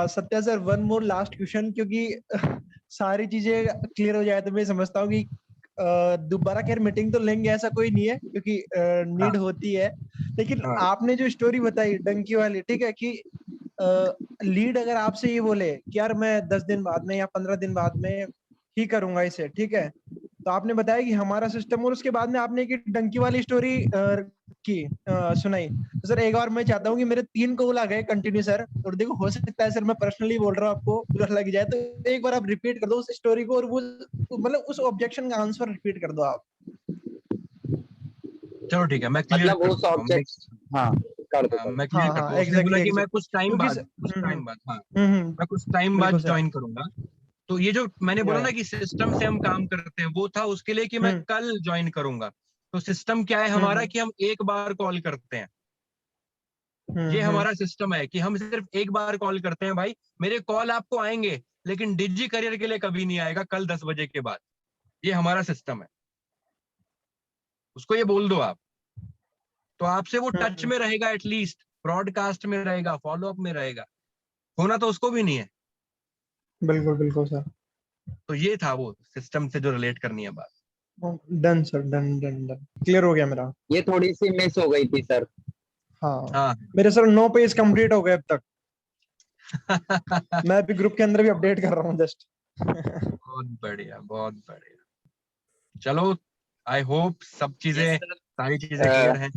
Satya sir, one more last question, क्योंकि सारी चीजें क्लियर हो जाए तो मैं समझता हूँ कि दोबारा खैर मीटिंग तो लेंगे, ऐसा कोई नहीं है, क्योंकि हाँ नीड होती है। लेकिन हाँ आपने जो स्टोरी बताई डंकी वाली, ठीक है, कि लीड अगर आपसे ये बोले कि यार मैं 10 दिन बाद में या 15 दिन बाद में ही करूंगा इसे, ठीक है, तो आपने बताया कि हमारा सिस्टम, और उसके बाद में आपने एक डंकी वाली स्टोरी सुनाई। तो सर एक बार मैं चाहता हूँ कि मेरे 3 कॉल आ गए कंटिन्यू सर, और देखो हो सकता है सर मैं पर्सनली बोल रहा हूँ, आपको बुरा लग जाए, तो एक बार आप रिपीट कर दो उस स्टोरी को, और वो मतलब उस ऑब्जेक्शन का आंसर रिपीट कर दो आप। चलो ठीक है, मैं क्लियर मतलब कर उस देता हूँ। ऑब्जेक्ट। हाँ, कर दो कर मैं दो। क्लियर हाँ करता हाँ, हूँ। उसने बोला एग्जैक्टली कि मैं एग्जैक्टली, कुछ टाइम क्योंकि बाद, कुछ टाइम बाद, हाँ, हम्म, मैं कुछ टाइम बाद बिल्कुल सर। ज्वाइन करूंगा। तो ये जो मैंने बोला ना कि सिस्टम से हम काम करते हैं, वो था उसके लिए कि मैं हम्म कल ज्वाइन करूंगा। तो सिस्टम क्या है हम्म हमारा हम्म कि हम एक बार कॉल करते हैं। ये हम्म हमारा सिस्टम है कि हम सिर्फ एक बार कॉल करते हैं भाई। मेरे कॉल आपको आएंगे, लेकिन डिजी करियर के लिए कभी नहीं आएगा कल 10 बजे के बाद। ये हमारा सिस्टम है, उसको ये बोल दो आप। तो आपसे वो टच हम्म, में रहेगा, एटलीस्ट ब्रॉडकास्ट में रहेगा, फॉलो अप में रहेगा। होना तो उसको भी नहीं है। बिल्कुल बिल्कुल सर। तो ये था वो सिस्टम से जो रिलेट करनी है बात। Done sir, done done done, clear हो गया मेरा। ये थोड़ी सी मिस हो गई थी सर। हाँ, हाँ। मेरे सर 9 पेज कंप्लीट हो गए अब तक। मैं अभी ग्रुप के अंदर भी अपडेट कर रहा हूँ जस्ट। बहुत बढ़िया, बहुत बढ़िया। चलो, आई होप सब यस चीजें, सर। सारी चीजें क्लियर हैं।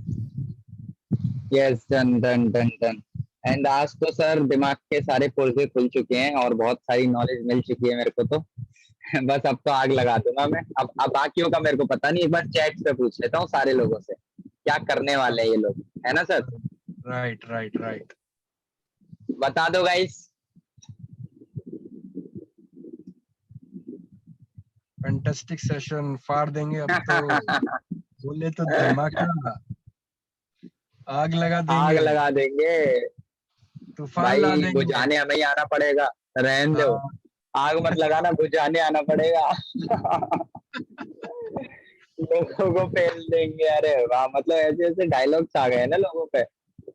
Yes, done done done done. And आज तो सर दिमाग के सारे पुर्जे खुल चुके हैं और बहुत सारी नॉलेज मिल चुकी है मेरे को तो। बस अब तो आग लगा दूंगा मैं। अब बाकियों का मेरे को पता नहीं, एक बार चैट पे पूछ लेता हूँ सारे लोगों से क्या करने वाले हैं ये लोग, है ना सर? Right right right. बता दो गाइस। फैंटास्टिक सेशन, फाड़ देंगे अब तो। बोले तो धमाका, आग लगा आग देंगे, लगा देंगे तूफान ला भाई, देंगे। बुझाने हमें ही आना पड़ेगा, रहने दो, हाँ, आग मत लगाना, बुझाने आना पड़ेगा। लोगों को फेल देंगे, अरे वाह, मतलब ऐसे ऐसे डायलॉग्स आ गए ना लोगों पे।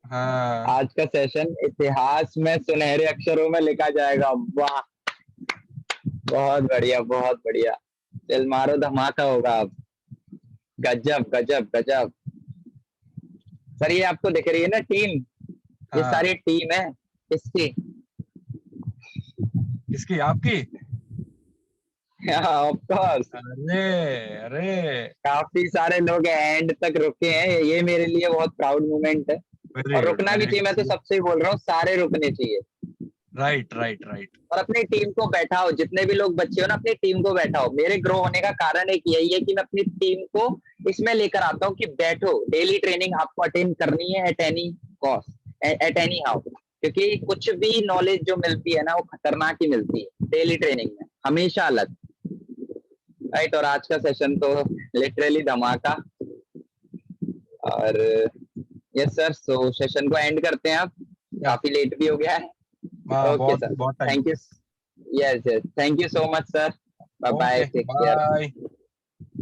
हाँ। आज का सेशन इतिहास में सुनहरे अक्षरों में लिखा जाएगा, वाह, बहुत बढ़िया, बहुत बढ़िया। चल मारो, धमाका होगा अब, गजब गजब गजब। सर ये आपको दिख रही है ना टीम, ये हाँ, सारी टीम है इसकी। किसकी? आपकी? ऑफ कोर्स, अरे अरे, काफी सारे लोग एंड तक रुके हैं, ये मेरे लिए बहुत प्राउड मोमेंट है। वेरी और गुड, रुकना भी वेरी चाहिए, मैं तो गुड। सबसे ही बोल रहा हूँ, सारे रुकने चाहिए। Right right right. और अपनी टीम को बैठाओ, जितने भी लोग बच्चे हो ना, अपनी टीम को बैठाओ। मेरे ग्रो होने का कारण एक यही है कि मैं अपनी टीम को इसमें लेकर आता हूँ कि बैठो, डेली ट्रेनिंग आपको अटेंड करनी है at any cost, at any how, क्योंकि कुछ भी नॉलेज जो मिलती है ना वो खतरनाक ही मिलती है डेली ट्रेनिंग में, हमेशा अलग। राइट, और आज का सेशन तो लिटरली धमाका। और यस सर, सो सेशन को एंड करते हैं, आप या, काफी लेट भी हो गया है। ओके बहुत सर, बहुत time. Thank you, yes yes, thank you so much sir, bye bye, okay, take care. Bye.